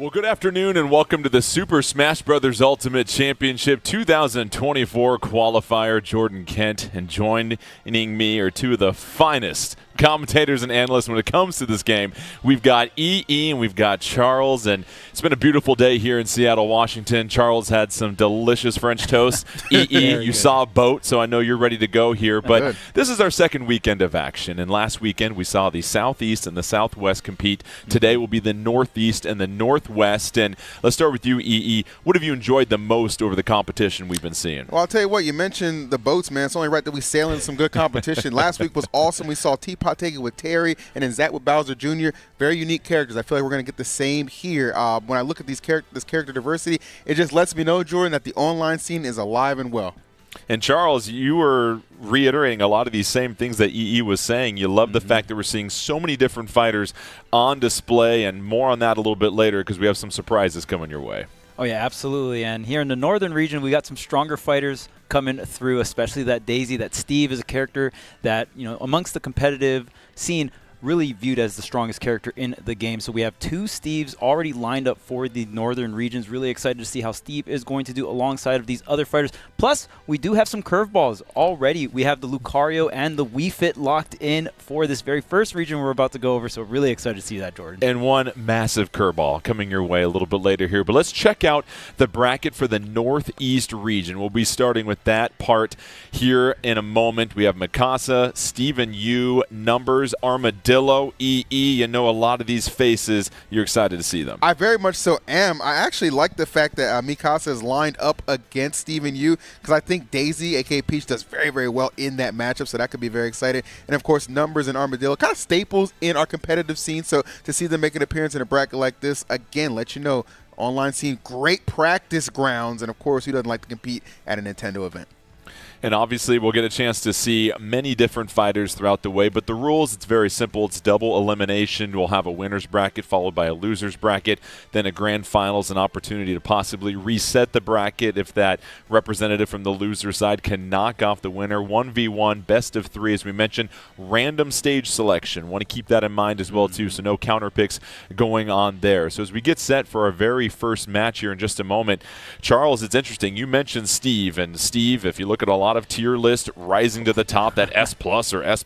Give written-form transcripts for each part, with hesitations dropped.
Well, good afternoon and welcome to the Super Smash Bros. Ultimate Championship 2024 qualifier. Jordan Kent, and joining me are two of the finest commentators and analysts when it comes to this game. We've got EE and we've got Charles, and it's been a beautiful day here in Seattle, Washington. Charles had some delicious French toast. EE, you saw a boat, so I know you're ready to go here. But this is our second weekend of action, and last weekend we saw the Southeast and the Southwest compete. Today will be the Northeast and the Northwest. And let's start with you, EE. What have you enjoyed the most over the competition we've been seeing? Well, I'll tell you what, you mentioned the boats, man. It's only right that we sail in some good competition. Last week was awesome. We saw Teapot take it with Terry, and then Zach with Bowser Jr. Very unique characters. I feel like we're going to get the same here. When I look at this character diversity, it just lets me know, Jordan, that the online scene is alive and well. And Charles, you were reiterating a lot of these same things that EE was saying. You love the fact that we're seeing so many different fighters on display, and more on that a little bit later because we have some surprises coming your way. Oh, yeah, absolutely. And here in the northern region, we got some stronger fighters coming through, especially that Daisy. That Steve is a character that, you know, amongst the competitive scene, really viewed as the strongest character in the game. So we have two Steves already lined up for the northern regions. Really excited to see how Steve is going to do alongside of these other fighters. Plus, we do have some curveballs already. We have the Lucario and the Wii Fit locked in for this very first region we're about to go over. So really excited to see that, Jordan. And one massive curveball coming your way a little bit later here. But let's check out the bracket for the Northeast region. We'll be starting with that part here in a moment. We have Masassa, Steven Yu, Numbers, Armadillo, EE. You know a lot of these faces. You're excited to see them. I very much so am. I actually like the fact that Mikasa is lined up against Steven Yu because I think Daisy, a.k.a. Peach, does very, very well in that matchup, so that could be very exciting. And, of course, Numbers and Armadillo, kind of staples in our competitive scene, so to see them make an appearance in a bracket like this, again, let you know, online scene, great practice grounds, and, of course, who doesn't like to compete at a Nintendo event? And obviously, we'll get a chance to see many different fighters throughout the way. But the rules, it's very simple. It's double elimination. We'll have a winner's bracket followed by a loser's bracket. Then a grand finals, an opportunity to possibly reset the bracket if that representative from the loser side can knock off the winner. 1v1, best of 3, as we mentioned. Random stage selection. Want to keep that in mind as well, too, so no counter picks going on there. So as we get set for our very first match here in just a moment, Charles, it's interesting. You mentioned Steve. And Steve, if you look at a lot of tier list rising to the top, that S+ or S++,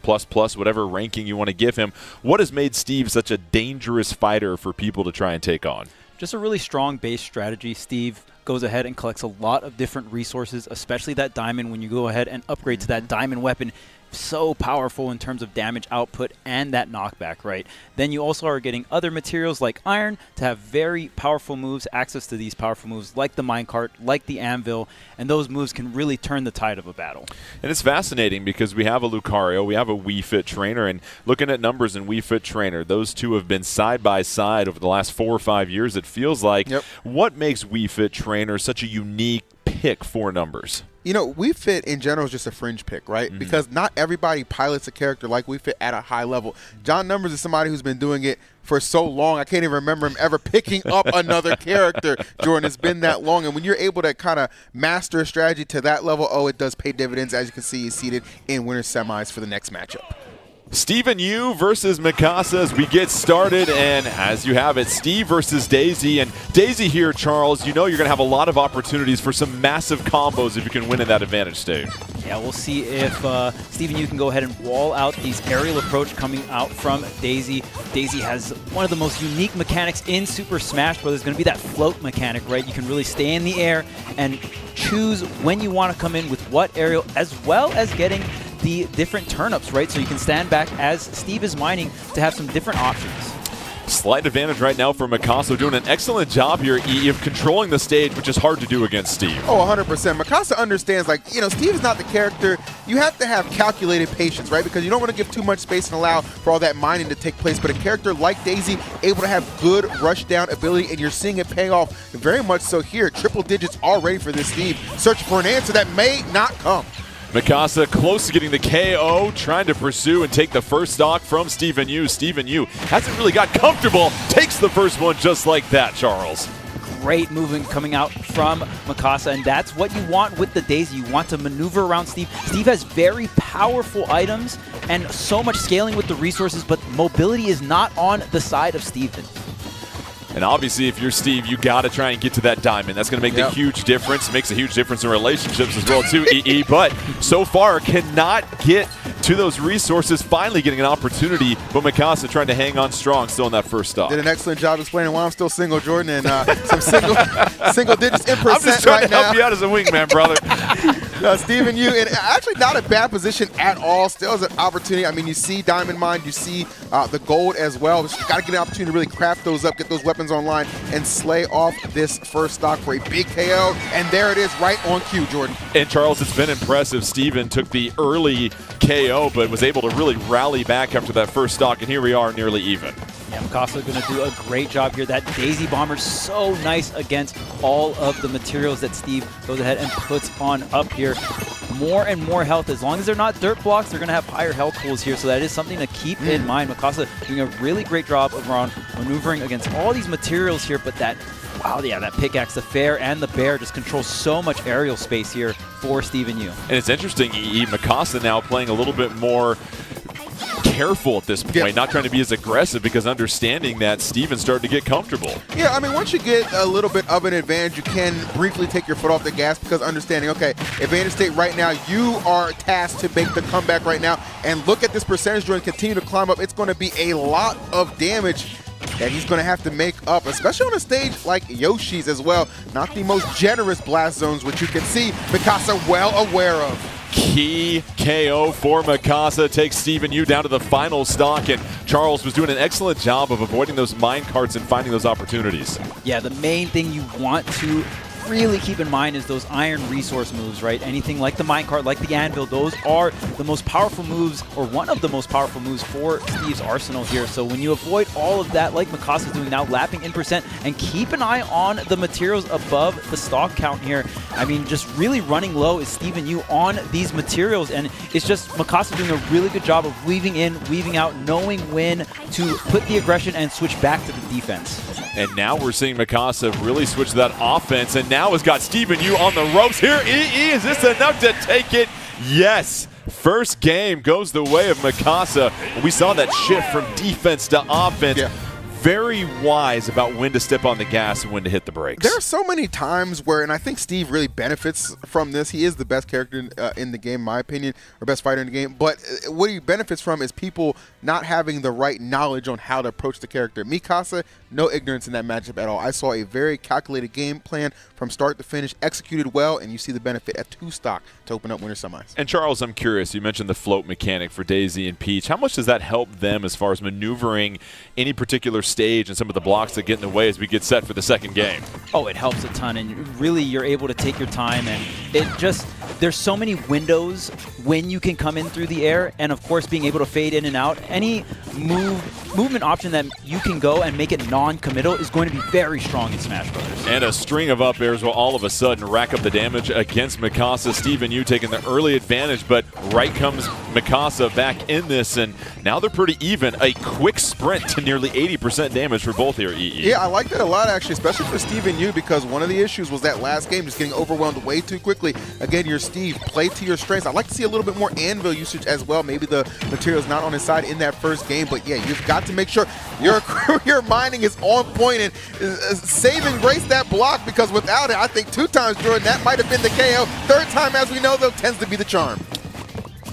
whatever ranking you want to give him. What has made Steve such a dangerous fighter for people to try and take on? Just a really strong base strategy. Steve goes ahead and collects a lot of different resources, especially that diamond. When you go ahead and upgrade to that diamond weapon, so powerful in terms of damage output and that knockback, right? Then you also are getting other materials like iron to have very powerful moves, access to these powerful moves like the minecart, like the anvil, and those moves can really turn the tide of a battle. And it's fascinating because we have a Lucario, we have a Wii Fit trainer, and looking at numbers in Wii Fit trainer, those two have been side by side over the last 4 or 5 years, it feels like. Yep. What makes Wii Fit trainer such a unique pick for Numbers? You know, Wii Fit in general is just a fringe pick, right? Because not everybody pilots a character like Wii Fit at a high level. John Numbers is somebody who's been doing it for so long, I can't even remember him ever picking up another character, Jordan. It's been that long. And when you're able to kind of master a strategy to that level, oh, it does pay dividends. As you can see, he's seated in winner's semis for the next matchup. Steven Yu versus Masassa as we get started, and as you have it, Steve versus Daisy. And Daisy here, Charles, you know you're going to have a lot of opportunities for some massive combos if you can win in that advantage stage. Yeah, we'll see if Steven Yu can go ahead and wall out these aerial approach coming out from Daisy. Daisy has one of the most unique mechanics in Super Smash Bros. It's going to be that float mechanic, right? You can really stay in the air and choose when you want to come in with what aerial, as well as getting the different turn-ups, right? So you can stand back as Steve is mining to have some different options. Slight advantage right now for Masassa, doing an excellent job here, EE, of controlling the stage, which is hard to do against Steve. Oh, 100%. Masassa understands, like, you know, Steve is not the character. You have to have calculated patience, right? Because you don't want to give too much space and allow for all that mining to take place. But a character like Daisy, able to have good rush-down ability, and you're seeing it paying off very much so here. Triple digits already for this Steve. Searching for an answer that may not come. Masassa close to getting the KO, trying to pursue and take the first stock from Steven Yu. Steven Yu hasn't really got comfortable, takes the first one just like that, Charles. Great movement coming out from Masassa, and that's what you want with the Daisy. You want to maneuver around Steve. Steve has very powerful items and so much scaling with the resources, but mobility is not on the side of Steven. And obviously, if you're Steve, you got to try and get to that diamond. That's going to make a huge difference. Makes a huge difference in relationships as well, too, EE. But so far, cannot get to those resources. Finally getting an opportunity, but Masassa trying to hang on strong still in that first stock. Did an excellent job explaining why I'm still single, Jordan, and some single digits in percent. I'm just trying right to help now. you out as a wingman, brother. Steven Yu, and actually not a bad position at all. Still has an opportunity. I mean, you see Diamond Mine, you see the gold as well. But you got to get an opportunity to really craft those up, get those weapons online, and slay off this first stock for a big KO. And there it is, right on cue, Jordan. And Charles, it's been impressive. Steven took the early KO, but was able to really rally back after that first stock, and here we are, nearly even. Yeah, Masassa going to do a great job here. That Daisy Bomber so nice against all of the materials that Steve goes ahead and puts on up here. More and more health. As long as they're not dirt blocks, they're going to have higher health pools here, so that is something to keep in mind. Masassa doing a really great job around maneuvering against all these materials here, but that, wow, yeah, that pickaxe, the fair and the bear just controls so much aerial space here for Steven Yu. And it's interesting, EE, Masassa now playing a little bit more careful at this point, not trying to be as aggressive because understanding that Steven's starting to get comfortable. Yeah, I mean, once you get a little bit of an advantage, you can briefly take your foot off the gas because understanding, okay, advantage state right now, you are tasked to make the comeback right now. And look at this percentage and continue to climb up. It's going to be a lot of damage that he's going to have to make up, especially on a stage like Yoshi's as well. Not the most generous blast zones, which you can see Masassa well aware of. Key KO for Masassa takes Steven Yu down to the final stock, and Charles was doing an excellent job of avoiding those mine carts and finding those opportunities. Yeah, the main thing you want to really keep in mind is those iron resource moves, right? Anything like the minecart, like the anvil, those are the most powerful moves, or one of the most powerful moves for Steve's arsenal here. So when you avoid all of that, like Masassa's doing now, lapping in percent, and keep an eye on the materials above the stock count here. I mean, just really running low is Steven Yu on these materials, and it's just Masassa doing a really good job of weaving in, weaving out, knowing when to put the aggression and switch back to the defense. And now we're seeing Masassa really switch to that offense, and now has got Steven Yu on the ropes here. EE, is this enough to take it? Yes. First game goes the way of Masassa. We saw that shift from defense to offense. Yeah. Very wise about when to step on the gas and when to hit the brakes. There are so many times where, and I think Steve really benefits from this. He is the best character in the game, in my opinion, or best fighter in the game. But what he benefits from is people not having the right knowledge on how to approach the character. Masassa, no ignorance in that matchup at all. I saw a very calculated game plan from start to finish, executed well, and you see the benefit at 2 stock to open up winner semis. And Charles, I'm curious, you mentioned the float mechanic for Daisy and Peach. How much does that help them as far as maneuvering any particular stage and some of the blocks that get in the way as we get set for the second game? Oh, it helps a ton, and really you're able to take your time, and it just, there's so many windows when you can come in through the air, and of course being able to fade in and out. Any movement option that you can go and make it non-committal is going to be very strong in Smash Brothers. And a string of up airs will all of a sudden rack up the damage against Masassa. Steven Yu taking the early advantage, but right comes Masassa back in this, and now they're pretty even. A quick sprint to nearly 80% damage for both here, EE. Yeah, I like that a lot, actually, especially for Steven Yu, because one of the issues was that last game just getting overwhelmed way too quickly. Again, you're Steve, play to your strengths. I'd like to see a little bit more anvil usage as well. Maybe the material's not on his side in that first game, but yeah, you've got to make sure your mining is on point and save and grace that block, because without it, I think 2 times, Jordan, that might have been the KO. 3rd time, as we know, though, tends to be the charm.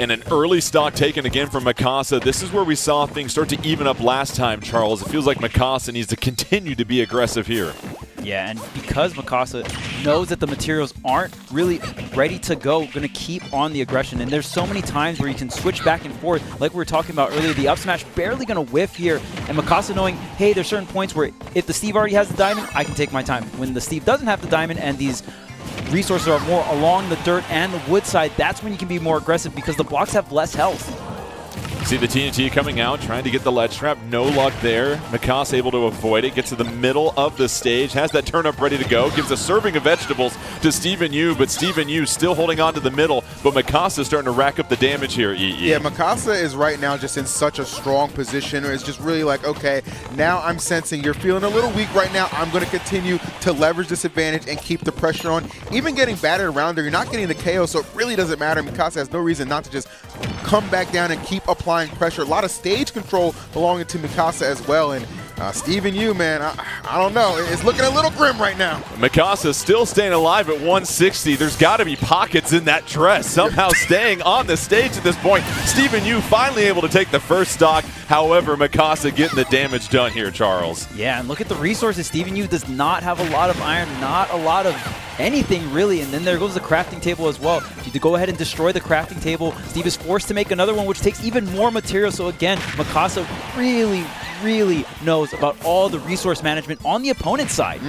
And an early stock taken again from Masassa. This is where we saw things start to even up last time, Charles. It feels like Masassa needs to continue to be aggressive here. Yeah, and because Masassa knows that the materials aren't really ready to go, going to keep on the aggression. And there's so many times where you can switch back and forth. Like we were talking about earlier, the up smash barely going to whiff here. And Masassa knowing, hey, there's certain points where if the Steve already has the diamond, I can take my time. When the Steve doesn't have the diamond and these resources are more along the dirt and the wood side, that's when you can be more aggressive because the blocks have less health. See the TNT coming out, trying to get the ledge trap. No luck there. Masassa able to avoid it. Gets to the middle of the stage. Has that turnip ready to go. Gives a serving of vegetables to Steven Yu, but Steven Yu still holding on to the middle. But Masassa starting to rack up the damage here, EE. Yeah, Masassa is right now just in such a strong position. It's just really like, okay, now I'm sensing you're feeling a little weak right now. I'm going to continue to leverage this advantage and keep the pressure on. Even getting battered around there, you're not getting the KO, so it really doesn't matter. Masassa has no reason not to just come back down and keep applying pressure. A lot of stage control belonging to Masassa as well. And Stephen Yu, man, I don't know. It's looking a little grim right now. Masassa still staying alive at 160. There's got to be pockets in that dress, somehow staying on the stage at this point. Stephen Yu finally able to take the first stock. However, Masassa getting the damage done here, Charles. Yeah, and look at the resources. Stephen Yu does not have a lot of iron, not a lot of anything really. And then there goes the crafting table as well. You need to go ahead and destroy the crafting table. Steve is forced to make another one, which takes even more material. So again, Masassa really knows about all the resource management on the opponent's side.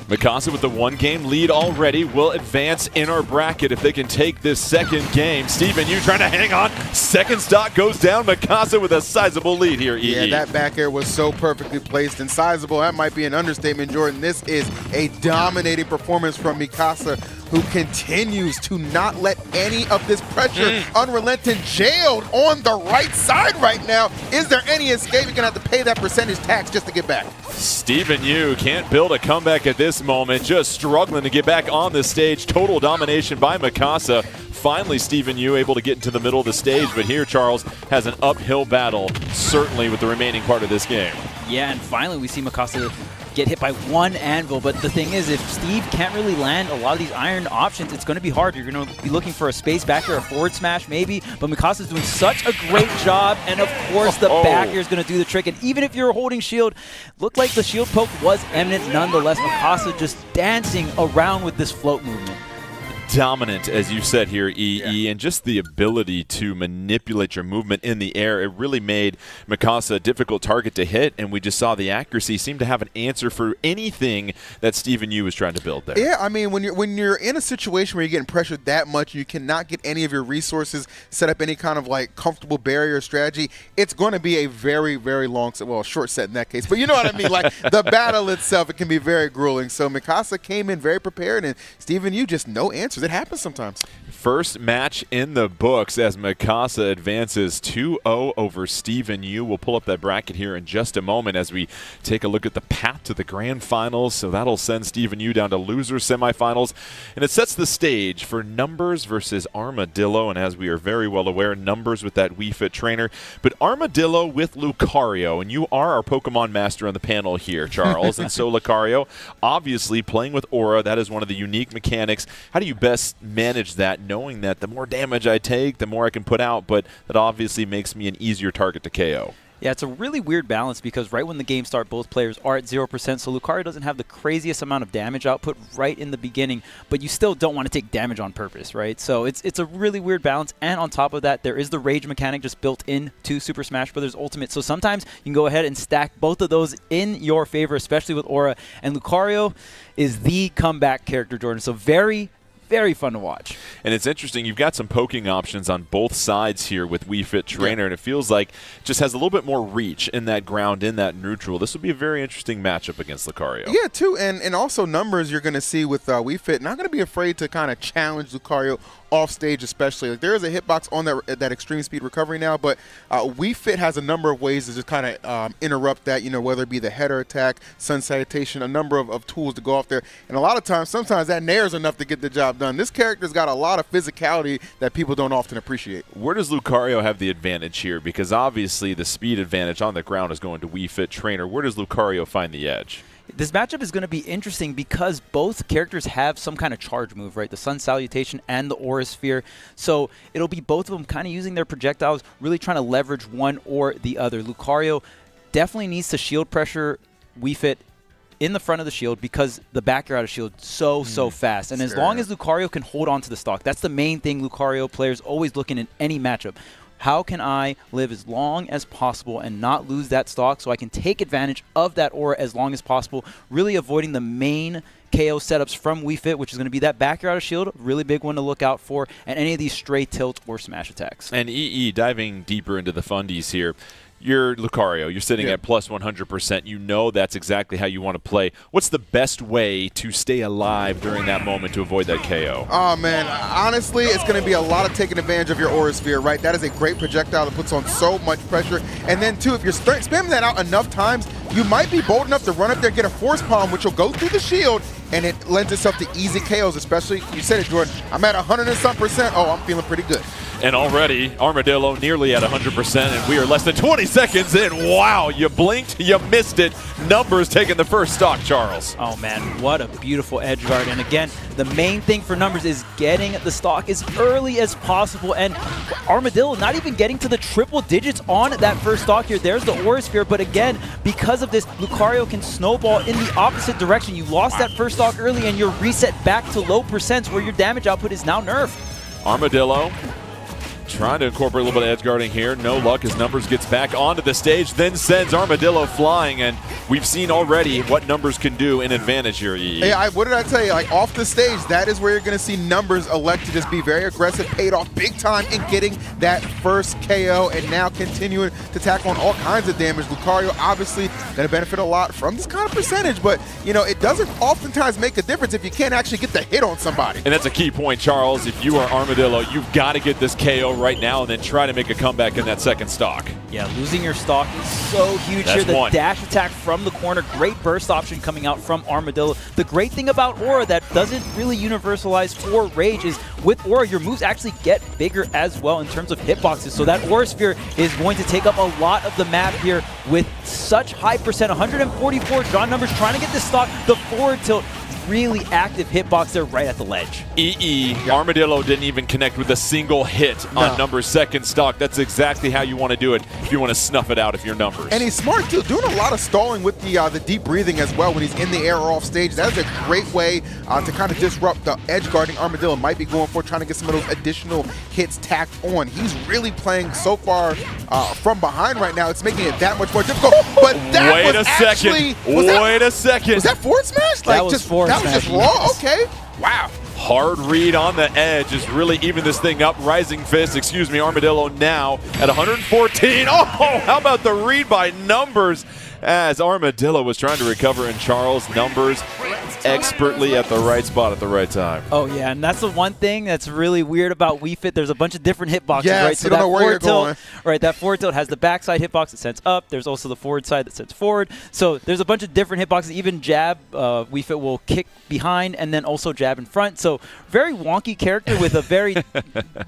Masassa with the 1-game lead already will advance in our bracket if they can take this second game. Stephen Yu trying to hang on. Second stock goes down. Masassa with a sizable lead here, EE. Yeah, that back air was so perfectly placed and sizable. That might be an understatement, Jordan. This is a dominating performance from Masassa, who continues to not let any of this pressure unrelenting, jailed on the right side right now. Is there any escape? You're going to have to pay that percentage tax just to get back. Stephen Yu can't build a comeback at this moment, just struggling to get back on the stage. Total domination by Masassa. Finally, Stephen Yu able to get into the middle of the stage, but here Charles has an uphill battle, certainly with the remaining part of this game. Yeah, and finally we see Masassa get hit by one anvil, but the thing is, if Steve can't really land a lot of these iron options, it's going to be hard. You're going to be looking for a space back here, a forward smash maybe, but Masassa's doing such a great job, and of course the back air is going to do the trick. And even if you're holding shield, looked like the shield poke was eminent nonetheless. Masassa just dancing around with this float movement. Dominant, as you said here, EE, and just the ability to manipulate your movement in the air. It really made Masassa a difficult target to hit, and we just saw the accuracy seem to have an answer for anything that Stephen Yu was trying to build there. Yeah, I mean, when you're in a situation where you're getting pressured that much, and you cannot get any of your resources, set up any kind of like comfortable barrier strategy, it's going to be a very, very long set, well, short set in that case, but you know what I mean, like the battle itself, it can be very grueling. So Masassa came in very prepared, and Stephen Yu just no answers. It happens sometimes. First match in the books as Masassa advances 2-0 over Stephen Yu. We'll pull up that bracket here in just a moment as we take a look at the path to the grand finals. So that'll send Stephen Yu down to loser semifinals. And it sets the stage for Numbers versus Armadillo. And as we are very well aware, Numbers with that Wii Fit trainer, but Armadillo with Lucario. And you are our Pokemon master on the panel here, Charles. And so Lucario, obviously playing with Aura, that is one of the unique mechanics. How do you best manage that, knowing that the more damage I take, the more I can put out, but that obviously makes me an easier target to KO? Yeah, it's a really weird balance because right when the game starts, both players are at 0%, so Lucario doesn't have the craziest amount of damage output right in the beginning, but you still don't want to take damage on purpose, right? So it's a really weird balance, and on top of that, there is the rage mechanic just built into Super Smash Bros. Ultimate, so sometimes you can go ahead and stack both of those in your favor, especially with Aura, and Lucario is the comeback character, Jordan, so very fun to watch. And it's interesting, you've got some poking options on both sides here with Wii Fit Trainer, and it feels like it just has a little bit more reach in that ground, in that neutral. This will be a very interesting matchup against Lucario. Yeah, too, and also Numbers you're going to see with Wii Fit. Not going to be afraid to kind of challenge Lucario off stage, especially. Like, there is a hitbox on that extreme speed recovery now, but Wii Fit has a number of ways to just kind of interrupt that, you know, whether it be the header attack, sun salutation, a number of tools to go off there. And a lot of times, sometimes that nair is enough to get the job done. This character's got a lot of physicality that people don't often appreciate. Where does Lucario have the advantage here? Because obviously the speed advantage on the ground is going to Wii Fit Trainer. Where does Lucario find the edge? This matchup is going to be interesting because both characters have some kind of charge move, right? The Sun Salutation and the Aura Sphere. So it'll be both of them kind of using their projectiles, really trying to leverage one or the other. Lucario definitely needs to shield pressure Wii Fit in the front of the shield because the back air out of shield so fast. And as long as Lucario can hold on to the stock, that's the main thing Lucario players always looking in any matchup. How can I live as long as possible and not lose that stock so I can take advantage of that aura as long as possible, really avoiding the main KO setups from Wii Fit, which is going to be that back air out of shield, really big one to look out for, and any of these stray tilt or smash attacks. And EE, diving deeper into the fundies here, you're Lucario. You're sitting at plus 100%. You know that's exactly how you want to play. What's the best way to stay alive during that moment to avoid that KO? Oh, man. Honestly, it's going to be a lot of taking advantage of your Aura Sphere, right? That is a great projectile that puts on so much pressure. And then, too, if you're spamming that out enough times, you might be bold enough to run up there, get a Force Palm, which will go through the shield, and it lends itself to easy KOs, especially, you said it, Jordan, I'm at 100 and some %. Oh, I'm feeling pretty good. And already, Armadillo nearly at 100%, and we are less than 20 seconds in. Wow, you blinked, you missed it. Numbers taking the first stock, Charles. Oh man, what a beautiful edge guard. And again, the main thing for Numbers is getting the stock as early as possible. And Armadillo not even getting to the triple digits on that first stock here. There's the Aura Sphere, but again, because of this, Lucario can snowball in the opposite direction. You lost that first stock early and you're reset back to low percents where your damage output is now nerfed. Armadillo trying to incorporate a little bit of edge guarding here. No luck as Numbers gets back onto the stage, then sends Armadillo flying, and we've seen already what Numbers can do in advantage here, EE. Hey, what did I tell you? Like, off the stage, that is where you're going to see Numbers elect to just be very aggressive, paid off big time in getting that first KO, and now continuing to tack on all kinds of damage. Lucario obviously going to benefit a lot from this kind of percentage, but, you know, it doesn't oftentimes make a difference if you can't actually get the hit on somebody. And that's a key point, Charles. If you are Armadillo, you've got to get this KO right now and then try to make a comeback in that second stock. Yeah, losing your stock is so huge here. The dash attack from the corner, great burst option coming out from Armadillo. The great thing about Aura that doesn't really universalize for Rage is with Aura, your moves actually get bigger as well in terms of hitboxes. So that Aura Sphere is going to take up a lot of the map here with such high percent, 144 draw Numbers trying to get this stock. The forward tilt, really active hitbox there right at the ledge. Armadillo didn't even connect with a single hit on Numbers' second stock. That's exactly how you want to do it if you want to snuff it out if you're Numbers. And he's smart too, doing a lot of stalling with the deep breathing as well when he's in the air or off stage. That is a great way to kind of disrupt the edge guarding Armadillo might be going for, trying to get some of those additional hits tacked on. He's really playing so far from behind right now. It's making it that much more difficult. But that Wait a second. Was that forward smash? That was forward smash. That was just raw? Okay. Wow. Hard read on the edge is really even this thing up. Rising Fist, Armadillo now at 114. Oh, how about the read by Numbers as Armadillo was trying to recover, and Charles Numbers expertly at the right spot at the right time. Oh yeah, and that's the one thing that's really weird about Wii Fit. There's a bunch of different hitboxes, yes, right? So you don't know where you're going. Right, that forward tilt has the backside hitbox that sends up. There's also the forward side that sends forward. So there's a bunch of different hitboxes. Even jab, Wii Fit will kick behind and then also jab in front. So very wonky character with a very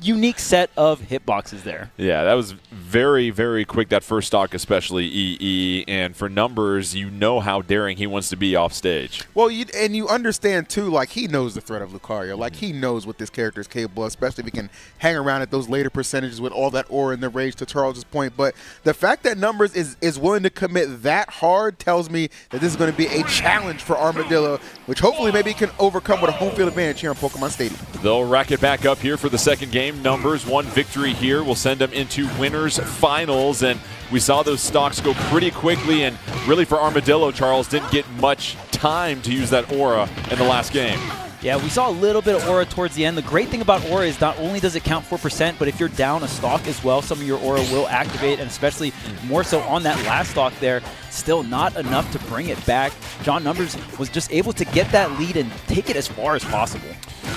unique set of hitboxes there. Yeah, that was very, very quick, that first stock especially, EE. And for Numbers, you know how daring he wants to be off stage. Well, and you understand too, like, he knows the threat of Lucario. Like, he knows what this character is capable of, especially if he can hang around at those later percentages with all that aura and the rage, to Charles's point. But the fact that Numbers is willing to commit that hard tells me that this is going to be a challenge for Armadillo, which hopefully maybe he can overcome with a home field advantage here on Pokemon Stadium. They'll rack it back up here for the second game. Numbers, one victory here will send them into winners finals, and we saw those stocks go pretty quickly, and really for Armadillo, Charles didn't get much time to use that aura in the last game. Yeah, we saw a little bit of aura towards the end. The great thing about aura is not only does it count 4%, but if you're down a stock as well, some of your aura will activate, and especially more so on that last stock there. Still not enough to bring it back. John Numbers was just able to get that lead and take it as far as possible.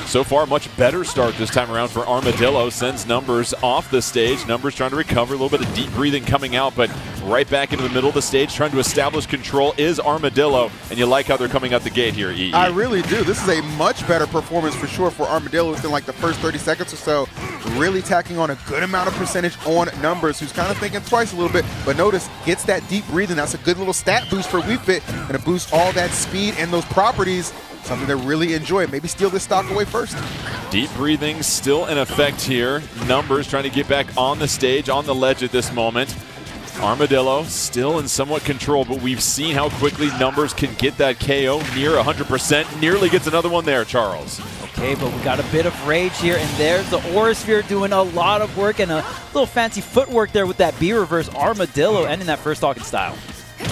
So far, much better start this time around for Armadillo. Sends Numbers off the stage. Numbers trying to recover. A little bit of deep breathing coming out, but right back into the middle of the stage, trying to establish control is Armadillo. And you like how they're coming out the gate here, EE. I really do. This is a much better performance for sure for Armadillo within like the first 30 seconds or so. Really tacking on a good amount of percentage on Numbers, who's kind of thinking twice a little bit. But notice, gets that deep breathing. That's a good little stat boost for Wii Fit. Going to boost all that speed and those properties. Something to really enjoy. Maybe steal this stock away first. Deep breathing still in effect here. Numbers trying to get back on the stage, on the ledge at this moment. Armadillo still in somewhat control, but we've seen how quickly Numbers can get that KO near 100%. Nearly gets another one there, Charles. Okay, but we got a bit of rage here, and there's the Aura Sphere doing a lot of work and a little fancy footwork there with that B-reverse. Armadillo ending that first stock in style.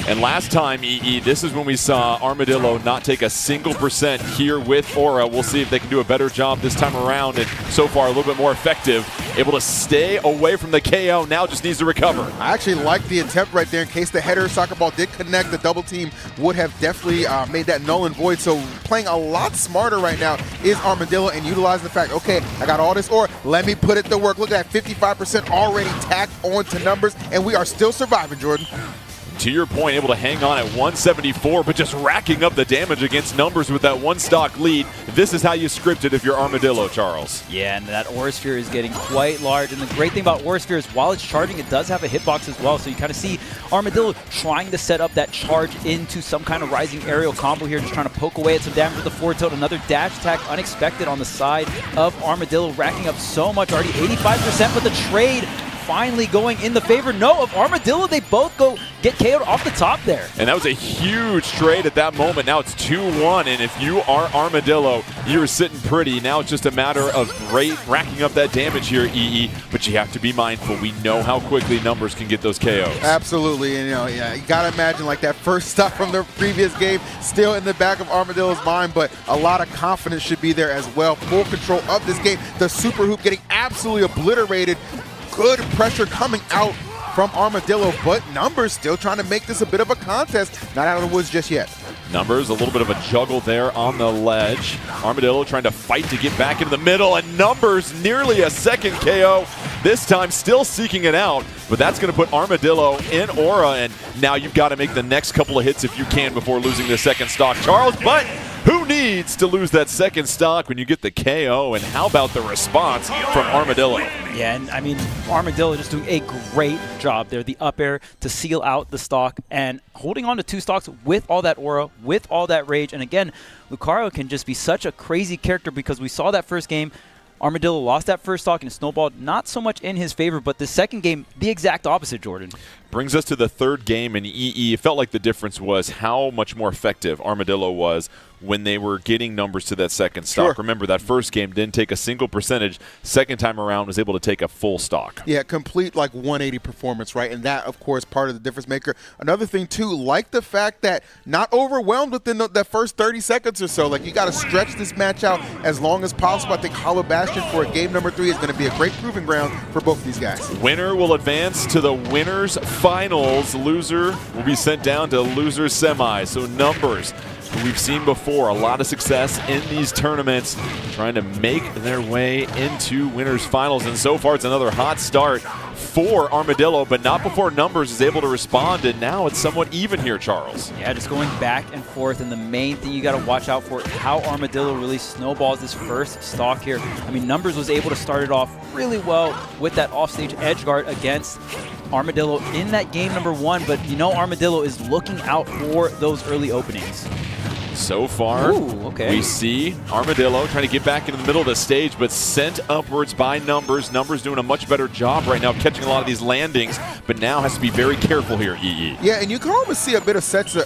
And last time, EE, this is when we saw Armadillo not take a single percent here with Aura. We'll see if they can do a better job this time around, and so far a little bit more effective. Able to stay away from the KO, now just needs to recover. I actually like the attempt right there in case the header soccer ball did connect. The double team would have definitely made that null and void. So playing a lot smarter right now is Armadillo and utilizing the fact, okay, I got all this Aura, let me put it to work. Look at that 55% already tacked onto Numbers, and we are still surviving, Jordan. to your point, able to hang on at 174, but just racking up the damage against Numbers with that one stock lead. This is how you script it if you're Armadillo, Charles. Yeah, and that Aura Sphere is getting quite large. And the great thing about Aura Sphere is while it's charging, it does have a hitbox as well. So you kind of see Armadillo trying to set up that charge into some kind of rising aerial combo here, just trying to poke away at some damage with the forward tilt. Another dash attack unexpected on the side of Armadillo, racking up so much, already 85%, but the trade finally going in the favor, no, of Armadillo. They both get KO'd off the top there. And that was a huge trade at that moment. Now it's 2-1, and if you are Armadillo, you're sitting pretty. Now it's just a matter of racking up that damage here, EE, but you have to be mindful. We know how quickly Numbers can get those KOs. Absolutely, and you gotta imagine like that first stop from the previous game still in the back of Armadillo's mind, but a lot of confidence should be there as well. Full control of this game. The super hoop getting absolutely obliterated. Good pressure coming out from Armadillo, but Numbers still trying to make this a bit of a contest. Not out of the woods just yet. Numbers, a little bit of a juggle there on the ledge. Armadillo trying to fight to get back into the middle, and Numbers nearly a second KO. This time still seeking it out, but that's going to put Armadillo in Aura, and now you've got to make the next couple of hits if you can before losing the second stock, Charles. But who needs to lose that second stock when you get the KO? And how about the response from Armadillo? Yeah, and I mean, Armadillo just doing a great job there. The up air to seal out the stock and holding on to two stocks with all that aura, with all that rage. And again, Lucario can just be such a crazy character because we saw that first game. Armadillo lost that first stock and snowballed not so much in his favor, but the second game, the exact opposite, Jordan. Brings us to the third game in EE. It felt like the difference was how much more effective Armadillo was when they were getting Numbers to that second stock. Sure. Remember, that first game didn't take a single percentage. Second time around was able to take a full stock. Yeah, complete like 180 performance, right? And that, of course, part of the difference maker. Another thing, too, like the fact that not overwhelmed within that first 30 seconds or so. Like, you got to stretch this match out as long as possible. I think Hollow Bastion for game number 3 is going to be a great proving ground for both of these guys. Winner will advance to the winners finals. Loser will be sent down to loser semi. So Numbers, who we've seen before, a lot of success in these tournaments, trying to make their way into winners finals. And so far, it's another hot start for Armadillo, but not before Numbers is able to respond. And now it's somewhat even here, Charles. Yeah, just going back and forth. And the main thing you got to watch out for is how Armadillo really snowballs this first stock here. I mean, Numbers was able to start it off really well with that offstage edge guard against Armadillo in that game number 1, but you know Armadillo is looking out for those early openings. So far, we see Armadillo trying to get back into the middle of the stage, but sent upwards by Numbers. Numbers doing a much better job right now catching a lot of these landings, but now has to be very careful here, EE. Yeah, and you can almost see a bit of sense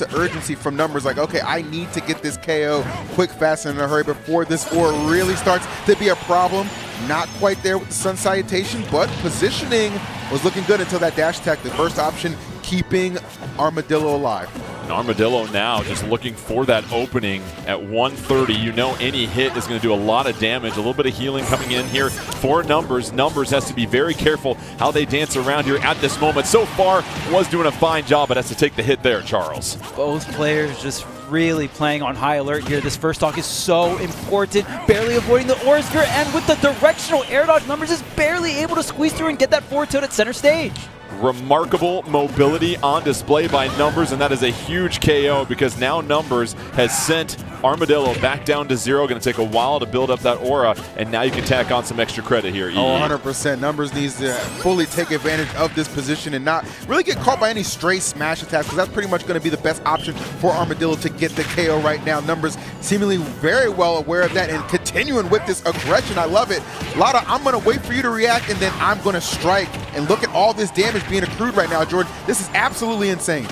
of urgency from Numbers, like, okay, I need to get this KO quick, fast, and in a hurry before this aura really starts to be a problem. Not quite there with the Sun Salutation, but positioning was looking good until that dash attack, the first option, keeping Armadillo alive. And Armadillo now just looking for that opening at 130. You know any hit is going to do a lot of damage. A little bit of healing coming in here for Numbers. Numbers has to be very careful how they dance around here at this moment. So far, was doing a fine job, but has to take the hit there, Charles. Both players just really playing on high alert here. This first stock is so important. Barely avoiding the Aura Sphere, and with the directional air dodge, Numbers is barely able to squeeze through and get that forward tilt at center stage. Remarkable mobility on display by Numbers, and that is a huge KO because now Numbers has sent Armadillo back down to 0. Going to take a while to build up that aura, and now you can tack on some extra credit here. Oh, 100%. Numbers needs to fully take advantage of this position and not really get caught by any stray smash attacks, because that's pretty much going to be the best option for Armadillo to get the KO right now. Numbers seemingly very well aware of that and continuing with this aggression. I love it. Lada, I'm going to wait for you to react, and then I'm going to strike. And look at all this damage being accrued right now, Jordan. This is absolutely insane.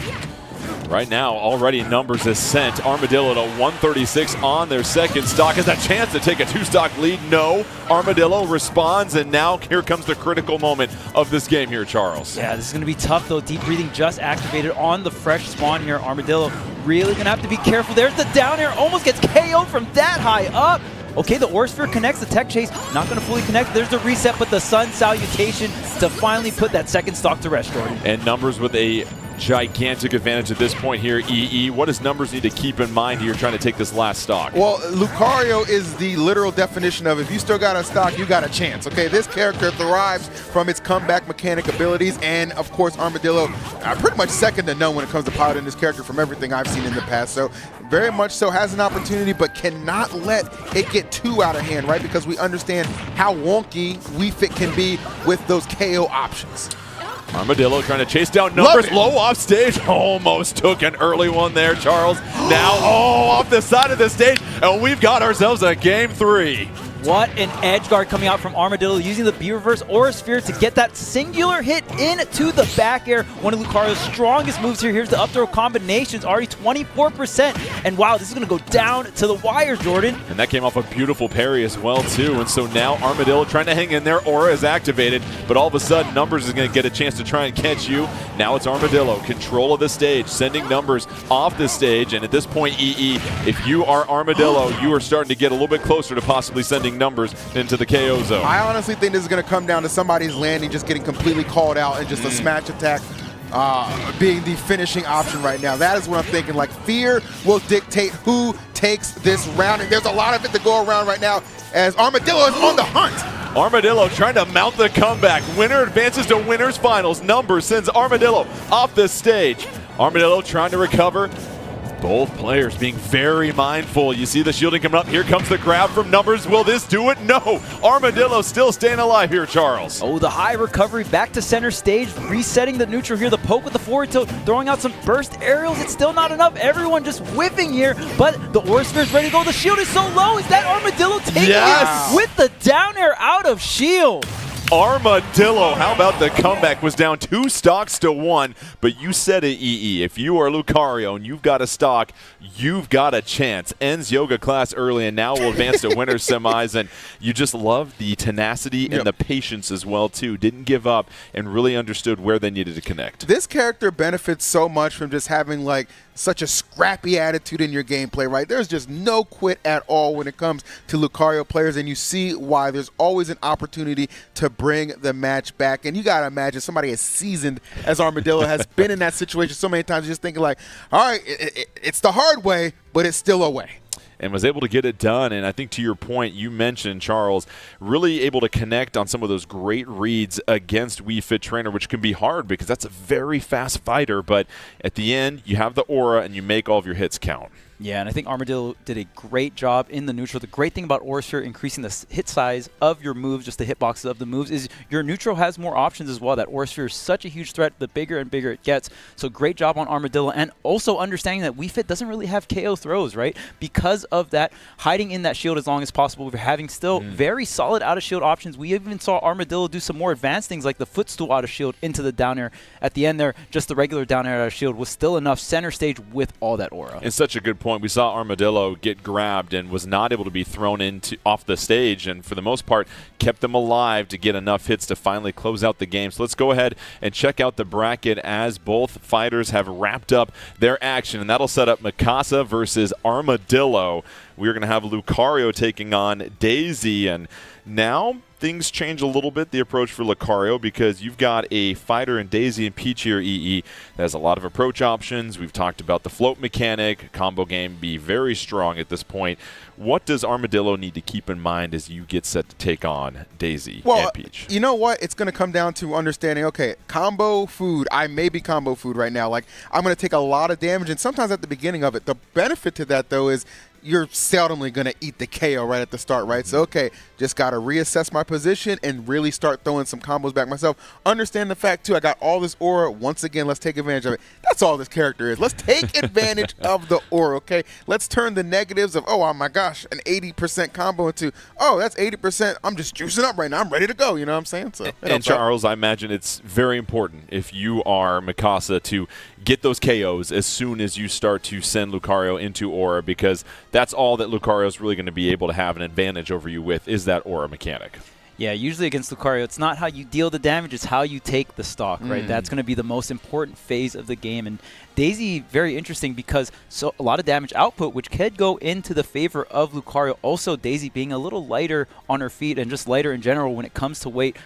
Right now, already Numbers has sent Armadillo to 136 on their second stock. Has a chance to take a 2-stock lead. No. Armadillo responds, and now here comes the critical moment of this game here, Charles. Yeah, this is going to be tough, though. Deep breathing just activated on the fresh spawn here. Armadillo really going to have to be careful. There's the down air. Almost gets KO'd from that high up. Okay, the Aura Sphere connects, the tech chase, not going to fully connect. There's the reset, but the Sun Salutation to finally put that second stock to rest, Jordan. And Numbers with a gigantic advantage at this point here, EE. What does Numbers need to keep in mind here trying to take this last stock? Well, Lucario is the literal definition of if you still got a stock, you got a chance. Okay, this character thrives from its comeback mechanic abilities, and of course Armadillo pretty much second to none when it comes to piloting this character from everything I've seen in the past. So very much so has an opportunity, but cannot let it get too out of hand, right? Because we understand how wonky Wii Fit can be with those KO options. Armadillo trying to chase down Numbers, low off stage, almost took an early one there, Charles. Now, off the side of the stage, and we've got ourselves a game 3. What an edge guard coming out from Armadillo, using the B-Reverse Aura Sphere to get that singular hit into the back air. One of Lucario's strongest moves here. Here's the up throw combinations, already 24%. And wow, this is going to go down to the wire, Jordan. And that came off a beautiful parry as well, too. And so now Armadillo trying to hang in there. Aura is activated, but all of a sudden, Numbers is going to get a chance to try and catch you. Now it's Armadillo, control of the stage, sending Numbers off the stage. And at this point, EE, if you are Armadillo, you are starting to get a little bit closer to possibly sending Numbers into the KO zone. I honestly think this is going to come down to somebody's landing just getting completely called out and just a smash attack being the finishing option right now. That is what I'm thinking. Like, fear will dictate who takes this round, and there's a lot of it to go around right now as Armadillo is on the hunt. Armadillo trying to mount the comeback. Winner advances to winners finals. Numbers sends Armadillo off the stage. Armadillo trying to recover. Both players being very mindful. You see the shielding coming up. Here comes the grab from Numbers. Will this do it? No. Armadillo still staying alive here, Charles. Oh, the high recovery back to center stage, resetting the neutral here. The poke with the forward tilt, throwing out some burst aerials. It's still not enough. Everyone just whiffing here, but the Aura Sphere is ready to go. The shield is so low. Is that Armadillo taking it with the down air out of shield? Armadillo, how about the comeback? Was down 2 stocks to 1, but you said it, EE. If you are Lucario and you've got a stock, you've got a chance. Ends yoga class early and now will advance to winners semis, and you just love the tenacity and the patience as well, too. Didn't give up and really understood where they needed to connect. This character benefits so much from just having, like, such a scrappy attitude in your gameplay, right? There's just no quit at all when it comes to Lucario players, and you see why there's always an opportunity to bring the match back. And you got to imagine somebody as seasoned as Armadillo has been in that situation so many times, just thinking like, all right, it's the hard way, but it's still a way. And was able to get it done. And I think to your point, you mentioned, Charles, really able to connect on some of those great reads against Wii Fit Trainer, which can be hard because that's a very fast fighter. But at the end, you have the aura and you make all of your hits count. Yeah, and I think Armadillo did a great job in the neutral. The great thing about Aura Sphere increasing the hit size of your moves, just the hitboxes of the moves, is your neutral has more options as well. That Aura Sphere is such a huge threat the bigger and bigger it gets. So great job on Armadillo, and also understanding that Wii Fit doesn't really have KO throws, right? Because of that, hiding in that shield as long as possible. We're having still very solid out-of-shield options. We even saw Armadillo do some more advanced things like the footstool out-of-shield into the down air. At the end there, just the regular down air out-of-shield was still enough center stage with all that aura. And such a good point. We saw Armadillo get grabbed and was not able to be thrown into off the stage, and for the most part kept them alive to get enough hits to finally close out the game. So let's go ahead and check out the bracket as both fighters have wrapped up their action, and that'll set up Masassa versus Armadillo. We're going to have Lucario taking on Daisy, and now things change a little bit, the approach for Lucario, because you've got a fighter in Daisy and Peach here, EE, that has a lot of approach options. We've talked about the float mechanic, combo game be very strong at this point. What does Armadillo need to keep in mind as you get set to take on Daisy and Peach? You know what? It's going to come down to understanding, okay, combo food. I may be combo food right now. Like, I'm going to take a lot of damage, and sometimes at the beginning of it, the benefit to that, though, is you're seldomly going to eat the KO right at the start, right? So, okay, just got to reassess my position and really start throwing some combos back myself. Understand the fact, too, I got all this aura. Once again, let's take advantage of it. That's all this character is. Let's take advantage of the aura, okay? Let's turn the negatives of, oh my gosh, an 80% combo into, oh, that's 80%. I'm just juicing up right now. I'm ready to go. You know what I'm saying? So, and Charles, I imagine it's very important if you are Masassa to get those KOs as soon as you start to send Lucario into aura, because that's all that Lucario is really going to be able to have an advantage over you with, is that aura mechanic. Yeah, usually against Lucario, it's not how you deal the damage, it's how you take the stock, right? That's going to be the most important phase of the game. And Daisy, very interesting because a lot of damage output, which could go into the favor of Lucario. Also, Daisy being a little lighter on her feet and just lighter in general when it comes to weight,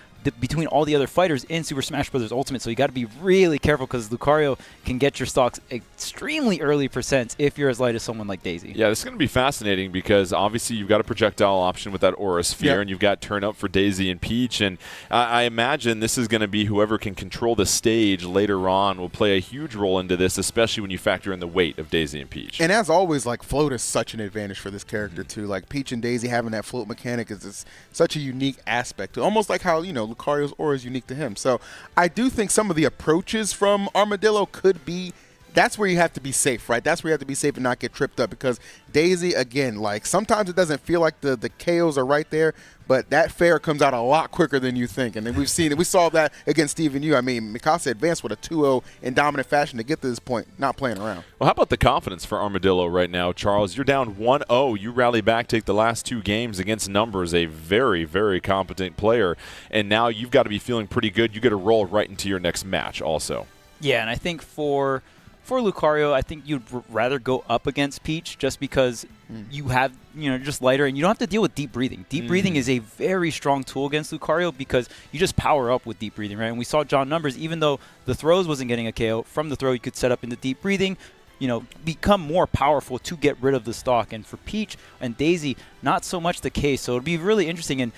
between all the other fighters in Super Smash Bros. Ultimate. So you got to be really careful because Lucario can get your stocks extremely early percents if you're as light as someone like Daisy. Yeah, this is going to be fascinating because obviously you've got a projectile option with that Aura Sphere, and you've got turn up for Daisy and Peach. And I imagine this is going to be whoever can control the stage later on will play a huge role into this, especially when you factor in the weight of Daisy and Peach. And as always, like, float is such an advantage for this character too. Like, Peach and Daisy having that float mechanic is such a unique aspect to it. Almost like how, you know, Lucario's Aura is unique to him. So I do think some of the approaches from Armadillo could be, that's where you have to be safe, right? That's where you have to be safe and not get tripped up, because Daisy, again, like, sometimes it doesn't feel like the KOs are right there, but that fair comes out a lot quicker than you think. And then we've seen it. We saw that against Steve and Yu. I mean, Masassa advanced with a 2-0 in dominant fashion to get to this point, not playing around. Well, how about the confidence for Armadillo right now, Charles? You're down 1-0. You rally back, take the last 2 games against Numbers, a very, very competent player. And now you've got to be feeling pretty good. You get to roll right into your next match also. Yeah, and I think for Lucario, I think you'd rather go up against Peach just because you have, you know, just lighter, and you don't have to deal with deep breathing. Deep breathing is a very strong tool against Lucario because you just power up with deep breathing, right? And we saw John Numbers, even though the throws wasn't getting a KO, from the throw you could set up into deep breathing, you know, become more powerful to get rid of the stock. And for Peach and Daisy, not so much the case. So it'd be really interesting. And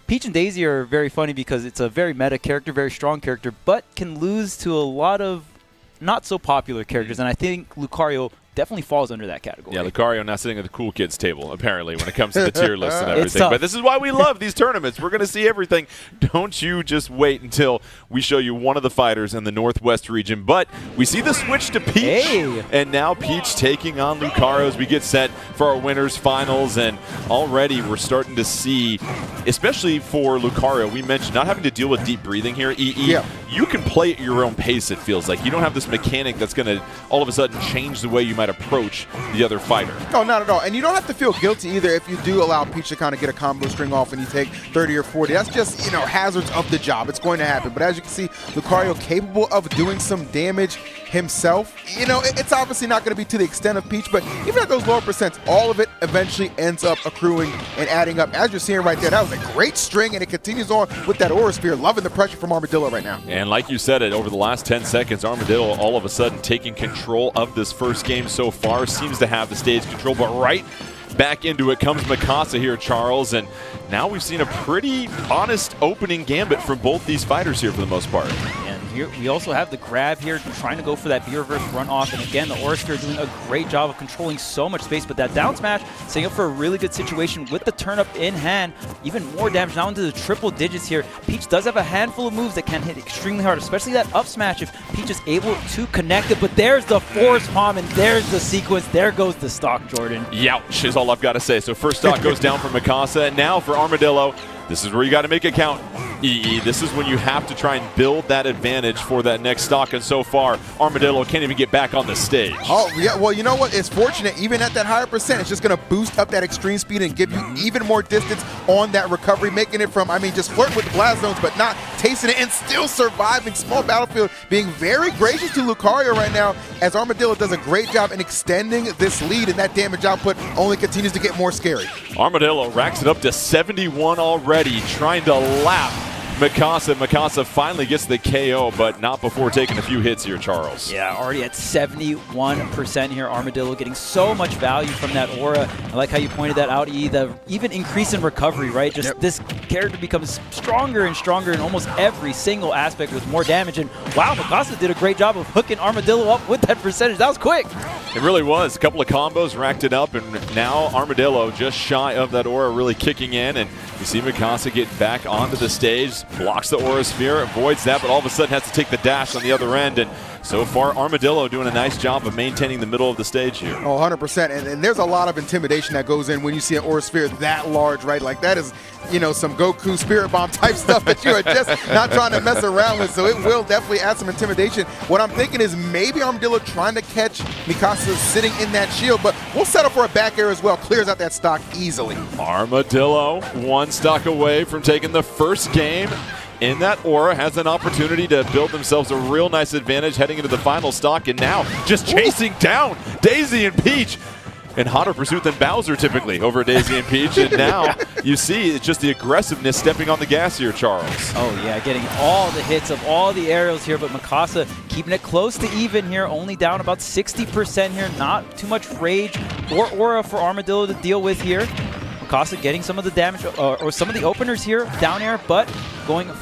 Peach and Daisy are very funny because it's a very meta character, very strong character, but can lose to a lot of not so popular characters, and I think Lucario definitely falls under that category. Yeah, Lucario now sitting at the cool kids table, apparently, when it comes to the tier list and everything. But this is why we love these tournaments. We're going to see everything. Don't you just wait until we show you one of the fighters in the Northwest region. But we see the switch to Peach, and now Peach taking on Lucario as we get set for our winners finals. And already we're starting to see, especially for Lucario, we mentioned not having to deal with deep breathing here. You can play at your own pace, it feels like. You don't have this mechanic that's going to all of a sudden change the way you might approach the other fighter. No, not at all. And you don't have to feel guilty either if you do allow Peach to kind of get a combo string off and you take 30 or 40. That's just, you know, hazards of the job. It's going to happen. But as you can see, Lucario capable of doing some damage himself. You know, it's obviously not going to be to the extent of Peach, but even at those lower percents, all of it eventually ends up accruing and adding up. As you're seeing right there, that was a great string, and it continues on with that Aura Sphere. Loving the pressure from Armadillo right now. And like you said, over the last 10 seconds, Armadillo all of a sudden taking control of this first game so far, seems to have the stage control, but right back into it comes Masassa here, Charles, and now we've seen a pretty honest opening gambit from both these fighters here for the most part. And here we also have the grab here, trying to go for that B-reverse run-off, and again, the Aura Sphere doing a great job of controlling so much space, but that down smash setting up for a really good situation with the turn-up in hand. Even more damage now into the triple digits here. Peach does have a handful of moves that can hit extremely hard, especially that up smash if Peach is able to connect it, but there's the force palm, and there's the sequence. There goes the stock, Jordan. Youch is all I've got to say. So first stock goes down for Masassa, and now for Armadillo. This is where you got to make it count. This is when you have to try and build that advantage for that next stock, and so far, Armadillo can't even get back on the stage. Oh, yeah, well, you know what? It's fortunate, even at that higher percent, it's just going to boost up that extreme speed and give you even more distance on that recovery, making it from, I mean, just flirting with the blast zones, but not tasting it and still surviving. Small battlefield being very gracious to Lucario right now, as Armadillo does a great job in extending this lead, and that damage output only continues to get more scary. Armadillo racks it up to 71 already, trying to lap Masassa. Masassa finally gets the KO, but not before taking a few hits here, Charles. Yeah, already at 71% here. Armadillo getting so much value from that aura. I like how you pointed that out, E. The even increase in recovery, right? Just this character becomes stronger and stronger in almost every single aspect with more damage. And wow, Masassa did a great job of hooking Armadillo up with that percentage. That was quick. It really was. A couple of combos racked it up, and now Armadillo just shy of that aura really kicking in, and you see Masassa get back onto the stage, blocks the Aura Sphere, avoids that, but all of a sudden has to take the dash on the other end, and so far Armadillo doing a nice job of maintaining the middle of the stage here. Oh, 100%, and there's a lot of intimidation that goes in when you see an Aura Sphere that large, right? Like that is, you know, some Goku Spirit Bomb type stuff that you are just not trying to mess around with, so it will definitely add some intimidation. What I'm thinking is maybe Armadillo trying to catch Masassa sitting in that shield, but we'll settle for a back air as well. Clears out that stock easily. Armadillo one stock away from taking the first game in that aura, has an opportunity to build themselves a real nice advantage heading into the final stock, and now just chasing down Daisy and Peach. in hotter pursuit than Bowser typically over Daisy and Peach. And now you see it's just the aggressiveness stepping on the gas here, Charles. Oh, yeah, getting all the hits of all the aerials here, but Masassa keeping it close to even here, only down about 60% here. Not too much rage or aura for Armadillo to deal with here. Masassa getting some of the damage or some of the openers here, down air, but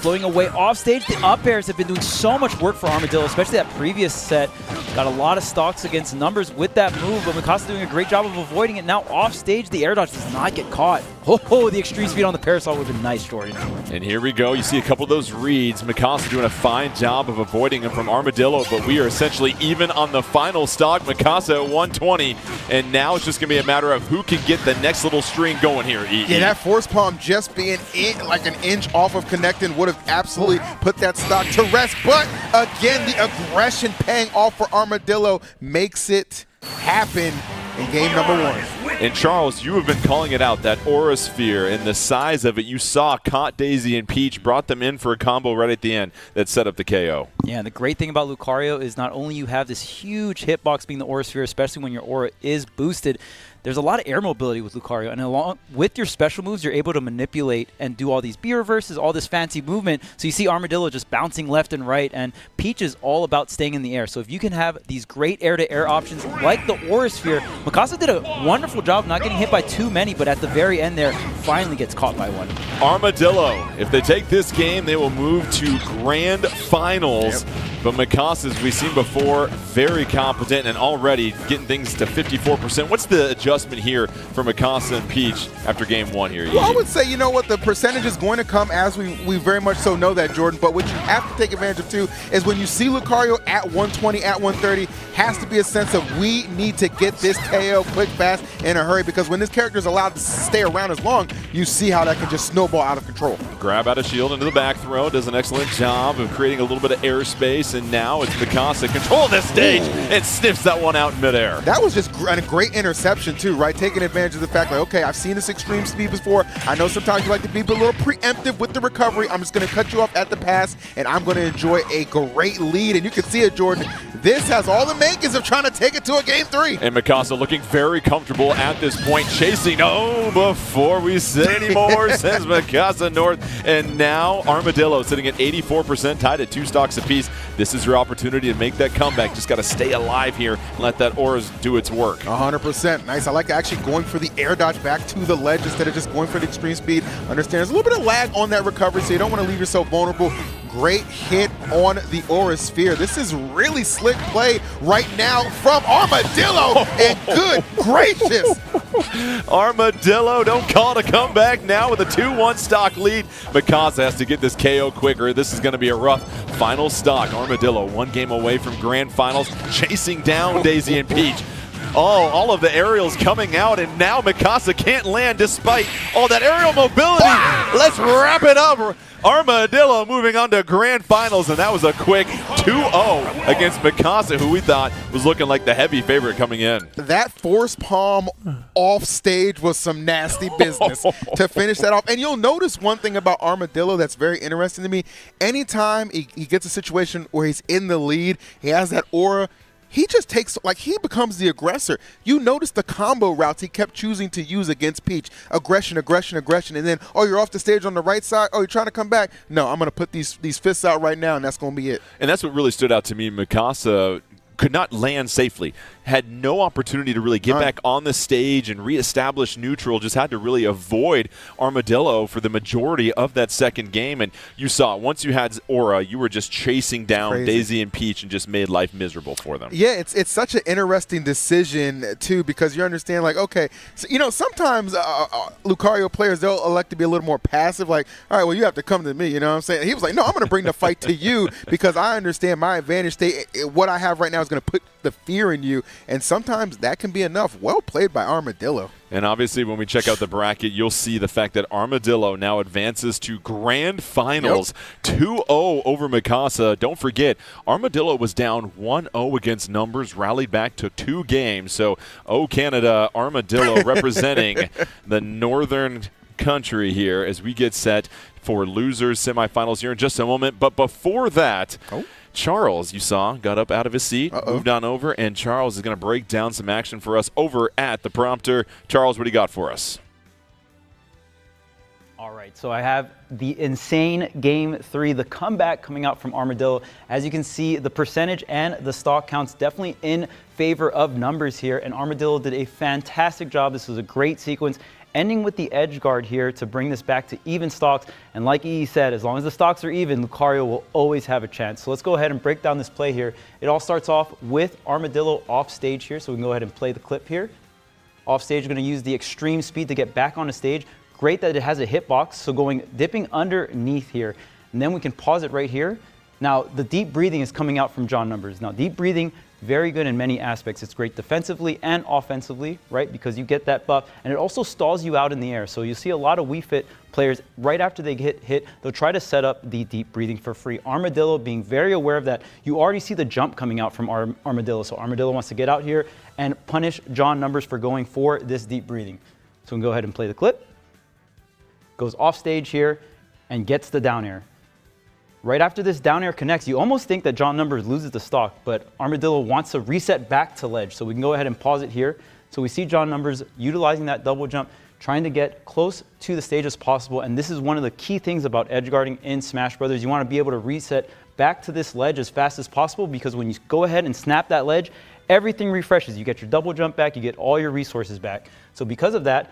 floating away off stage. The up airs have been doing so much work for Armadillo, especially that previous set. Got a lot of stocks against numbers with that move, but Masassa doing a great job of avoiding it. Now off stage, the air dodge does not get caught. Oh, the extreme speed on the parasol would have been nice, Jordan. And here we go. You see a couple of those reads. Masassa doing a fine job of avoiding him from Armadillo, but we are essentially even on the final stock. Masassa at 120, and now it's just going to be a matter of who can get the next little string going here. Yeah, that force palm just being like an inch off of connecting would have absolutely put that stock to rest. But again, the aggression paying off for Armadillo makes it happen in game number 1. And Charles, you have been calling it out, that Aura Sphere and the size of it. You saw caught Daisy and Peach, brought them in for a combo right at the end that set up the KO. Yeah, and the great thing about Lucario is not only you have this huge hitbox being the Aura Sphere, especially when your aura is boosted, there's a lot of air mobility with Lucario, and along with your special moves, you're able to manipulate and do all these B reverses, all this fancy movement. So you see Armadillo just bouncing left and right, and Peach is all about staying in the air. So if you can have these great air-to-air options like the Aura Sphere, Masassa did a wonderful job not getting hit by too many, but at the very end there, finally gets caught by one. Armadillo, if they take this game, they will move to grand finals. Yep. But Masassa, as we've seen before, very competent and already getting things to 54%. What's the adjustment here for Masassa and Peach after game 1 here? Well, I would say, you know what, the percentage is going to come as we very much so know that, Jordan. But what you have to take advantage of, too, is when you see Lucario at 120, at 130, has to be a sense of we need to get this KO quick, fast, in a hurry. Because when this character is allowed to stay around as long, you see how that can just snowball out of control. Grab out of shield into the back throw. Does an excellent job of creating a little bit of airspace. And now it's Masassa control this stage and sniffs that one out in midair. That was just a great interception, too, right? Taking advantage of the fact, like, okay, I've seen this extreme speed before. I know sometimes you like to be a little preemptive with the recovery. I'm just going to cut you off at the pass, and I'm going to enjoy a great lead. And you can see it, Jordan. This has all the makings of trying to take it to a game 3. And Masassa looking very comfortable at this point, chasing. Oh, before we say any more, sends Masassa north. And now Armadillo sitting at 84%, tied at 2 stocks apiece. This is your opportunity to make that comeback. Just got to stay alive here and let that aura do its work. 100%. Nice. I like actually going for the air dodge back to the ledge instead of just going for the extreme speed. Understand there's a little bit of lag on that recovery, so you don't want to leave yourself vulnerable. Great hit on the Aura Sphere. This is really slick play right now from Armadillo. And good gracious. Armadillo, don't call it a comeback now with a 2-1 stock lead. Masassa has to get this KO quicker. This is going to be a rough final stock. Armadillo 1 game away from grand finals, chasing down Daisy and Peach. All of the aerials coming out, and now Masassa can't land despite all that aerial mobility. Let's wrap it up. Armadillo moving on to grand finals, and that was a quick 2-0 against Masassa, who we thought was looking like the heavy favorite coming in. That force palm off stage was some nasty business to finish that off. And you'll notice one thing about Armadillo that's very interesting to me. Anytime he gets a situation where he's in the lead, he has that aura, he just takes, like, he becomes the aggressor. You notice the combo routes he kept choosing to use against Peach. Aggression, aggression, aggression. And then, oh, you're off the stage on the right side. Oh, you're trying to come back. No, I'm going to put these fists out right now, and that's going to be it. And that's what really stood out to me. Masassa could not land safely, had no opportunity to really get back on the stage and reestablish neutral, just had to really avoid Armadillo for the majority of that second game. And you saw, once you had Aura, you were just chasing down Daisy and Peach and just made life miserable for them. Yeah, it's such an interesting decision, too, because you understand, like, okay, so, you know, sometimes Lucario players, they'll elect to be a little more passive, like, all right, well, you have to come to me, you know what I'm saying? He was like, no, I'm going to bring the fight to you because I understand my advantage state. What I have right now is going to put the fear in you, and sometimes that can be enough. Well played by Armadillo. And obviously when we check out the bracket, you'll see the fact that Armadillo now advances to grand finals. 2-0 over Masassa. Don't forget, Armadillo was down 1-0 against numbers, rallied back to 2 games. So, Canada, Armadillo representing the northern country here as we get set for losers semifinals here in just a moment. But before that, Charles, you saw, got up out of his seat, moved on over, and Charles is going to break down some action for us over at the prompter. Charles, what do you got for us? All right, so I have the insane Game 3, the comeback coming out from Armadillo. As you can see, the percentage and the stock counts definitely in favor of numbers here, and Armadillo did a fantastic job. This was a great sequence, ending with the edge guard here to bring this back to even stocks. And like E said, as long as the stocks are even, Lucario will always have a chance. So let's go ahead and break down this play here. It all starts off with Armadillo off stage here, so we can go ahead and play the clip here. Off stage, we're going to use the extreme speed to get back on the stage. Great that it has a hitbox, so dipping underneath here. And then we can pause it right here. Now, the deep breathing is coming out from John Numbers. Now, deep breathing, very good in many aspects. It's great defensively and offensively, right? Because you get that buff, and it also stalls you out in the air. So you see a lot of Wii Fit players, right after they get hit, they'll try to set up the deep breathing for free. Armadillo being very aware of that. You already see the jump coming out from Armadillo. So Armadillo wants to get out here and punish John Numbers for going for this deep breathing. So we can go ahead and play the clip. Goes off stage here and gets the down air. Right after this down air connects, you almost think that John Numbers loses the stock, but Armadillo wants to reset back to ledge. So we can go ahead and pause it here. So we see John Numbers utilizing that double jump, trying to get close to the stage as possible. And this is one of the key things about edge guarding in Smash Brothers. You want to be able to reset back to this ledge as fast as possible, because when you go ahead and snap that ledge, everything refreshes. You get your double jump back, you get all your resources back. So because of that,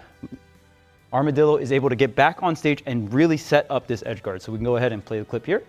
Armadillo is able to get back on stage and really set up this edge guard. So we can go ahead and play the clip here.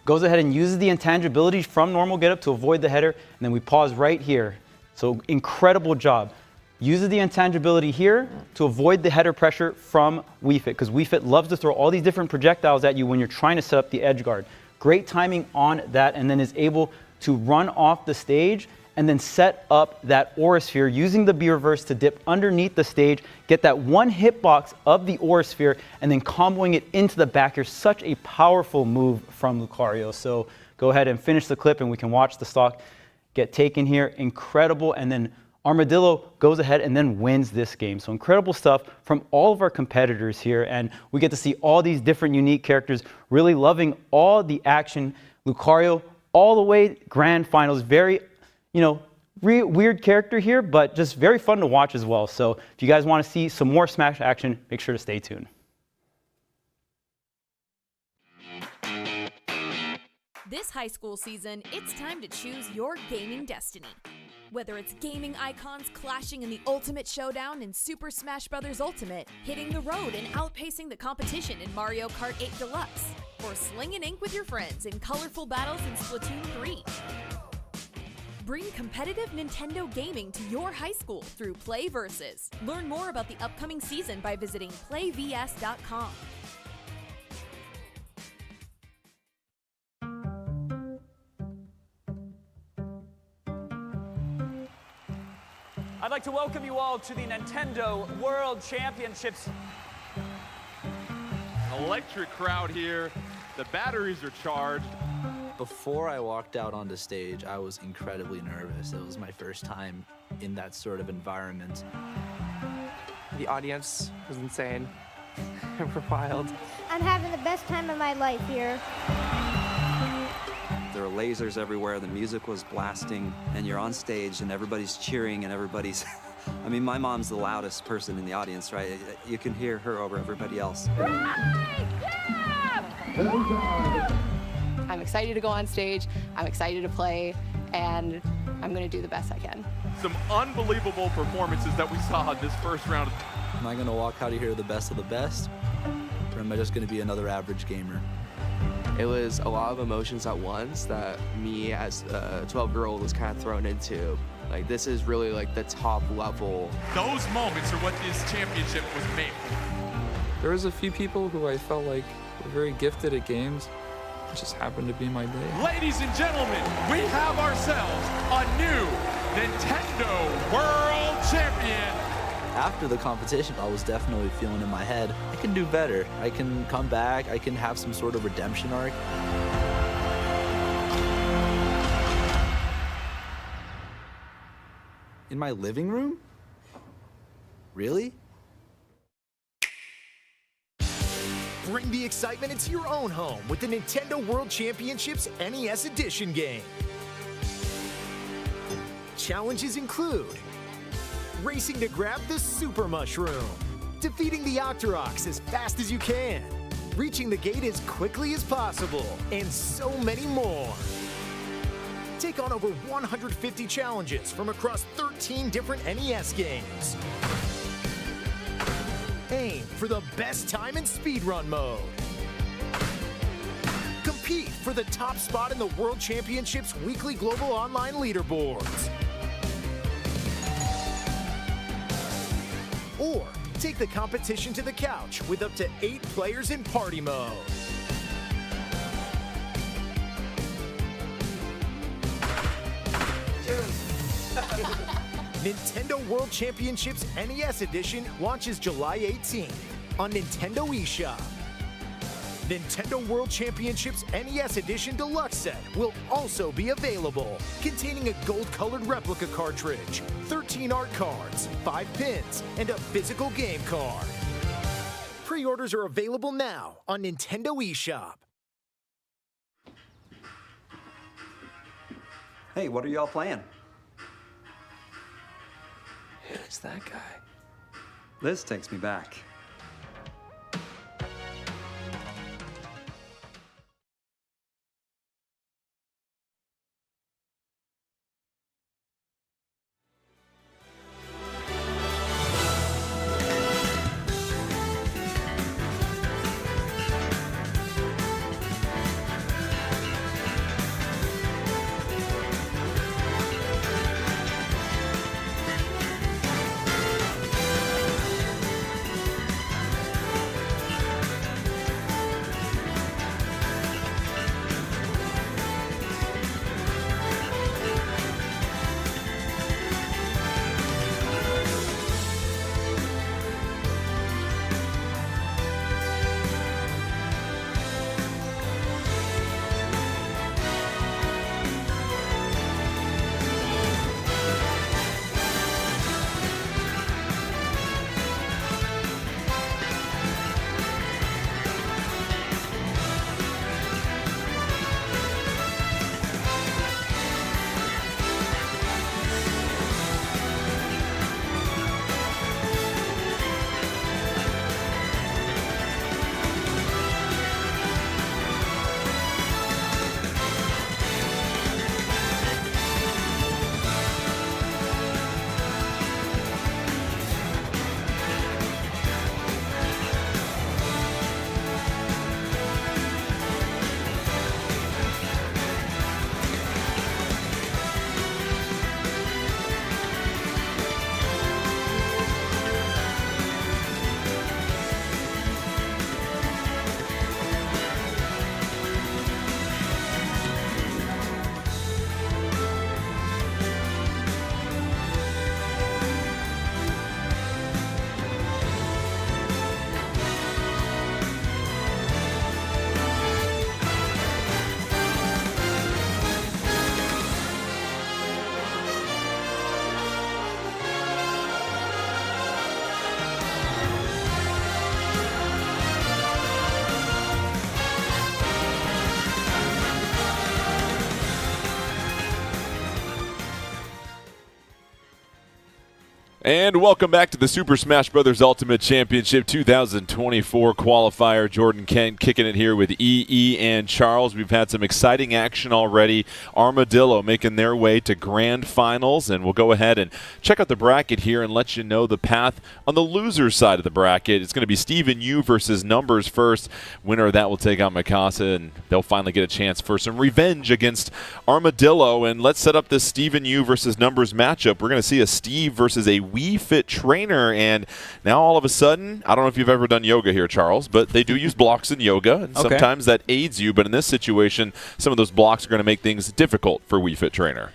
Goes ahead and uses the intangibility from normal get up to avoid the header, and then we pause right here. So incredible job. Uses the intangibility here to avoid the header pressure from Wii Fit, because Wii Fit loves to throw all these different projectiles at you when you're trying to set up the edge guard. Great timing on that, and then is able to run off the stage and then set up that Aura Sphere using the B reverse to dip underneath the stage, get that one hitbox of the Aura Sphere, and then comboing it into the back here. Such a powerful move from Lucario. So go ahead and finish the clip and we can watch the stock get taken here. Incredible. And then Armadillo goes ahead and then wins this game. So incredible stuff from all of our competitors here. And we get to see all these different unique characters, really loving all the action. Lucario all the way grand finals. Very, weird character here, but just very fun to watch as well. So if you guys want to see some more Smash action, make sure to stay tuned. This high school season, it's time to choose your gaming destiny. Whether it's gaming icons clashing in the ultimate showdown in Super Smash Bros. Ultimate, hitting the road and outpacing the competition in Mario Kart 8 Deluxe, or slinging ink with your friends in colorful battles in Splatoon 3. Bring competitive Nintendo gaming to your high school through Play Versus. Learn more about the upcoming season by visiting playvs.com. I'd like to welcome you all to the Nintendo World Championships. An electric crowd here. The batteries are charged. Before I walked out onto stage, I was incredibly nervous. It was my first time in that sort of environment. The audience was insane. We're wild. I'm having the best time of my life here. There were lasers everywhere, the music was blasting, and you're on stage and everybody's cheering and everybody's... I mean, my mom's the loudest person in the audience, right? You can hear her over everybody else. Right! Yeah! I'm excited to go on stage, I'm excited to play, and I'm going to do the best I can. Some unbelievable performances that we saw in this first round. Am I going to walk out of here the best of the best? Or am I just going to be another average gamer? It was a lot of emotions at once that me as a 12-year-old was kind of thrown into. Like, this is really like the top level. Those moments are what this championship was made for. There was a few people who I felt like were very gifted at games. It just happened to be my day. Ladies and gentlemen, we have ourselves a new Nintendo World Champion. After the competition, I was definitely feeling in my head, I can do better. I can come back. I can have some sort of redemption arc. In my living room? Really? Bring the excitement into your own home with the Nintendo World Championships NES Edition game. Challenges include racing to grab the Super Mushroom, defeating the Octoroks as fast as you can, reaching the gate as quickly as possible, and so many more. Take on over 150 challenges from across 13 different NES games. Aim for the best time in speedrun mode. Compete for the top spot in the World Championships weekly global online leaderboards. Or take the competition to the couch with up to 8 players in party mode. Nintendo World Championships NES Edition launches July 18th on Nintendo eShop. Nintendo World Championships NES Edition Deluxe Set will also be available, containing a gold-colored replica cartridge, 13 art cards, 5 pins, and a physical game card. Pre-orders are available now on Nintendo eShop. Hey, what are y'all playing? Who's that guy? This takes me back. And welcome back to the Super Smash Bros. Ultimate Championship 2024 qualifier. Jordan Kent kicking it here with EE and Charles. We've had some exciting action already. Armadillo making their way to grand finals, and we'll go ahead and check out the bracket here and let you know the path on the loser side of the bracket. It's going to be Steven Yu versus Numbers first. Winner of that will take on Masassa, and they'll finally get a chance for some revenge against Armadillo. And let's set up this Steven Yu versus Numbers matchup. We're going to see a Steve versus a Wii Fit trainer, and now all of a sudden, I don't know if you've ever done yoga here, Charles, but they do use blocks in yoga, and sometimes that aids you, but in this situation, some of those blocks are going to make things difficult for Wii Fit trainer.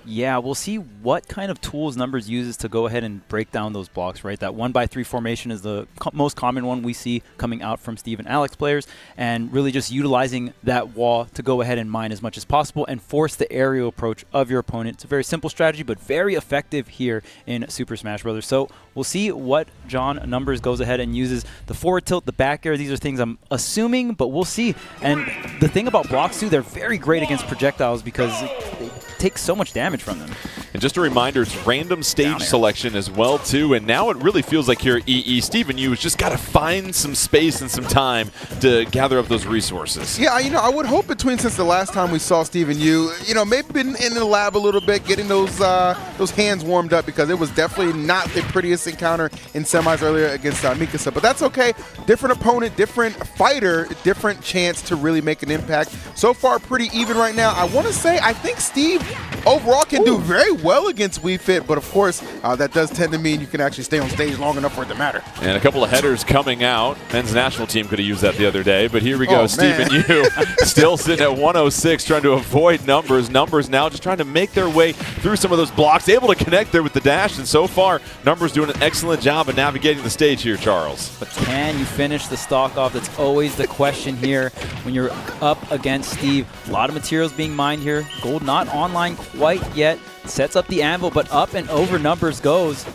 Yeah, we'll see what kind of tools Numbers uses to go ahead and break down those blocks, right? That 1x3 formation is the most common one we see coming out from Steve and Alex players, and really just utilizing that wall to go ahead and mine as much as possible and force the aerial approach of your opponent. It's a very simple strategy, but very effective here in Super Smash Bros. So we'll see what John Numbers goes ahead and uses. The forward tilt, the back air, these are things I'm assuming, but we'll see. And the thing about blocks, too, they're very great against projectiles because they take so much damage from them. And just a reminder, it's random stage selection as well, too. And now it really feels like here at EE, Steven Yu has just got to find some space and some time to gather up those resources. Yeah, I would hope since the last time we saw Steven Yu, maybe been in the lab a little bit, getting those hands warmed up, because it was definitely not the prettiest encounter in semis earlier against Mikasa. But that's okay. Different opponent, different fighter, different chance to really make an impact. So far, pretty even right now. I want to say, I think Steve overall can do very well against Wii Fit, but of course, that does tend to mean you can actually stay on stage long enough for it to matter. And a couple of headers coming out. Men's national team could have used that the other day, but here we go. Steven Yu still sitting at 106, trying to avoid Numbers. Numbers now just trying to make their way through some of those blocks, able to connect there with the dash, and so far, Numbers doing an excellent job of navigating the stage here, Charles. But can you finish the stock off? That's always the question here when you're up against Steve. A lot of materials being mined here. Gold not online quite yet. Sets up the anvil, but up and over Numbers goes.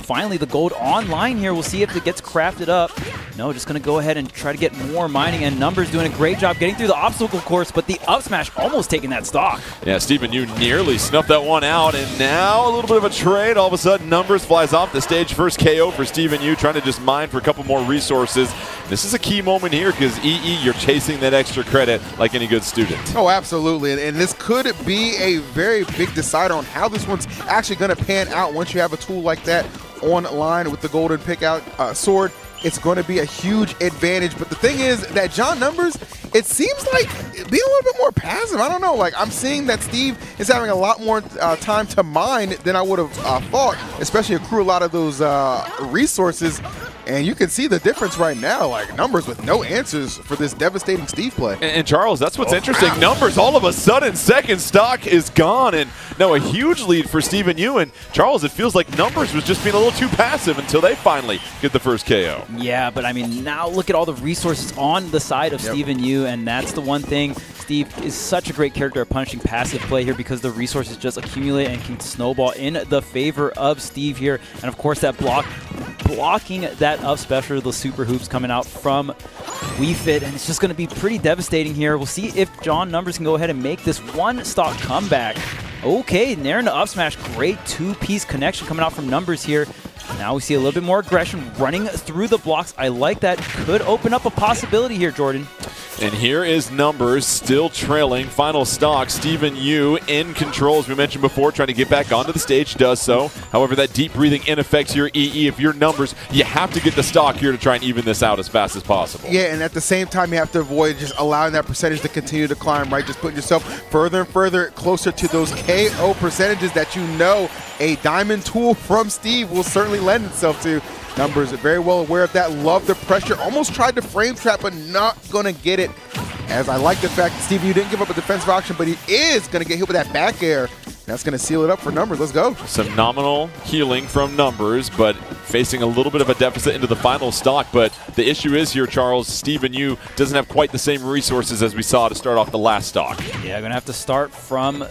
Finally, the gold online here. We'll see if it gets crafted up. No, just going to go ahead and try to get more mining, and Numbers doing a great job getting through the obstacle course, but the up smash almost taking that stock. Yeah, Steven Yu nearly snuffed that one out, and now a little bit of a trade. All of a sudden, Numbers flies off the stage. First KO for Steven Yu, trying to just mine for a couple more resources. This is a key moment here because EE, you're chasing that extra credit like any good student. Oh, absolutely. And this could be a very big decider on how this one's actually going to pan out once you have a tool like that online with the golden pick-out sword. It's going to be a huge advantage. But the thing is that John Numbers, it seems like being a little bit more passive. I don't know. Like, I'm seeing that Steve is having a lot more time to mine than I would have thought, especially accrue a lot of those resources. And you can see the difference right now, like Numbers with no answers for this devastating Steve play. And Charles, that's what's interesting. Wow. Numbers, all of a sudden, second stock is gone. And now a huge lead for Steven Yu. And Charles, it feels like Numbers was just being a little too passive until they finally get the first KO. Yeah, but I mean, now look at all the resources on the side of Steven Yu. And that's the one thing. Steve is such a great character at punishing passive play here because the resources just accumulate and can snowball in the favor of Steve here. And of course, that blocking that up special, the super hoops coming out from Wii Fit, and it's just going to be pretty devastating here. We'll see if John Numbers can go ahead and make this one stock comeback. Okay, nair into up smash. Great two-piece connection coming out from Numbers here. Now we see a little bit more aggression running through the blocks. I like that. Could open up a possibility here, Jordan. And here is Numbers still trailing. Final stock, Steven Yu in control, as we mentioned before, trying to get back onto the stage, does so. However, that deep breathing in affects your EE. If you're Numbers, you have to get the stock here to try and even this out as fast as possible. Yeah, and at the same time, you have to avoid just allowing that percentage to continue to climb, right? Just putting yourself further and further closer to those KO percentages that you know a diamond tool from Steve will certainly lend itself to. Numbers are very well aware of that. Love the pressure. Almost tried to frame trap, but not going to get it. As I like the fact that Steve Yu didn't give up a defensive option, but he is going to get hit with that back air. That's going to seal it up for Numbers. Let's go. Some nominal healing from Numbers, but facing a little bit of a deficit into the final stock. But the issue is here, Charles, Steven Yu doesn't have quite the same resources as we saw to start off the last stock. Yeah, going to have to start from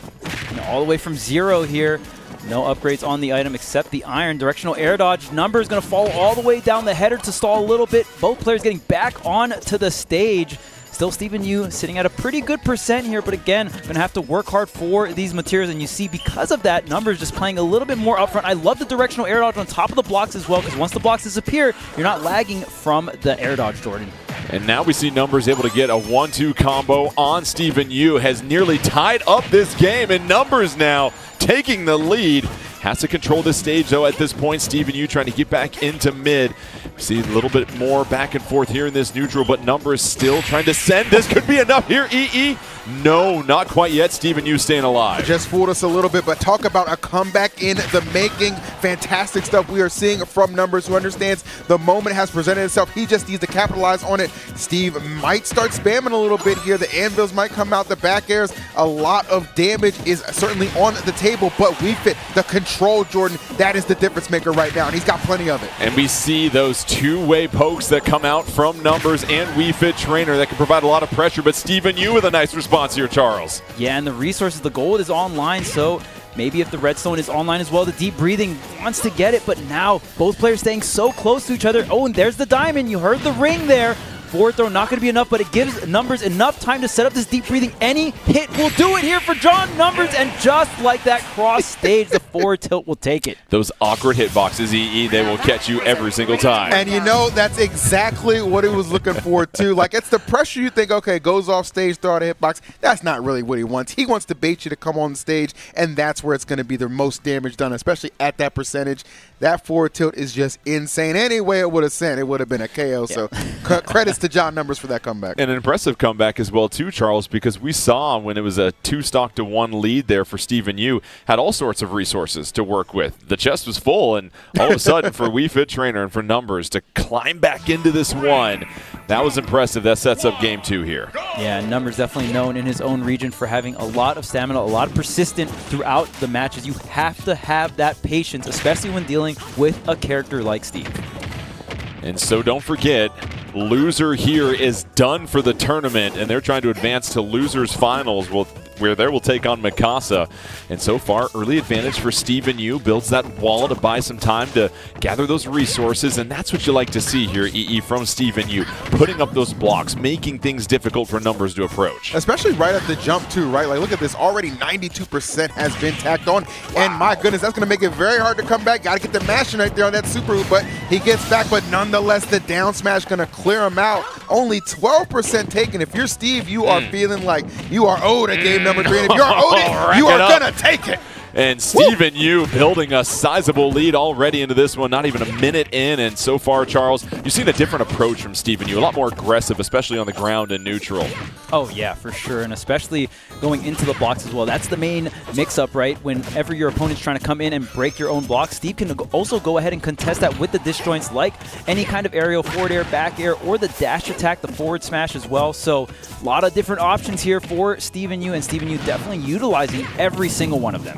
all the way from zero here. No upgrades on the item except the iron. Directional air dodge. Numbers going to fall all the way down the header to stall a little bit. Both players getting back onto the stage. Still Steven Yu sitting at a pretty good percent here, but again, going to have to work hard for these materials. And you see, because of that, Numbers just playing a little bit more upfront. I love the directional air dodge on top of the blocks as well, because once the blocks disappear, you're not lagging from the air dodge, Jordan. And now we see Numbers able to get a 1-2 combo on Steven Yu. Has nearly tied up this game, and Numbers now taking the lead. Has to control this stage, though, at this point. Steven Yu trying to get back into mid. We see a little bit more back and forth here in this neutral, but Numbers still trying to send. This could be enough here, EE. No, not quite yet. Steven Yu staying alive. Just fooled us a little bit, but talk about a comeback in the making. Fantastic stuff we are seeing from Numbers, who understands the moment has presented itself. He just needs to capitalize on it. Steve might start spamming a little bit here. The anvils might come out, the back airs. A lot of damage is certainly on the table, but we fit the control, Jordan. That is the difference maker right now, and he's got plenty of it. And we see those two-way pokes that come out from Numbers and We Fit Trainer that can provide a lot of pressure, but Steven Yu with a nice response here, Charles. Yeah, and the resources, the gold is online, so maybe if the redstone is online as well, the deep breathing wants to get it, but now both players staying so close to each other. Oh, and there's the diamond. You heard the ring there. Forward throw not going to be enough, but it gives Numbers enough time to set up this deep breathing. Any hit will do it here for John Numbers, and just like that cross stage, the forward tilt will take it. Those awkward hitboxes, EE, they will catch you every single time. And you know, that's exactly what he was looking for, too. Like, it's the pressure you think, okay, goes off stage, throw out a hitbox. That's not really what he wants. He wants to bait you to come on stage, and that's where it's going to be the most damage done, especially at that percentage. That forward tilt is just insane. Any way it would have sent, it would have been a KO. So credits to John Numbers for that comeback. And an impressive comeback as well, too, Charles, because we saw when it was a 2-stock-to-1 lead there for Steven Yu, had all sorts of resources to work with. The chest was full, and all of a sudden for We Fit Trainer and for Numbers to climb back into this one, that was impressive. That sets up game 2 here. Yeah, Numbers definitely known in his own region for having a lot of stamina, a lot of persistence throughout the matches. You have to have that patience, especially when dealing with a character like Steve. And so don't forget, loser here is done for the tournament, and they're trying to advance to losers finals where they will take on Masassa. And so far, early advantage for Steven Yu, builds that wall to buy some time to gather those resources, and that's what you like to see here, EE, from Steven Yu, putting up those blocks, making things difficult for Numbers to approach. Especially right at the jump, too, right? Like, look at this. Already 92% has been tacked on, and my goodness, that's going to make it very hard to come back. Got to get the mashing right there on that super hoop, but he gets back, but nonetheless, the down smash going to clear him out. Only 12% taken. If you're Steve, you are feeling like you are owed a game number 3, and if you're owed it, you are going to take it. And Steven Yu building a sizable lead already into this one, not even a minute in. And so far, Charles, you've seen a different approach from Steven Yu, a lot more aggressive, especially on the ground and neutral. Oh, yeah, for sure. And especially going into the blocks as well. That's the main mix-up, right? Whenever your opponent's trying to come in and break your own blocks, Steve can also go ahead and contest that with the disjoints, like any kind of aerial forward air, back air, or the dash attack, the forward smash as well. So a lot of different options here for Steven Yu, and Steven Yu definitely utilizing every single one of them.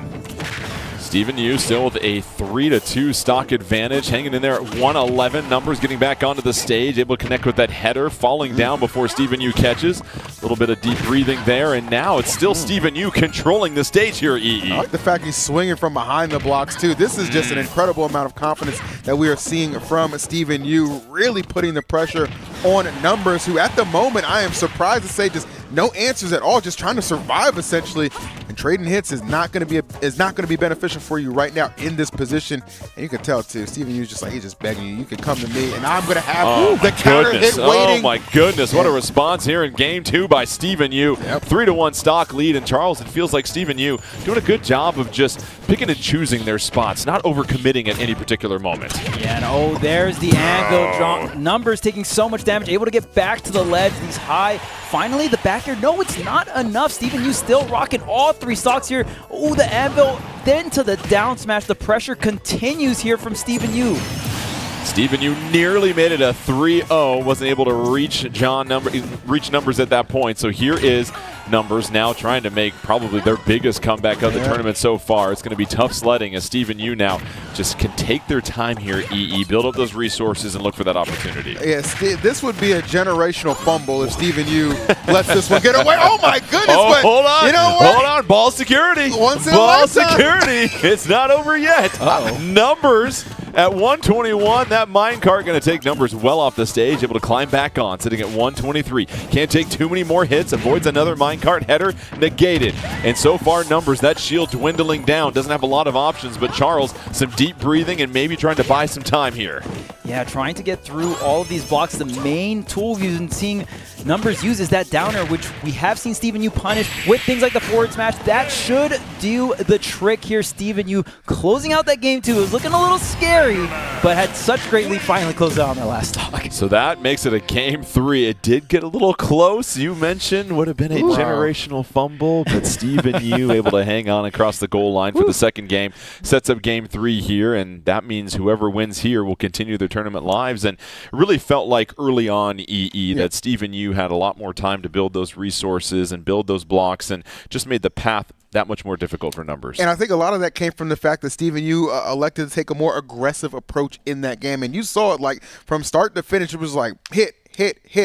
Steven Yu still with a 3-2 stock advantage, hanging in there at 111. Numbers getting back onto the stage, able to connect with that header, falling down before Steven Yu catches. A little bit of deep breathing there, and now it's still Steven Yu controlling the stage here, EE. I like the fact he's swinging from behind the blocks, too. This is just an incredible amount of confidence that we are seeing from Steven Yu, really putting the pressure on Numbers, who at the moment, I am surprised to say, just no answers at all, just trying to survive essentially. And trading hits is not going to be beneficial for you right now in this position. And you can tell too, Steven Yu's just like, he's just begging you. You can come to me, and I'm going to have the counter hit waiting. Oh my goodness! What a response here in game 2 by Steven Yu. 3-1 stock lead, and Charles, it feels like Steven Yu doing a good job of just picking and choosing their spots, not overcommitting at any particular moment. Yeah, and there's the anvil. Numbers taking so much damage, able to get back to the ledge. These high. Finally, the back air. No, it's not enough. Steven Yu still rocking all 3 stocks here. Oh, the anvil. Then to the down smash. The pressure continues here from Steven Yu. Steven Yu nearly made it a 3-0. Wasn't able to reach Numbers at that point. So here is Numbers now trying to make probably their biggest comeback of the tournament so far. It's going to be tough sledding as Steven Yu now just can take their time here, EE, build up those resources and look for that opportunity. Yes, this would be a generational fumble if Steven Yu lets this one get away. Oh my goodness! Oh, but hold on! You know what? Hold on! Ball security. Ball security. It's not over yet. Numbers at 121. That minecart going to take Numbers well off the stage, able to climb back on, sitting at 123. Can't take too many more hits. Avoids another minecart header, negated. And so far, Numbers, that shield dwindling down. Doesn't have a lot of options, but Charles, some deep breathing and maybe trying to buy some time here. Yeah, trying to get through all of these blocks. The main tool we've been seeing Numbers use is that down air, which we have seen Steven Yu punish with things like the forward smash. That should do the trick here. Steven Yu closing out that game 2. It was looking a little scary, but had such great lead, finally closed out on their last stock. So that makes it a game 3. It did get a little close. You mentioned would have been a generational fumble, but Steven Yu able to hang on across the goal line for the second game. Sets up game 3 here, and that means whoever wins here will continue their tournament lives. And it really felt like early on that Steven Yu had a lot more time to build those resources and build those blocks, and just made the path that much more difficult for Numbers. And I think a lot of that came from the fact that Steven Yu elected to take a more aggressive approach in that game. And you saw it like from start to finish, it was like hit.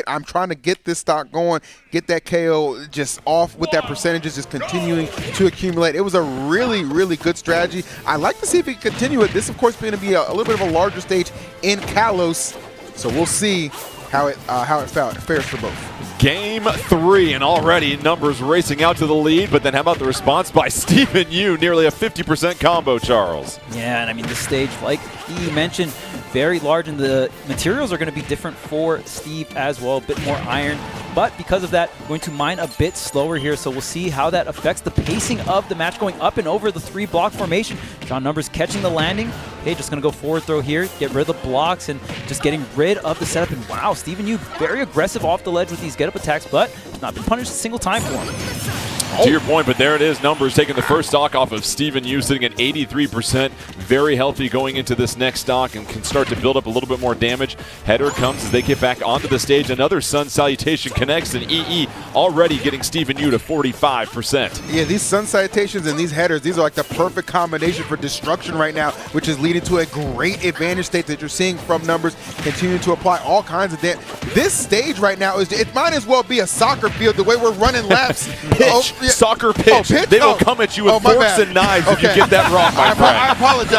I'm trying to get this stock going, get that KO just off with that percentages, just continuing to accumulate. It was a really, really good strategy. I'd like to see if he can continue it. This, of course, is going to be a little bit of a larger stage in Kalos, so we'll see how it fares for both. Game 3, and already Numbers racing out to the lead, but then how about the response by Steven Yu? Nearly a 50% combo, Charles. Yeah, and I mean, this stage, like he mentioned, very large, and the materials are going to be different for Steve as well, a bit more iron. But because of that, going to mine a bit slower here, so we'll see how that affects the pacing of the match, going up and over the 3-block formation. John Numbers catching the landing. Okay, just going to go forward throw here, get rid of the blocks, and just getting rid of the setup. And wow, Steven Yu very aggressive off the ledge with these get-up attacks, but not been punished a single time for him. To your point, but there it is. Numbers taking the first stock off of Steven Yu, sitting at 83%. Very healthy going into this next stock and can start to build up a little bit more damage. Header comes as they get back onto the stage. Another Sun Salutation connects, and EE already getting Steven Yu to 45%. Yeah, these Sun Salutations and these headers, these are like the perfect combination for destruction right now, which is leading to a great advantage state that you're seeing from Numbers, continuing to apply all kinds of damage. This stage right now, it might as well be a soccer field the way we're running laps. Soccer pitch. They will come at you with forks and knives if you get that wrong, my friend. I apologize.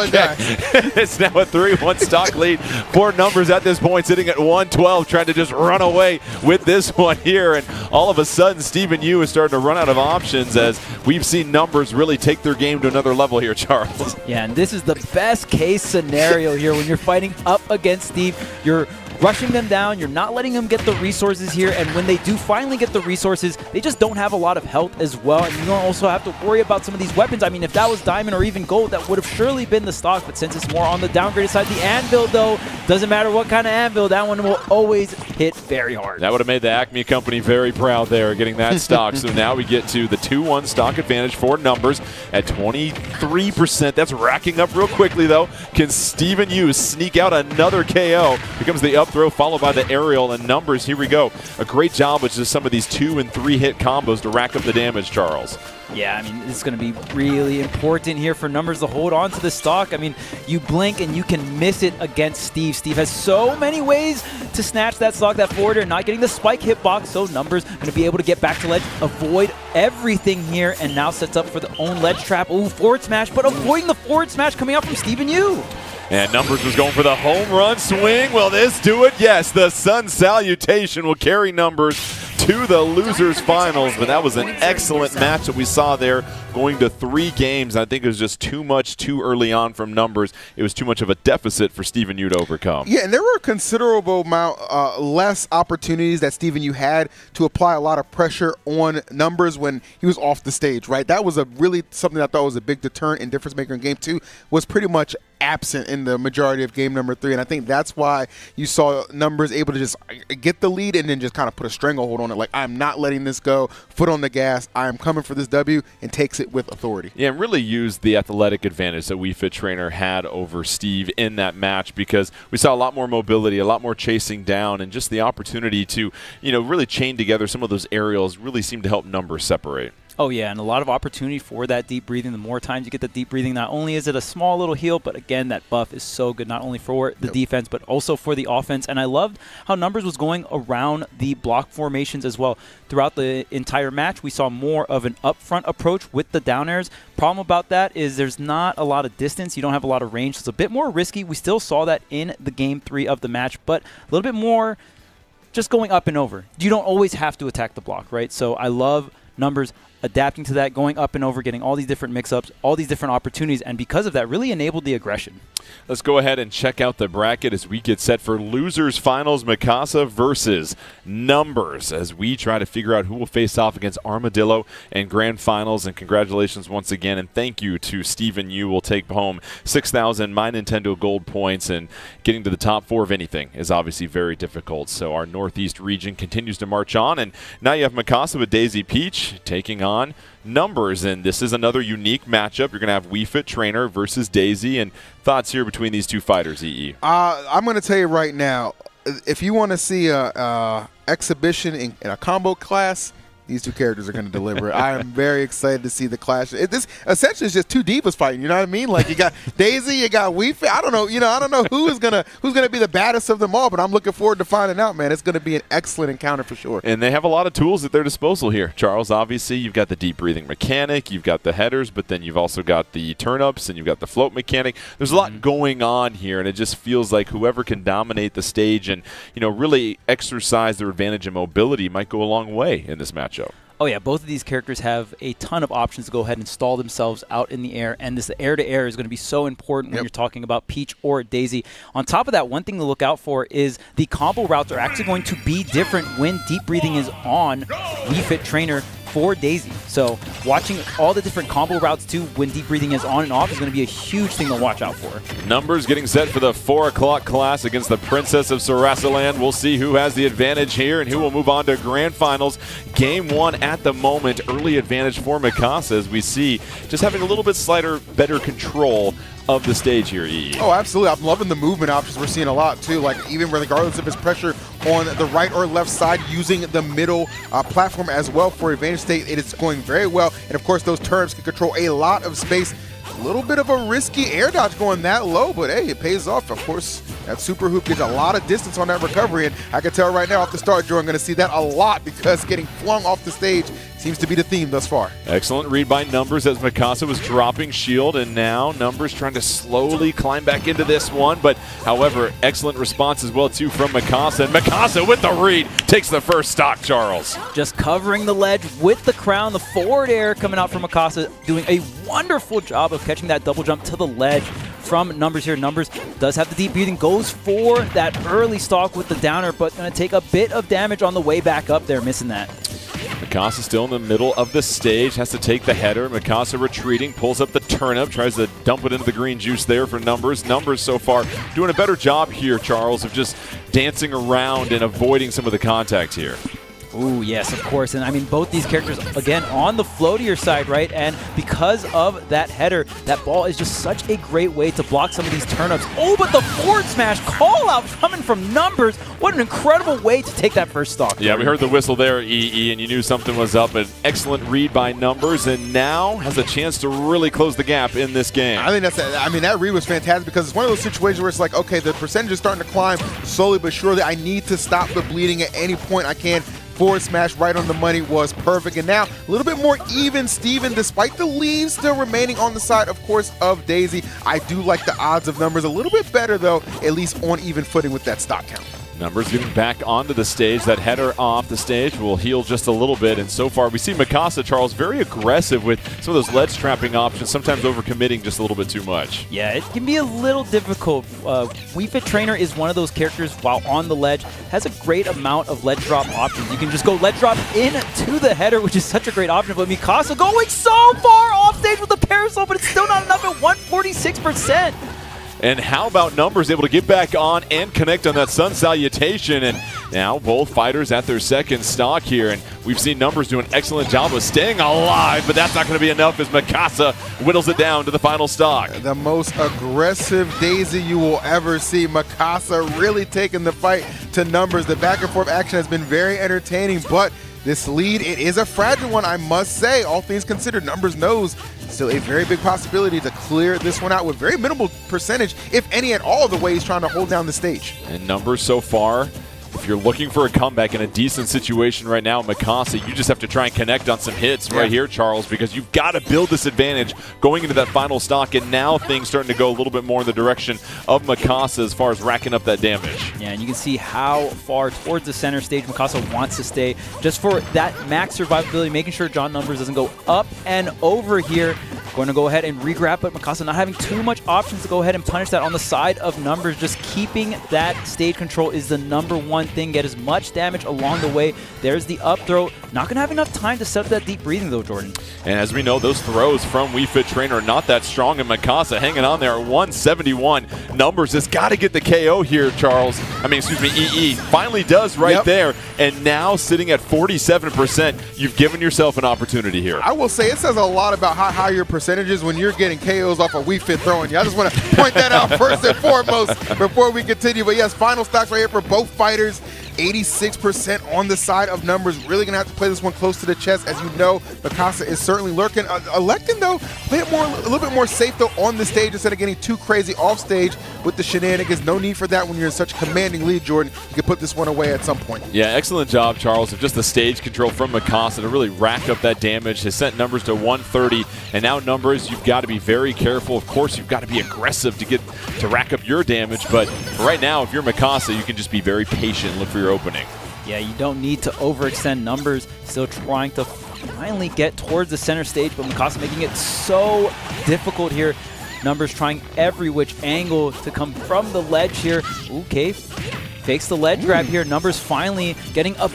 Okay. It's now a 3-1 stock lead for Numbers at this point, sitting at 112, trying to just run away with this one here. And all of a sudden, Steven Yu is starting to run out of options as we've seen Numbers really take their game to another level here, Charles. Yeah, and this is the best case scenario here when you're fighting up against Steve. You're rushing them down, you're not letting them get the resources here, and when they do finally get the resources, they just don't have a lot of health as well, and you don't also have to worry about some of these weapons. I mean, if that was diamond or even gold, that would have surely been the stock, but since it's more on the downgraded side, the anvil, though, doesn't matter what kind of anvil, that one will always hit very hard. That would have made the Acme company very proud there, getting that stock. So now we get to the 2-1 stock advantage for Numbers at 23%. That's racking up real quickly, though. Can Steven Yu sneak out another KO? Here comes the up throw, followed by the aerial, and Numbers, here we go. A great job with just some of these 2- and 3-hit combos to rack up the damage, Charles. Yeah, I mean, this is going to be really important here for Numbers to hold on to the stock. I mean, you blink and you can miss it against Steve. Steve has so many ways to snatch that stock, that forward air, not getting the spike hitbox, so Numbers going to be able to get back to ledge, avoid everything here, and now sets up for the own ledge trap. Ooh, forward smash, but avoiding the forward smash coming out from Steven Yu. And Numbers was going for the home run swing. Will this do it? Yes, the Sun Salutation will carry Numbers to the losers finals, but that was an excellent match that we saw there, going to 3 games. I think it was just too much too early on from Numbers. It was too much of a deficit for Steven Yu to overcome. Yeah, and there were a considerable amount less opportunities that Steven Yu had to apply a lot of pressure on Numbers when he was off the stage, right? That was something I thought was a big deterrent and difference maker in game 2, was pretty much absent in the majority of game number 3, and I think that's why you saw Numbers able to just get the lead and then just kind of put a stranglehold on it, like, I'm not letting this go, foot on the gas, I am coming for this W, and takes it with authority. Yeah, and really used the athletic advantage that Wii Fit Trainer had over Steve in that match, because we saw a lot more mobility, a lot more chasing down, and just the opportunity to, really chain together some of those aerials really seemed to help Numbers separate. Oh, yeah, and a lot of opportunity for that deep breathing. The more times you get that deep breathing, not only is it a small little heal, but again, that buff is so good, not only for the defense, but also for the offense. And I loved how Numbers was going around the block formations as well. Throughout the entire match, we saw more of an upfront approach with the down airs. Problem about that is there's not a lot of distance. You don't have a lot of range, so it's a bit more risky. We still saw that in the game 3 of the match, but a little bit more just going up and over. You don't always have to attack the block, right? So I love Numbers adapting to that, going up and over, getting all these different mix-ups, all these different opportunities, and because of that, really enabled the aggression. Let's go ahead and check out the bracket as we get set for losers finals. Masassa versus Numbers as we try to figure out who will face off against Armadillo in grand finals. And congratulations once again, and thank you to Stephen Yu. Will take home 6,000 My Nintendo Gold points, and getting to the top 4 of anything is obviously very difficult. So our Northeast region continues to march on, and now you have Masassa with Daisy Peach taking on Numbers, and this is another unique matchup. You're going to have Wii Fit Trainer versus Daisy, and thoughts here between these two fighters, EE? I'm going to tell you right now, if you want to see a exhibition in a combo class, these two characters are going to deliver. I am very excited to see the clash. This essentially is just two divas fighting. You know what I mean? Like, you got Daisy, you got Wii Fit. I don't know. I don't know who's gonna be the baddest of them all. But I'm looking forward to finding out, man. It's going to be an excellent encounter for sure. And they have a lot of tools at their disposal here, Charles. Obviously, you've got the deep breathing mechanic, you've got the headers, but then you've also got the turn-ups and you've got the float mechanic. There's a lot going on here, and it just feels like whoever can dominate the stage and really exercise their advantage in mobility might go a long way in this matchup. Oh, yeah, both of these characters have a ton of options to go ahead and stall themselves out in the air, and this air-to-air is going to be so important when you're talking about Peach or Daisy. On top of that, one thing to look out for is the combo routes are actually going to be different when deep breathing is on Wii Fit Trainer for Daisy. So watching all the different combo routes too when deep breathing is on and off is going to be a huge thing to watch out for. Numbers getting set for the 4 o'clock class against the Princess of Sarasaland. We'll see who has the advantage here and who will move on to grand finals. Game 1 at the moment, early advantage for Masassa as we see just having a little bit slighter, better control of the stage here, EE. Oh, absolutely. I'm loving the movement options we're seeing a lot, too. Like, even regardless of his pressure on the right or left side, using the middle platform as well for advantage state, it is going very well. And, of course, those turns can control a lot of space. A little bit of a risky air dodge going that low, but, hey, it pays off. Of course, that super hoop gets a lot of distance on that recovery, and I can tell right now off the start, Joe, I'm going to see that a lot because getting flung off the stage seems to be the theme thus far. Excellent read by Numbers as Masassa was dropping shield, and now Numbers trying to slowly climb back into this one. But, however, excellent response as well, too, from Masassa. And Masassa with the read takes the first stock, Charles. Just covering the ledge with the crown, the forward air coming out from Masassa, doing a wonderful job of catching that double jump to the ledge from Numbers here. Numbers does have the deep breathing, goes for that early stock with the downer, but going to take a bit of damage on the way back up there, missing that. Masassa still in the middle of the stage, has to take the header. Masassa retreating, pulls up the turnip, tries to dump it into the green juice there for Numbers. Numbers so far doing a better job here, Charles, of just dancing around and avoiding some of the contact here. Ooh, yes, of course. And I mean, both these characters, again, on the floatier side, right? And because of that header, that ball is just such a great way to block some of these turnips. Oh, but the forward smash call out coming from Numbers. What an incredible way to take that first stock. Yeah, we heard the whistle there, EE, and you knew something was up. An excellent read by Numbers, and now has a chance to really close the gap in this game. I think that read was fantastic because it's one of those situations where it's like, okay, the percentage is starting to climb slowly but surely. I need to stop the bleeding at any point I can. Forward smash right on the money was perfect. And now a little bit more even, Steven, despite the leaves still remaining on the side, of course, of Daisy. I do like the odds of Numbers a little bit better, though, at least on even footing with that stock count. Numbers getting back onto the stage. That header off the stage will heal just a little bit. And so far, we see Masassa, Charles, very aggressive with some of those ledge trapping options, sometimes overcommitting just a little bit too much. Yeah, it can be a little difficult. Wii Fit Trainer is one of those characters, while on the ledge, has a great amount of ledge drop options. You can just go ledge drop into the header, which is such a great option. But Masassa going so far off stage with the parasol, but it's still not enough at 146%. And how about Numbers able to get back on and connect on that Sun Salutation? And now both fighters at their second stock here. And we've seen Numbers do an excellent job of staying alive, but that's not going to be enough as Masassa whittles it down to the final stock. The most aggressive Daisy you will ever see. Masassa really taking the fight to Numbers. The back and forth action has been very entertaining, but this lead, it is a fragile one, I must say. All things considered, Numbers knows still a very big possibility to clear this one out with very minimal percentage, if any at all, of the way he's trying to hold down the stage. And Numbers so far if you're looking for a comeback in a decent situation right now, Masassa, you just have to try and connect on some hits right here, Charles, because you've got to build this advantage going into that final stock, and now things starting to go a little bit more in the direction of Masassa as far as racking up that damage. Yeah, and you can see how far towards the center stage Masassa wants to stay just for that max survivability, making sure John Numbers doesn't go up and over here. Going to go ahead and re-grab, but Masassa not having too much options to go ahead and punish that on the side of Numbers. Just keeping that stage control is the #1 thing. Get as much damage along the way. There's the up throw. Not going to have enough time to set up that deep breathing though, Jordan. And as we know, those throws from Wii Fit Trainer are not that strong, and Masassa hanging on there at 171. Numbers has got to get the KO here, Charles. EE. Finally does right there. And now sitting at 47%, you've given yourself an opportunity here. I will say it says a lot about how high your percentages when you're getting KOs off of Wii Fit throwing you. I just want to point that out first and foremost before we continue. But yes, final stocks right here for both fighters. 86% on the side of Numbers. Really going to have to play this one close to the chest. As you know, Masassa is certainly lurking. Electing, though, a little bit more safe, though, on the stage instead of getting too crazy off stage with the shenanigans. No need for that when you're in such a commanding lead, Jordan. You can put this one away at some point. Yeah, excellent job, Charles, of just the stage control from Masassa to really rack up that damage. Has sent Numbers to 130, and now Numbers, you've got to be very careful. Of course, you've got to be aggressive to get to rack up your damage, but right now, if you're Masassa, you can just be very patient and look for your opening. Yeah, you don't need to overextend. Numbers still trying to finally get towards the center stage, but Masassa making it so difficult here. Numbers trying every which angle to come from the ledge here. Okay, fakes the ledge grab here. Numbers finally getting a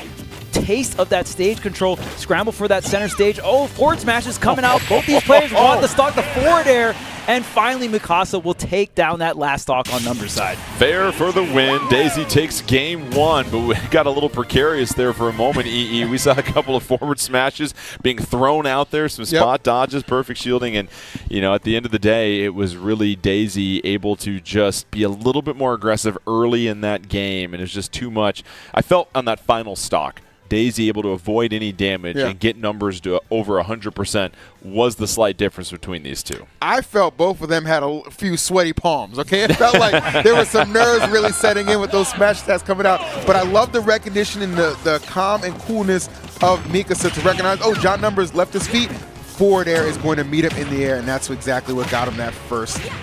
taste of that stage control. Scramble for that center stage. Oh, forward smash is coming out. Both these players want to stock the forward air. And finally, Masassa will take down that last stock on Numbers' side. Fair for the win. Daisy takes game one, but we got a little precarious there for a moment, EE. We saw a couple of forward smashes being thrown out there, some spot dodges, perfect shielding, and, you know, at the end of the day, it was really Daisy able to just be a little bit more aggressive early in that game, and it was just too much. I felt on that final stock, Daisy able to avoid any damage and get Numbers to over 100% was the slight difference between these two. I felt both of them had a few sweaty palms, okay? It felt like there was some nerves really setting in with those smash attacks coming out. But I love the recognition and the calm and coolness of Masassa to recognize, oh, John Numbers left his feet. Forward air is going to meet him in the air, and that's exactly what got him that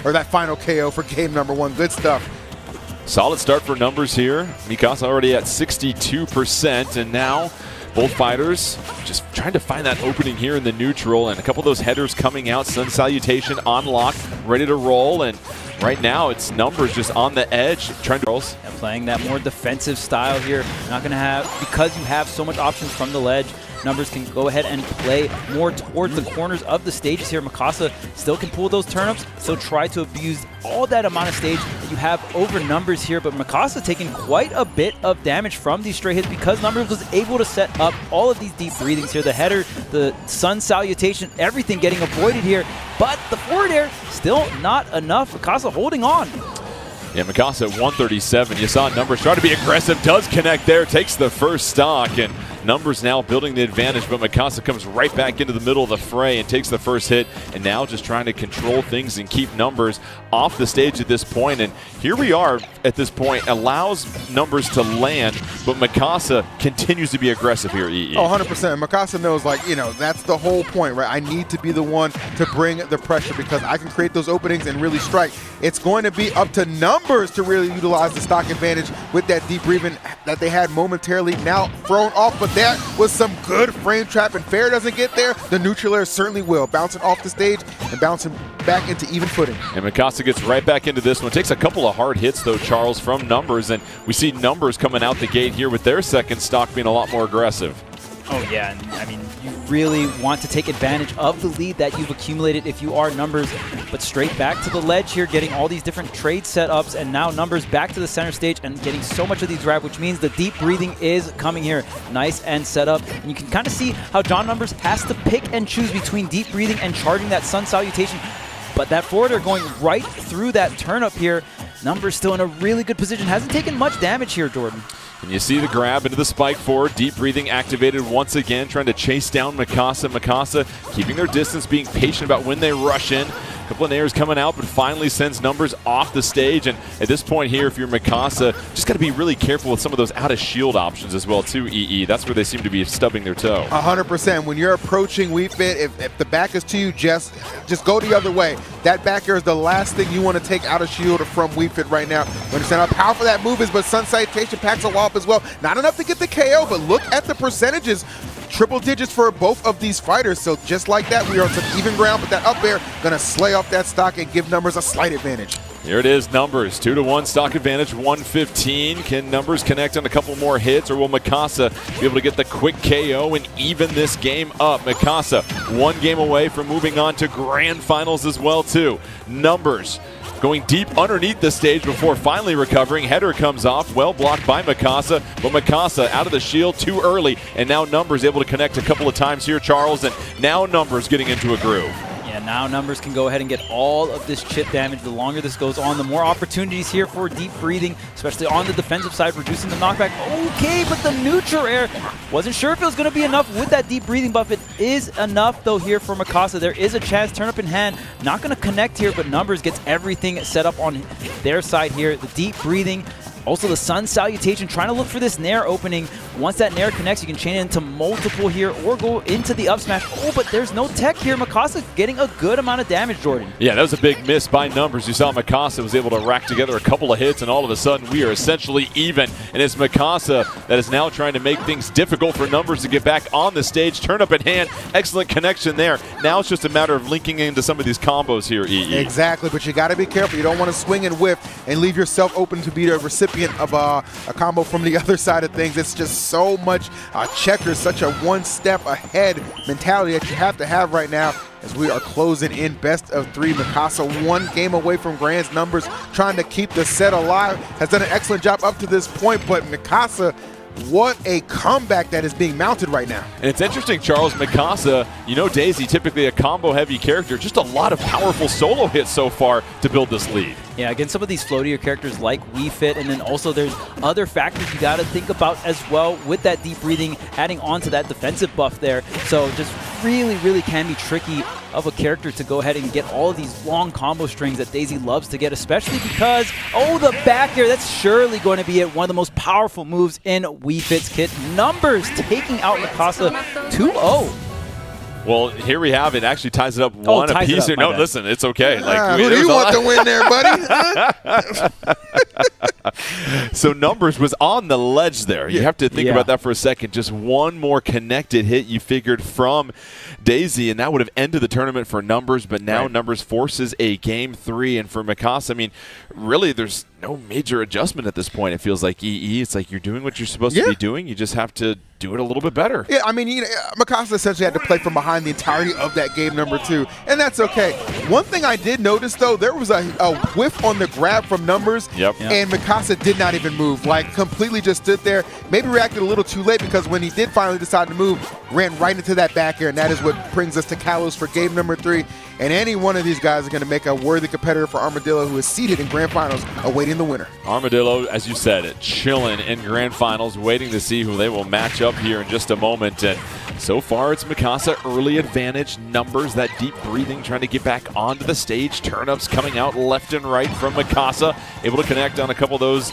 that final KO for game #1. Good stuff. Solid start for Numbers here. Masassa already at 62%, and now both fighters just trying to find that opening here in the neutral, and a couple of those headers coming out. Sun Salutation on lock, ready to roll, and right now it's Numbers just on the edge, trying to roll. Playing that more defensive style here. Not going to have, because you have so much options from the ledge, Numbers can go ahead and play more towards the corners of the stages here. Masassa still can pull those turnips, still try to abuse all that amount of stage that you have over Numbers here, but Masassa taking quite a bit of damage from these straight hits because Numbers was able to set up all of these deep breathings here. The header, the Sun Salutation, everything getting avoided here, but the forward air still not enough. Masassa holding on. Yeah, Masassa at 137. You saw Numbers try to be aggressive, does connect there, takes the first stock, and Numbers now building the advantage, but Masassa comes right back into the middle of the fray and takes the first hit, and now just trying to control things and keep Numbers off the stage at this point. And here we are at this point, allows Numbers to land, but Masassa continues to be aggressive here, EE. Oh, 100%. Masassa knows, like, you know, that's the whole point, right? I need to be the one to bring the pressure because I can create those openings and really strike. It's going to be up to Numbers to really utilize the stock advantage with that deep breathing that they had momentarily now thrown off, but that was some good frame trap, and Fair doesn't get there. The neutral air certainly will. Bouncing off the stage and bouncing back into even footing. And Masassa gets right back into this one. Takes a couple of hard hits, though, Charles, from Numbers, and we see Numbers coming out the gate here with their second stock being a lot more aggressive. Oh, yeah. And, I mean, you really want to take advantage of the lead that you've accumulated if you are Numbers, but straight back to the ledge here, getting all these different trade setups, and now Numbers back to the center stage and getting so much of these grab, which means the deep breathing is coming here. Nice end setup. And you can kind of see how John Numbers has to pick and choose between deep breathing and charging that Sun Salutation. But that forward air going right through that turnip here. Numbers still in a really good position. Hasn't taken much damage here, Jordan. And you see the grab into the spike forward. Deep breathing activated once again, trying to chase down Masassa. Masassa keeping their distance, being patient about when they rush in. A couple of nairs coming out, but finally sends Numbers off the stage. And at this point here, if you're Masassa, just got to be really careful with some of those out-of-shield options as well, too, EE. That's where they seem to be stubbing their toe. 100%. When you're approaching Wii Fit, if the back is to you, just go the other way. That back air is the last thing you want to take out of shield from Wii Fit right now. You understand how powerful that move is, but Sun Salutation packs a wallop as well. Not enough to get the KO, but look at the percentages. Triple digits for both of these fighters. So just like that, we are on some even ground, but that up air gonna slay off that stock and give Numbers a slight advantage. Here it is, Numbers, 2-1 stock advantage, 115. Can Numbers connect on a couple more hits, or will Masassa be able to get the quick KO and even this game up? Masassa, one game away from moving on to grand finals as well, too. Numbers going deep underneath the stage before finally recovering. Header comes off, well blocked by Masassa, but Masassa out of the shield too early, and now Numbers able to connect a couple of times here, Charles, and now Numbers getting into a groove. Yeah, now Numbers can go ahead and get all of this chip damage. The longer this goes on, the more opportunities here for deep breathing, especially on the defensive side, reducing the knockback. Okay, but the neutral air, wasn't sure if it was going to be enough with that deep breathing buff. It is enough, though, here for Masassa. There is a chance, turn up in hand. Not going to connect here, but Numbers gets everything set up on their side here. The deep breathing. Also the Sun Salutation, trying to look for this Nair opening. Once that Nair connects, you can chain it into multiple here or go into the up smash. Oh, but there's no tech here. Masassa getting a good amount of damage, Jordan. Yeah, that was a big miss by Numbers. You saw Masassa was able to rack together a couple of hits, and all of a sudden we are essentially even. And it's Masassa that is now trying to make things difficult for Numbers to get back on the stage. Turn up in hand. Excellent connection there. Now it's just a matter of linking into some of these combos here, EE. Exactly, but you got to be careful. You don't want to swing and whiff and leave yourself open to be a recipient of a combo from the other side of things. It's just so much checkers, such a one-step ahead mentality that you have to have right now as we are closing in best of 3. Masassa one game away from Grand's. Numbers trying to keep the set alive. Has done an excellent job up to this point, but Masassa, what a comeback that is being mounted right now. And it's interesting, Charles, Masassa, you know Daisy, typically a combo-heavy character, just a lot of powerful solo hits so far to build this lead. Yeah, against some of these floatier characters like Wii Fit, and then also there's other factors you got to think about as well with that deep breathing, adding on to that defensive buff there. So just really, really can be tricky of a character to go ahead and get all of these long combo strings that Daisy loves to get, especially because, oh, the back air, that's surely going to be one of the most powerful moves in Wii Fit's kit. Numbers taking out Masassa 2-0. Well, here we have it. Actually ties it up one apiece here. No, listen, it's okay. Who do you want to win there, buddy? So Numbers was on the ledge there. You have to think about that for a second. Just one more connected hit you figured from Daisy, and that would have ended the tournament for Numbers, but now Numbers forces a Game 3. And for Masassa, I mean, really there's no major adjustment at this point. It feels like EE. It's like you're doing what you're supposed to be doing. You just have to do it a little bit better. Yeah, I mean, Masassa essentially had to play from behind the entirety of that game number 2, and that's okay. One thing I did notice, though, there was a whiff on the grab from Numbers, and Masassa did not even move, like completely just stood there, maybe reacted a little too late, because when he did finally decide to move, ran right into that back air, and that is what brings us to Kalos for game number 3. And any one of these guys are going to make a worthy competitor for Armadillo, who is seated in grand finals awaiting the winner. Armadillo, as you said, chilling in grand finals, waiting to see who they will match up here in just a moment. And so far it's Masassa early advantage. Numbers, that deep breathing, trying to get back onto the stage. Turn-ups coming out left and right from Masassa, able to connect on a couple of those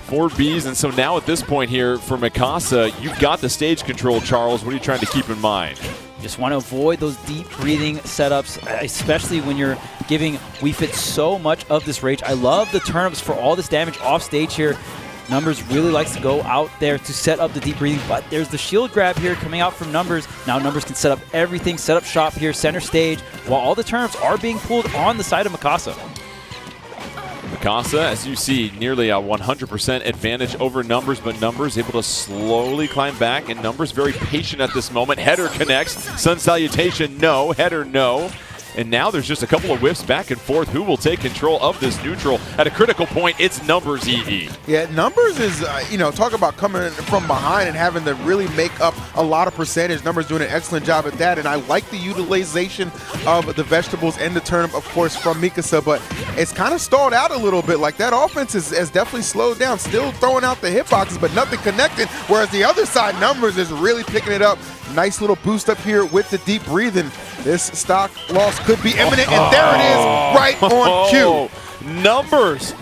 4Bs. And so now at this point here for Masassa, you've got the stage control, Charles. What are you trying to keep in mind? Just want to avoid those deep breathing setups, especially when you're giving Wii Fit so much of this rage. I love the turnips for all this damage off stage here. Numbers really likes to go out there to set up the deep breathing, but there's the shield grab here coming out from Numbers. Now Numbers can set up everything, set up shop here, center stage, while all the turnips are being pulled on the side of Masassa. Masassa, as you see, nearly a 100% advantage over Numbers, but Numbers able to slowly climb back, and Numbers very patient at this moment. Header connects. Sun Salutation, no. Header, no. And now there's just a couple of whiffs back and forth. Who will take control of this neutral? At a critical point, it's Numbers, EE. Yeah, Numbers is, talk about coming from behind and having to really make up a lot of percentage. Numbers doing an excellent job at that, and I like the utilization of the vegetables and the turnip, of course, from Masassa, but it's kind of stalled out a little bit. Like, that offense has definitely slowed down, still throwing out the hitboxes, but nothing connecting, whereas the other side, Numbers, is really picking it up. Nice little boost up here with the deep breathing. This stock loss could be imminent, and there it is, right on cue. Numbers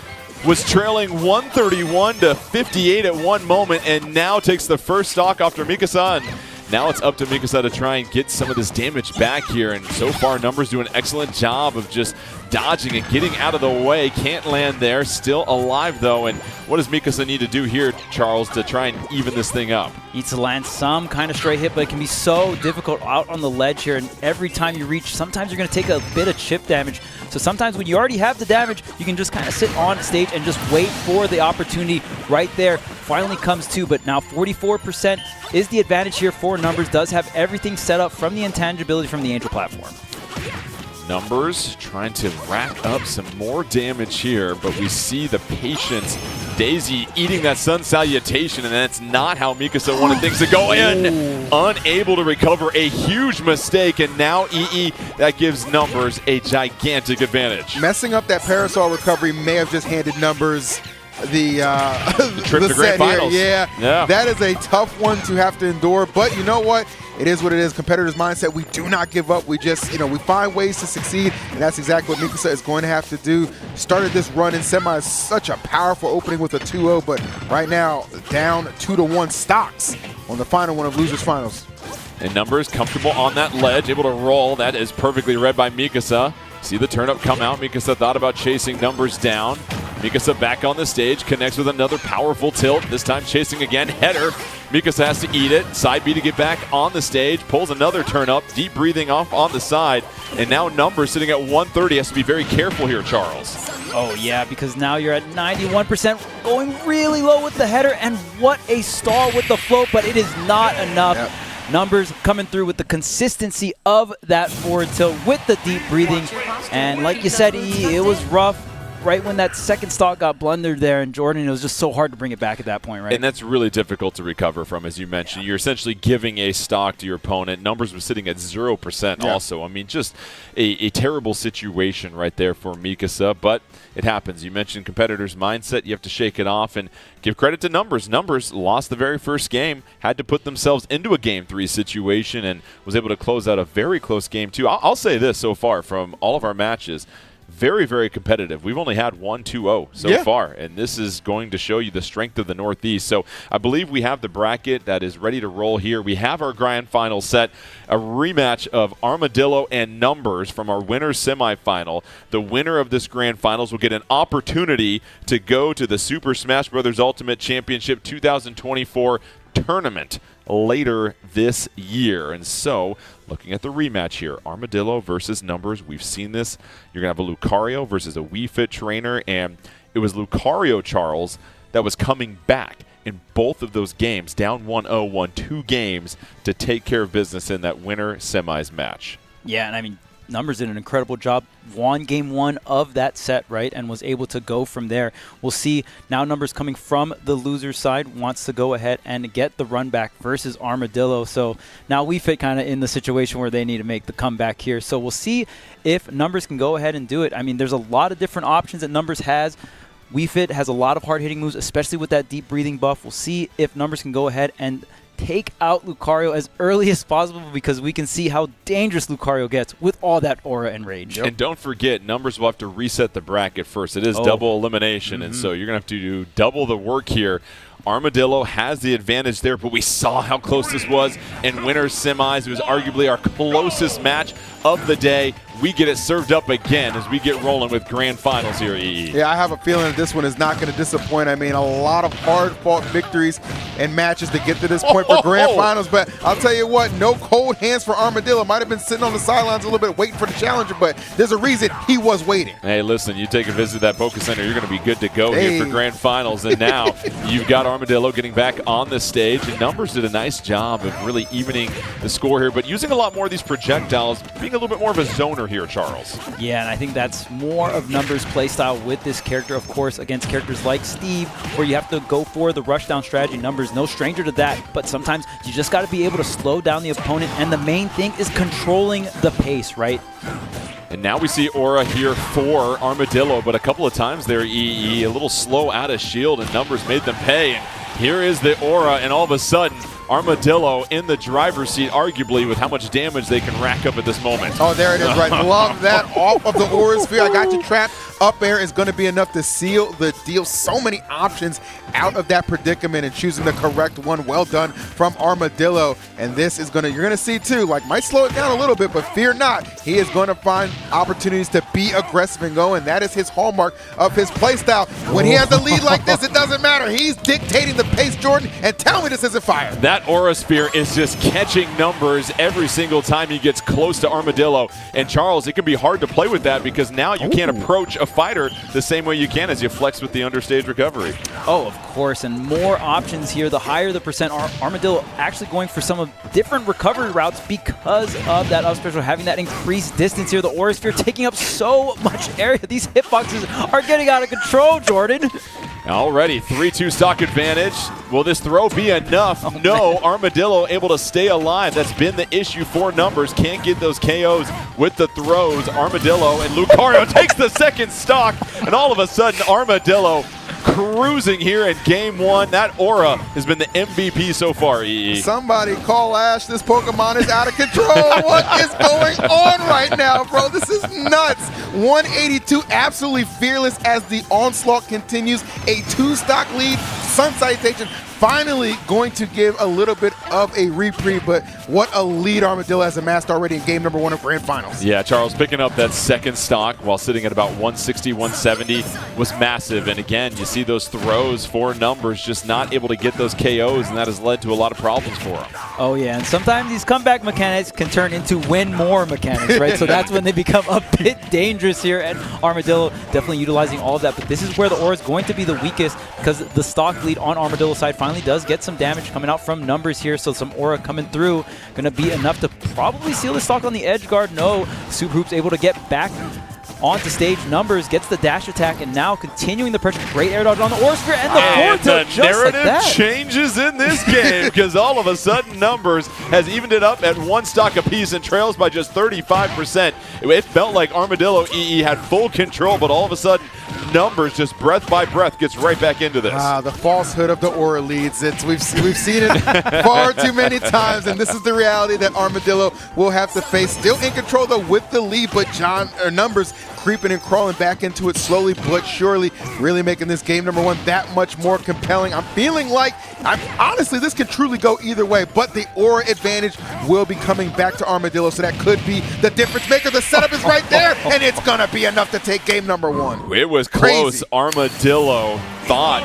was trailing 131 to 58 at one moment, and now takes the first stock after Mikasa. And now it's up to Mikasa to try and get some of this damage back here. And so far, Numbers do an excellent job of just dodging and getting out of the way. Can't land there. Still alive, though. And what does Mikasa need to do here, Charles, to try and even this thing up? Needs to land some kind of straight hit, but it can be so difficult out on the ledge here. And every time you reach, sometimes you're going to take a bit of chip damage. So sometimes when you already have the damage, you can just kind of sit on stage and just wait for the opportunity right there. Finally comes to, but now 44% is the advantage here for Numbers. Does have everything set up from the intangibility from the Angel platform. Numbers trying to rack up some more damage here, but we see the patience. Daisy eating that sun salutation, and that's not how Mikasa wanted things to go in. Unable to recover, a huge mistake, and now EE, that gives Numbers a gigantic advantage. Messing up that parasol recovery may have just handed Numbers the trip to grand finals. Yeah, that is a tough one to have to endure, but you know what? It is what it is. Competitors' mindset, we do not give up. We just, we find ways to succeed, and that's exactly what Mikasa is going to have to do. Started this run in semis, such a powerful opening with a 2-0, but right now, down 2-1 stocks on the final one of Losers Finals. And Numbers comfortable on that ledge, able to roll. That is perfectly read by Mikasa. See the turn up come out. Mikasa thought about chasing Numbers down. Mikasa back on the stage, connects with another powerful tilt, this time chasing again, header. Mikasa has to eat it, side B to get back on the stage, pulls another turn up, deep breathing off on the side, and now Numbers sitting at 130, has to be very careful here, Charles. Oh yeah, because now you're at 91%, going really low with the header, and what a stall with the float, but it is not enough. Yep. Numbers coming through with the consistency of that forward tilt with the deep breathing, and like you said, it was rough. Right when that second stock got blundered there in Jordan, it was just so hard to bring it back at that point, right? And that's really difficult to recover from, as you mentioned. Yeah. You're essentially giving a stock to your opponent. Numbers was sitting at 0% also. I mean, just a terrible situation right there for Mikasa, but it happens. You mentioned competitors' mindset. You have to shake it off and give credit to Numbers. Numbers lost the very first game, had to put themselves into a Game 3 situation, and was able to close out a very close Game 2. I'll say this so far from all of our matches. Very, very competitive. We've only had 1-2-0 so far, and this is going to show you the strength of the Northeast. So I believe we have the bracket that is ready to roll here. We have our grand final set, a rematch of Armadillo and Numbers from our winners semifinal. The winner of this grand finals will get an opportunity to go to the Super Smash Bros. Ultimate Championship 2024 tournament later this year. And so, looking at the rematch here, Armadillo versus Numbers. We've seen this. You're going to have a Lucario versus a Wii Fit trainer, and it was Lucario, Charles, that was coming back in both of those games, down 1-0, won 2 games to take care of business in that winner semis match. Yeah, and I mean, Numbers did an incredible job, won game 1 of that set, right, and was able to go from there. We'll see now Numbers coming from the loser side, wants to go ahead and get the run back versus Armadillo. So now we fit kind of in the situation where they need to make the comeback here. So we'll see if Numbers can go ahead and do it. I mean, there's a lot of different options that Numbers has. Wii Fit has a lot of hard-hitting moves, especially with that deep breathing buff. We'll see if Numbers can go ahead and take out Lucario as early as possible, because we can see how dangerous Lucario gets with all that aura and rage. And don't forget, Numbers will have to reset the bracket first. It is double elimination, and so you're going to have to do double the work here. Armadillo has the advantage there, but we saw how close this was in winners semis. It was arguably our closest match of the day. We get it served up again as we get rolling with grand finals here at EE. Yeah, I have a feeling that this one is not going to disappoint. I mean, a lot of hard-fought victories and matches to get to this point for grand finals, but I'll tell you what, no cold hands for Armadillo. Might have been sitting on the sidelines a little bit waiting for the challenger, but there's a reason he was waiting. Hey, listen, you take a visit to that Poké Center, you're going to be good to go here for grand finals, and now you've got Armadillo getting back on the stage, and Numbers did a nice job of really evening the score here, but using a lot more of these projectiles, being a little bit more of a zoner here, Charles. Yeah, and I think that's more of Numbers' playstyle with this character, of course, against characters like Steve, where you have to go for the rushdown strategy. Numbers, no stranger to that, but sometimes you just got to be able to slow down the opponent, and the main thing is controlling the pace, right? And now we see Aura here for Armadillo, but a couple of times there, EE, a little slow out of shield, and Numbers made them pay. And here is the Aura, and all of a sudden, Armadillo in the driver's seat, arguably, with how much damage they can rack up at this moment. Oh, there it is, right. Love that. Off of the Aura Sphere. I got you trapped. Up air is going to be enough to seal the deal. So many options out of that predicament and choosing the correct one. Well done from Armadillo. And this is going to, you're going to see too, like might slow it down a little bit, but fear not. He is going to find opportunities to be aggressive and go, and that is his hallmark of his playstyle. When he has a lead like this, it doesn't matter. He's dictating the pace, Jordan, and tell me this isn't fire. That Aura Sphere is just catching numbers every single time he gets close to Armadillo. And Charles, it can be hard to play with that because now you can't approach a fighter the same way you can as you flex with the understage recovery. Oh, of course, and more options here. The higher the percent, Armadillo actually going for some of different recovery routes because of that up special, having that increased distance here. The Aura Sphere taking up so much area. These hitboxes are getting out of control, Jordan. Already, 3-2 stock advantage. Will this throw be enough? No, Armadillo able to stay alive. That's been the issue for numbers. Can't get those KOs with the throws. Armadillo and Lucario takes the second stock, and all of a sudden, Armadillo cruising here in game one. That Aura has been the MVP so far, EE. Somebody call Ash. This Pokemon is out of control. What is going on right now, bro? This is nuts. 182, absolutely fearless as the onslaught continues. A 2-stock lead. Sun Salutation finally going to give a little bit of a reprieve, but what a lead Armadillo has amassed already in game number 1 of Grand Finals. Yeah, Charles picking up that second stock while sitting at about 160, 170 was massive. And again, you see those throws for numbers just not able to get those KOs, and that has led to a lot of problems for him. Oh, yeah, and sometimes these comeback mechanics can turn into win more mechanics, right? So that's when they become a bit dangerous here, and Armadillo definitely utilizing all of that. But this is where the Aura is going to be the weakest because the stock lead on Armadillo's side finally does get some damage coming out from numbers here, so some Aura coming through. Going to be enough to probably seal the stock on the edge guard. No, Super Hoops able to get back onto stage. Numbers gets the dash attack, and now continuing the pressure. Great air dodge on the Aura Sphere, and the forward tilt just narrative like that. changes in this game because all of a sudden Numbers has evened it up at 1 stock apiece and trails by just 35%. It felt like Armadillo EE had full control, but all of a sudden Numbers just breath by breath gets right back into this. The falsehood of the Aura leads. We've seen it far too many times, and this is the reality that Armadillo will have to face. Still in control though with the lead, but Numbers creeping and crawling back into it slowly but surely, really making this game number 1 that much more compelling. I'm feeling like, honestly, this could truly go either way, but the Aura advantage will be coming back to Armadillo, so that could be the difference maker. The setup is right there, and it's going to be enough to take game number 1. It was close. Armadillo thought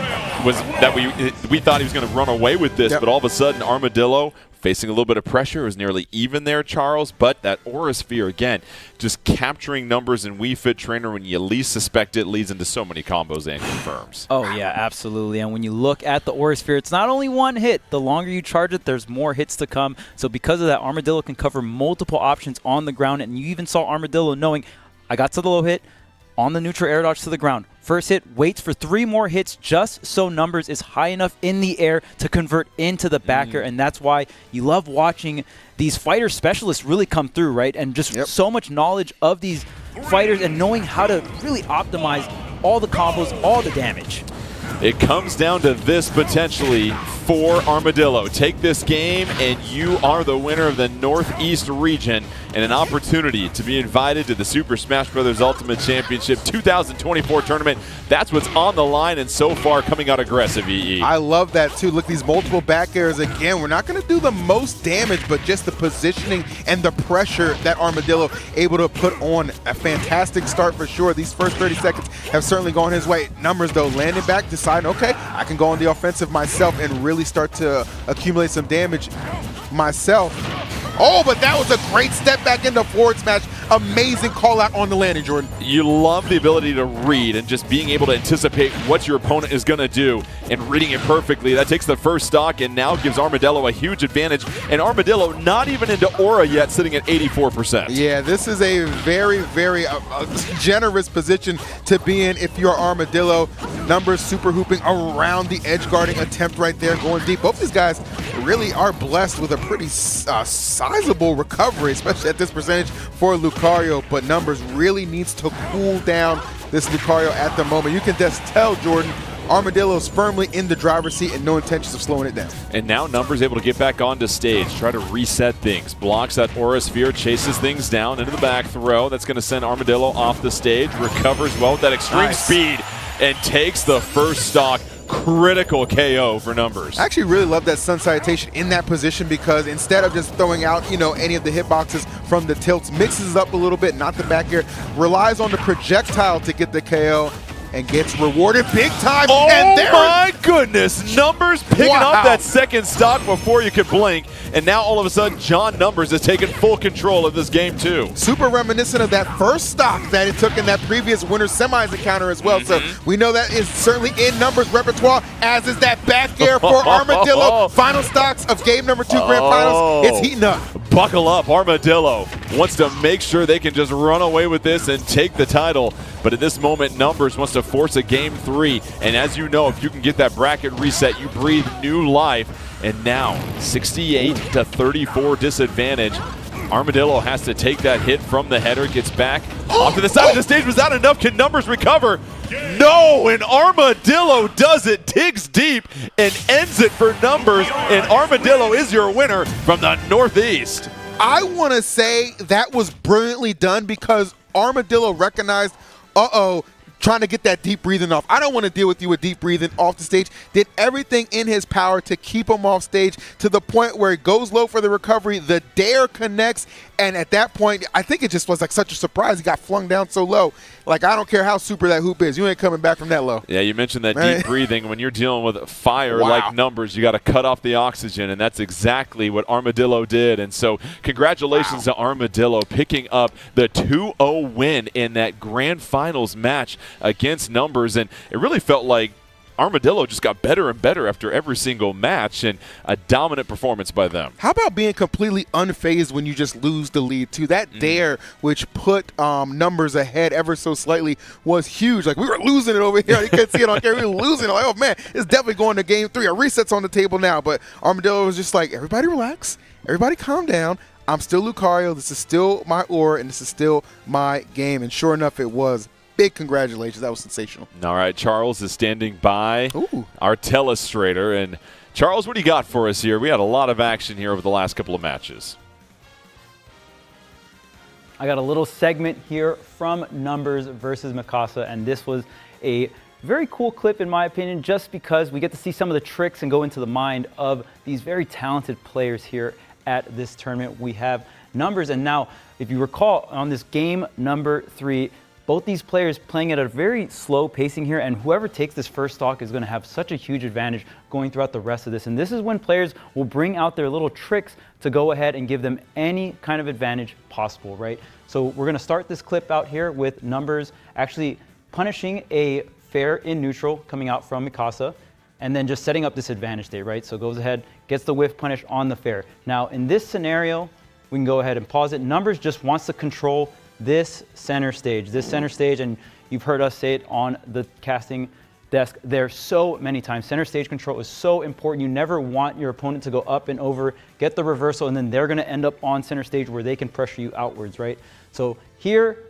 we thought he was going to run away with this, but all of a sudden Armadillo facing a little bit of pressure. It was nearly even there, Charles, but that Aura Sphere, again, just capturing numbers in Wii Fit Trainer when you least suspect it leads into so many combos and confirms. Oh, yeah, absolutely. And when you look at the Aura Sphere, it's not only one hit. The longer you charge it, there's more hits to come. So because of that, Armadillo can cover multiple options on the ground, and you even saw Armadillo knowing, I got to the low hit, on the neutral air dodge to the ground. First hit, waits for 3 more hits just so numbers is high enough in the air to convert into the backer, and that's why you love watching these fighter specialists really come through, right? And just so much knowledge of these fighters and knowing how to really optimize all the combos, all the damage. It comes down to this potentially for Armadillo. Take this game and you are the winner of the Northeast region and an opportunity to be invited to the Super Smash Bros. Ultimate Championship 2024 tournament. That's what's on the line, and so far coming out aggressive, EE. I love that too. Look, these multiple back airs again. We're not going to do the most damage, but just the positioning and the pressure that Armadillo able to put on. A fantastic start for sure. These first 30 seconds have certainly gone his way. Numbers though, landing back, deciding, okay, I can go on the offensive myself and really start to accumulate some damage myself. Oh, but that was a great step back into forward smash. Amazing call out on the landing, Jordan. You love the ability to read and just being able to anticipate what your opponent is going to do and reading it perfectly. That takes the first stock and now gives Armadillo a huge advantage. And Armadillo not even into Aura yet, sitting at 84%. Yeah, this is a very, very generous position to be in if you're Armadillo. Numbers super hooping around the edge guarding attempt right there, going deep. Both these guys really are blessed with a pretty sizable recovery, especially at this percentage for Lucario, but Numbers really needs to cool down this Lucario at the moment. You can just tell, Jordan, Armadillo's firmly in the driver's seat and no intentions of slowing it down. And now Numbers able to get back onto stage, try to reset things. Blocks that Aura Sphere, chases things down into the back throw. That's going to send Armadillo off the stage. Recovers well with that extreme speed and takes the first stock. Critical KO for Numbers. I actually really love that Sun Salutation in that position because instead of just throwing out, any of the hitboxes from the tilts, mixes it up a little bit, not the back air, relies on the projectile to get the KO and gets rewarded big time. Oh and there my goodness, Numbers picking up that second stock before you could blink, and now all of a sudden John Numbers is taking full control of this game too. Super reminiscent of that first stock that it took in that previous Winners Semis encounter as well. So we know that is certainly in Numbers' repertoire, as is that back air for Armadillo. Final stocks of game number 2 grand finals. It's heating up. Buckle up, Armadillo wants to make sure they can just run away with this and take the title. But at this moment, Numbers wants to force a game 3. And as you know, if you can get that bracket reset, you breathe new life. And now, 68 to 34 disadvantage. Armadillo has to take that hit from the header, gets back off to the side of the stage. Was that enough? Can Numbers recover? No, and Armadillo does it, digs deep, and ends it for Numbers. And Armadillo is your winner from the Northeast. I want to say that was brilliantly done because Armadillo recognized, trying to get that deep breathing off. I don't want to deal with you with deep breathing off the stage. Did everything in his power to keep him off stage to the point where it goes low for the recovery. The dare connects, and at that point, I think it just was like such a surprise. He got flung down so low. Like, I don't care how super that hoop is. You ain't coming back from that low. Yeah, you mentioned that deep breathing. When you're dealing with fire like Numbers, you got to cut off the oxygen, and that's exactly what Armadillo did. And so congratulations to Armadillo picking up the 2-0 win in that grand finals match against Numbers. And it really felt like Armadillo just got better and better after every single match, and a dominant performance by them. How about being completely unfazed when you just lose the lead too? That dare, which put Numbers ahead ever so slightly, was huge. Like, we were losing it over here. You couldn't see it on camera. We were losing it. Like, oh man, it's definitely going to game 3. A reset's on the table now. But Armadillo was just like, everybody relax. Everybody calm down. I'm still Lucario. This is still my Aura, and this is still my game. And sure enough, it was. Big congratulations. That was sensational. All right, Charles is standing by, our telestrator. And Charles, what do you got for us here? We had a lot of action here over the last couple of matches. I got a little segment here from Numbers versus Masassa, and this was a very cool clip in my opinion, just because we get to see some of the tricks and go into the mind of these very talented players here at this tournament. We have Numbers, and now, if you recall, on this game number 3, both these players playing at a very slow pacing here, and whoever takes this first stock is going to have such a huge advantage going throughout the rest of this. And this is when players will bring out their little tricks to go ahead and give them any kind of advantage possible, right? So we're going to start this clip out here with Numbers actually punishing a fair in neutral coming out from Masassa, and then just setting up this advantage state, right? So goes ahead, gets the whiff punish on the fair. Now in this scenario, we can go ahead and pause it. Numbers just wants to control this center stage, and you've heard us say it on the casting desk there so many times. Center stage control is so important. You never want your opponent to go up and over, get the reversal, and then they're going to end up on center stage where they can pressure you outwards, right? So here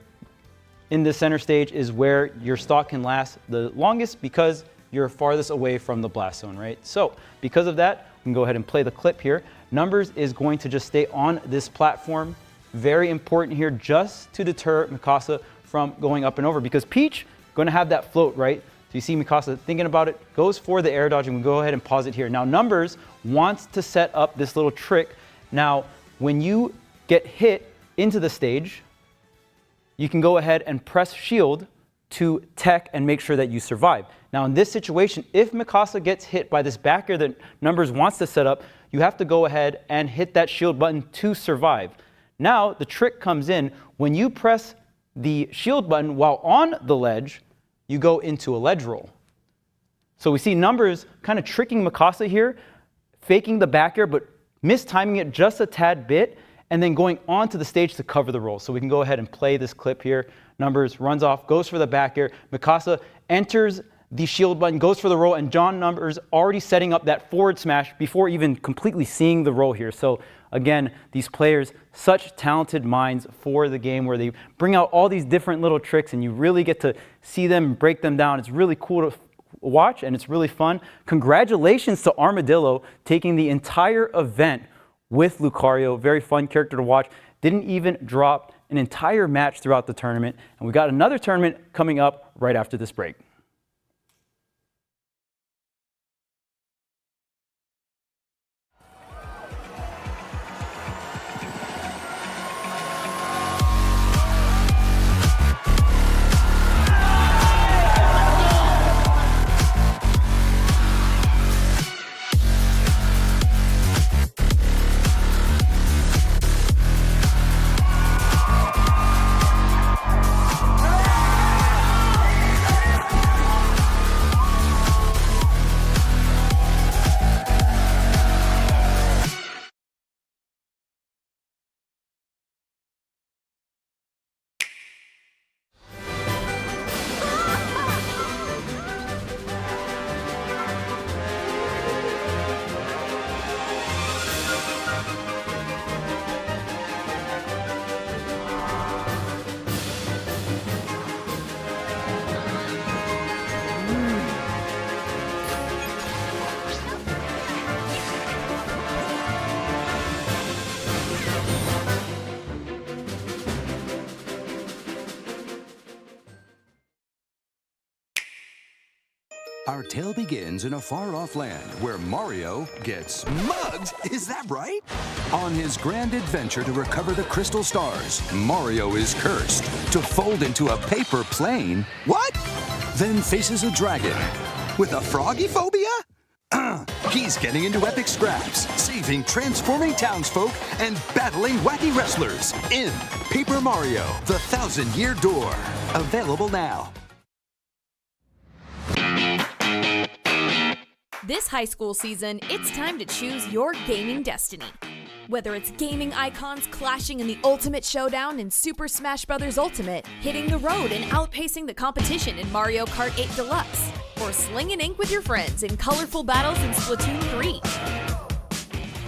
in the center stage is where your stock can last the longest because you're farthest away from the blast zone, right? So because of that, we can go ahead and play the clip here. Numbers is going to just stay on this platform. Very important here, just to deter Masassa from going up and over, because Peach going to have that float, right? So you see Masassa thinking about it, goes for the air dodge, and we go ahead and pause it here. Now Numbers wants to set up this little trick. Now, when you get hit into the stage, you can go ahead and press shield to tech and make sure that you survive. Now in this situation, if Masassa gets hit by this back air that Numbers wants to set up, you have to go ahead and hit that shield button to survive. Now, the trick comes in when you press the shield button while on the ledge, you go into a ledge roll. So we see Numbers kind of tricking Masassa here, faking the back air, but mistiming it just a tad bit, and then going onto the stage to cover the roll. So we can go ahead and play this clip here. Numbers runs off, goes for the back air. Masassa enters the shield button, goes for the roll, and John Numbers already setting up that forward smash before even completely seeing the roll here. So again, these players, such talented minds for the game, where they bring out all these different little tricks and you really get to see them, break them down. It's really cool to watch, and it's really fun. Congratulations to Armadillo taking the entire event with Lucario. Very fun character to watch. Didn't even drop an entire match throughout the tournament. And we got another tournament coming up right after this break. Our tale begins in a far-off land where Mario gets mugged, is that right? On his grand adventure to recover the crystal stars, Mario is cursed to fold into a paper plane. What? Then faces a dragon with a froggy phobia? He's getting into epic scraps, saving transforming townsfolk and battling wacky wrestlers in Paper Mario, the 1,000-Year Door. Available now. This high school season, it's time to choose your gaming destiny. Whether it's gaming icons clashing in the ultimate showdown in Super Smash Bros. Ultimate, hitting the road and outpacing the competition in Mario Kart 8 Deluxe, or slinging ink with your friends in colorful battles in Splatoon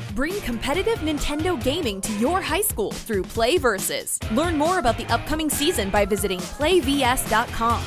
3. Bring competitive Nintendo gaming to your high school through Play Versus. Learn more about the upcoming season by visiting playvs.com.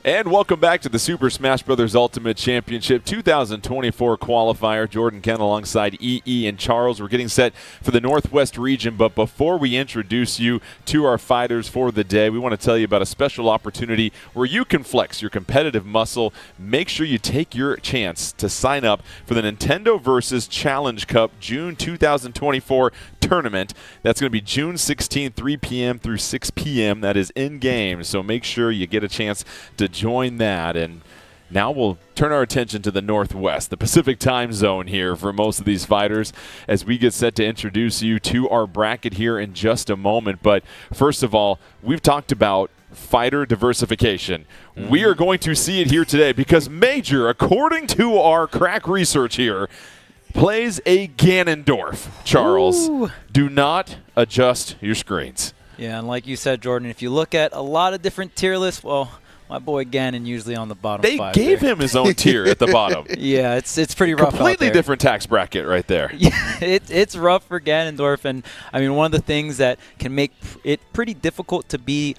And welcome back to the Super Smash Bros. Ultimate Championship 2024 qualifier. Jordan Kent alongside EE and Charles. We're getting set for the Northwest region, but before we introduce you to our fighters for the day, we want to tell you about a special opportunity where you can flex your competitive muscle. Make sure you take your chance to sign up for the Nintendo Versus Challenge Cup June 2024 tournament. That's going to be June 16, 3 p.m. through 6 p.m. That is in-game, so make sure you get a chance to join that. And now we'll turn our attention to the Northwest, the Pacific time zone here for most of these fighters, as we get set to introduce you to our bracket here in just a moment. But first of all, we've talked about fighter diversification. We are going to see it here today because Major, according to our crack research here, plays a Ganondorf. Charles, do not adjust your screens. Yeah, and like you said, Jordan, if you look at a lot of different tier lists, well, my boy Ganon usually on the bottom They five gave there. him his own tier at the bottom. Yeah, it's pretty rough out Completely there. different tax bracket right there. Yeah, it's rough for Ganondorf, and I mean, one of the things that can make it pretty difficult to be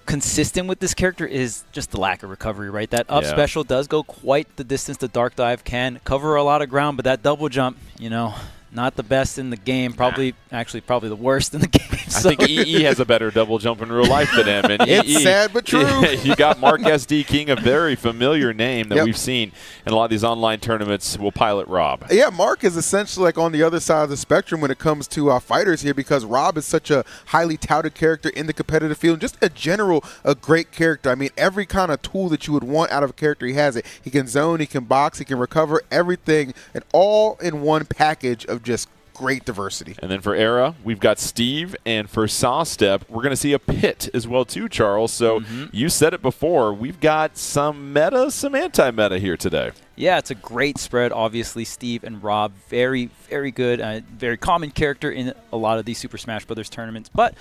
consistent with this character is just the lack of recovery, right? That up special does go quite the distance. The Dark Dive can cover a lot of ground, but that double jump, you know, not the best in the game. Probably the worst in the game. So. I think EE has a better double jump in real life than him. And it's sad but true. You got Mark SD King, a very familiar name that we've seen in a lot of these online tournaments. We'll pilot Rob. Yeah, Mark is essentially like on the other side of the spectrum when it comes to fighters here, because Rob is such a highly touted character in the competitive field, and just a great character. I mean, every kind of tool that you would want out of a character, he has it. He can zone, he can box, he can recover, everything, and all in one package of just great diversity. And then for Era, we've got Steve, and for Sawstep, we're going to see a Pit as well too, Charles. So you said it before, we've got some meta, some anti-meta here today. Yeah, it's a great spread. Obviously, Steve and Rob, very, very good, very common character in a lot of these Super Smash Bros. Tournaments. But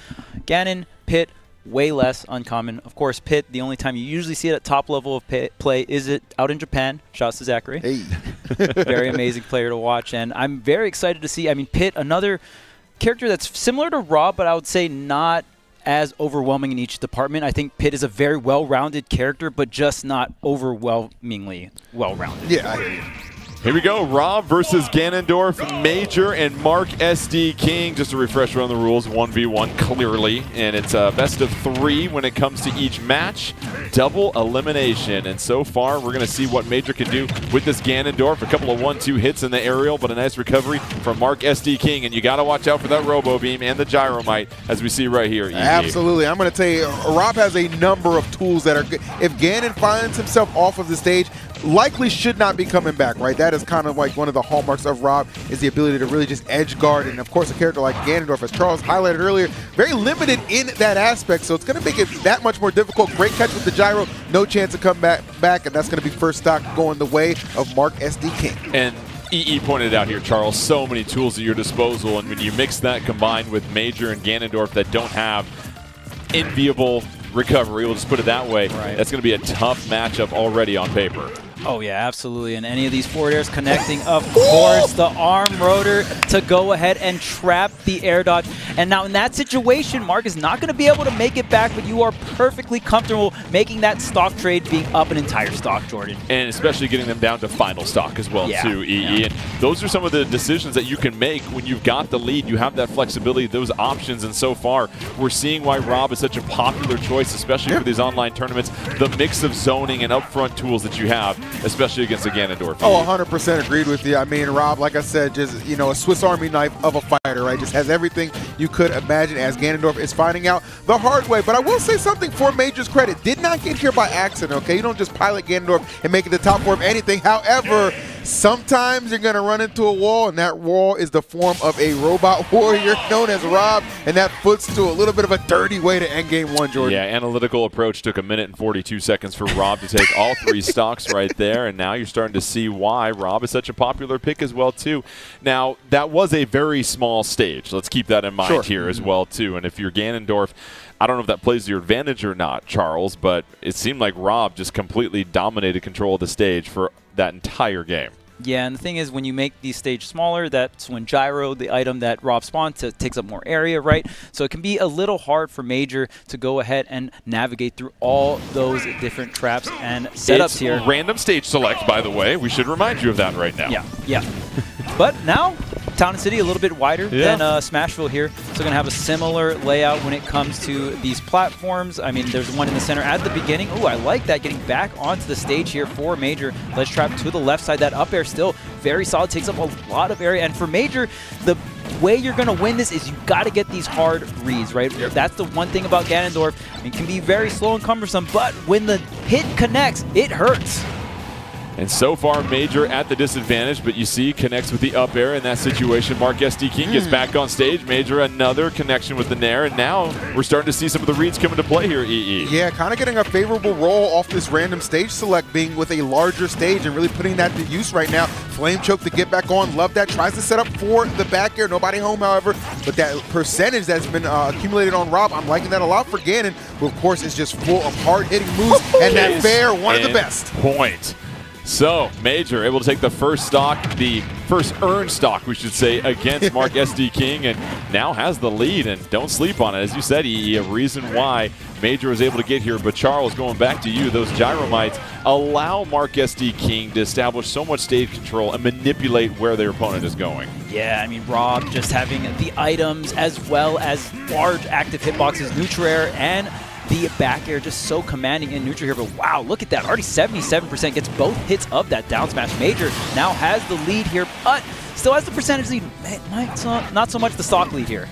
Ganon, Pit, way less uncommon. Of course, Pit, the only time you usually see it at top level of play is it out in Japan. Shouts to Zachary. Hey. Very amazing player to watch. And I'm very excited to see, I mean, Pit, another character that's similar to Rob, but I would say not as overwhelming in each department. I think Pit is a very well-rounded character, but just not overwhelmingly well-rounded. Yeah, I hear you. Here we go, Rob versus Ganondorf, Major, and Mark SD King. Just a refresher on the rules, 1v1 clearly, and it's a best of 3 when it comes to each match. Double elimination, and so far we're going to see what Major can do with this Ganondorf. A couple of 1-2 hits in the aerial, but a nice recovery from Mark SD King, and you got to watch out for that Robo Beam and the Gyromite, as we see right here. Absolutely. I'm going to tell you, Rob has a number of tools that are good. If Ganon finds himself off of the stage, likely should not be coming back, right? That is kind of like one of the hallmarks of Rob, is the ability to really just edge guard. And of course, a character like Ganondorf, as Charles highlighted earlier, very limited in that aspect. So it's going to make it that much more difficult. Great catch with the gyro, no chance to come back, and that's going to be first stock going the way of Mark SD King. And EE pointed out here, Charles, so many tools at your disposal, and when you mix that combined with Major and Ganondorf that don't have enviable recovery, we'll just put it that way, that's going to be a tough matchup already on paper. Oh, yeah, absolutely. And any of these forward airs connecting, of course, the arm rotor to go ahead and trap the air dodge. And now in that situation, Mark is not going to be able to make it back, but you are perfectly comfortable making that stock trade being up an entire stock, Jordan. And especially getting them down to final stock as well, too, EE. And those are some of the decisions that you can make when you've got the lead. You have that flexibility, those options, and so far, we're seeing why Rob is such a popular choice, especially for these online tournaments. The mix of zoning and upfront tools that you have, especially against a Ganondorf. Oh, 100% agreed with you. I mean, Rob, like I said, just, you know, a Swiss Army knife of a fighter, right? Just has everything you could imagine, as Ganondorf is finding out the hard way. But I will say something for Major's credit. Did not get here by accident, okay? You don't just pilot Ganondorf and make it the top 4 of anything. However, sometimes you're going to run into a wall, and that wall is the form of a robot warrior known as Rob, and that puts to a little bit of a dirty way to end game 1, Jordan. Yeah, analytical approach took 1 minute and 42 seconds for Rob to take all 3 stocks right there, and now you're starting to see why Rob is such a popular pick as well, too. Now, that was a very small stage. Let's keep that in mind here as well, too. And if you're Ganondorf, I don't know if that plays to your advantage or not, Charles, but it seemed like Rob just completely dominated control of the stage for that entire game. Yeah, and the thing is, when you make these stage smaller, that's when gyro, the item that Rob spawned, takes up more area, right? So it can be a little hard for Major to go ahead and navigate through all those different traps and setups here. Random stage select, by the way. We should remind you of that right now. Yeah. But now, Town and City a little bit wider than Smashville here. So going to have a similar layout when it comes to these platforms. I mean, there's one in the center at the beginning. Oh, I like that. Getting back onto the stage here for Major. Ledge trap to the left side. That up air still very solid. Takes up a lot of area. And for Major, the way you're going to win this is you got to get these hard reads, right? That's the one thing about Ganondorf. It can be very slow and cumbersome, but when the hit connects, it hurts. And so far, Major at the disadvantage, but you see, connects with the up air in that situation. Mark SD King gets back on stage. Major, another connection with the Nair, and now we're starting to see some of the reads come into play here, EE. Yeah, kind of getting a favorable roll off this random stage select, being with a larger stage and really putting that to use right now. Flame choke to get back on. Love that. Tries to set up for the back air. Nobody home, however, but that percentage that's been accumulated on Rob, I'm liking that a lot for Ganon, who, of course, is just full of hard-hitting moves, and that fair, one of the best. Point. So, Major able to take the first stock, the first earned stock, we should say, against Mark SD King, and now has the lead, and don't sleep on it. As you said, EE, a reason why Major was able to get here. But Charles, going back to you, those gyromites allow Mark SD King to establish so much stage control and manipulate where their opponent is going. Yeah, I mean, Rob just having the items as well as large active hitboxes, neutral air, and the back air just so commanding in neutral here. But wow, look at that. Already 77% gets both hits of that down smash. Major now has the lead here, but still has the percentage lead. Not so much the stock lead here.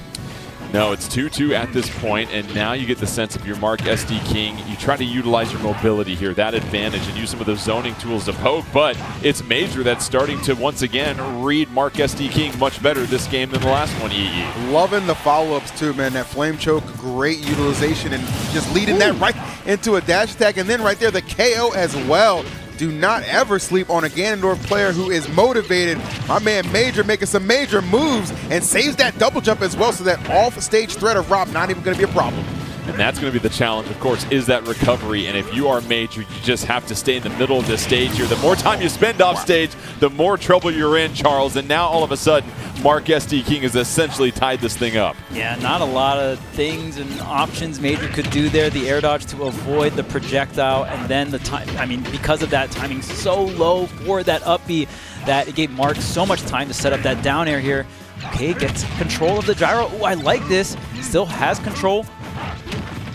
No, it's 2-2 at this point, and now you get the sense of your Mark SD King. You try to utilize your mobility here, that advantage, and use some of those zoning tools to poke, but it's Major that's starting to, once again, read Mark SD King much better this game than the last one, EE. Loving the follow-ups, too, man. That flame choke, great utilization, and just leading that right into a dash attack, and then right there, the KO as well. Do not ever sleep on a Ganondorf player who is motivated. My man Major making some major moves and saves that double jump as well, so that off-stage threat of Rob not even going to be a problem. And that's going to be the challenge, of course, is that recovery. And if you are Major, you just have to stay in the middle of this stage here. The more time you spend off stage, the more trouble you're in, Charles. And now all of a sudden, Mark SD King has essentially tied this thing up. Yeah, not a lot of things and options Major could do there. The air dodge to avoid the projectile, and then the time. I mean, because of that timing so low for that up B, that it gave Mark so much time to set up that down air here. Okay, gets control of the gyro. Oh, I like this. Still has control.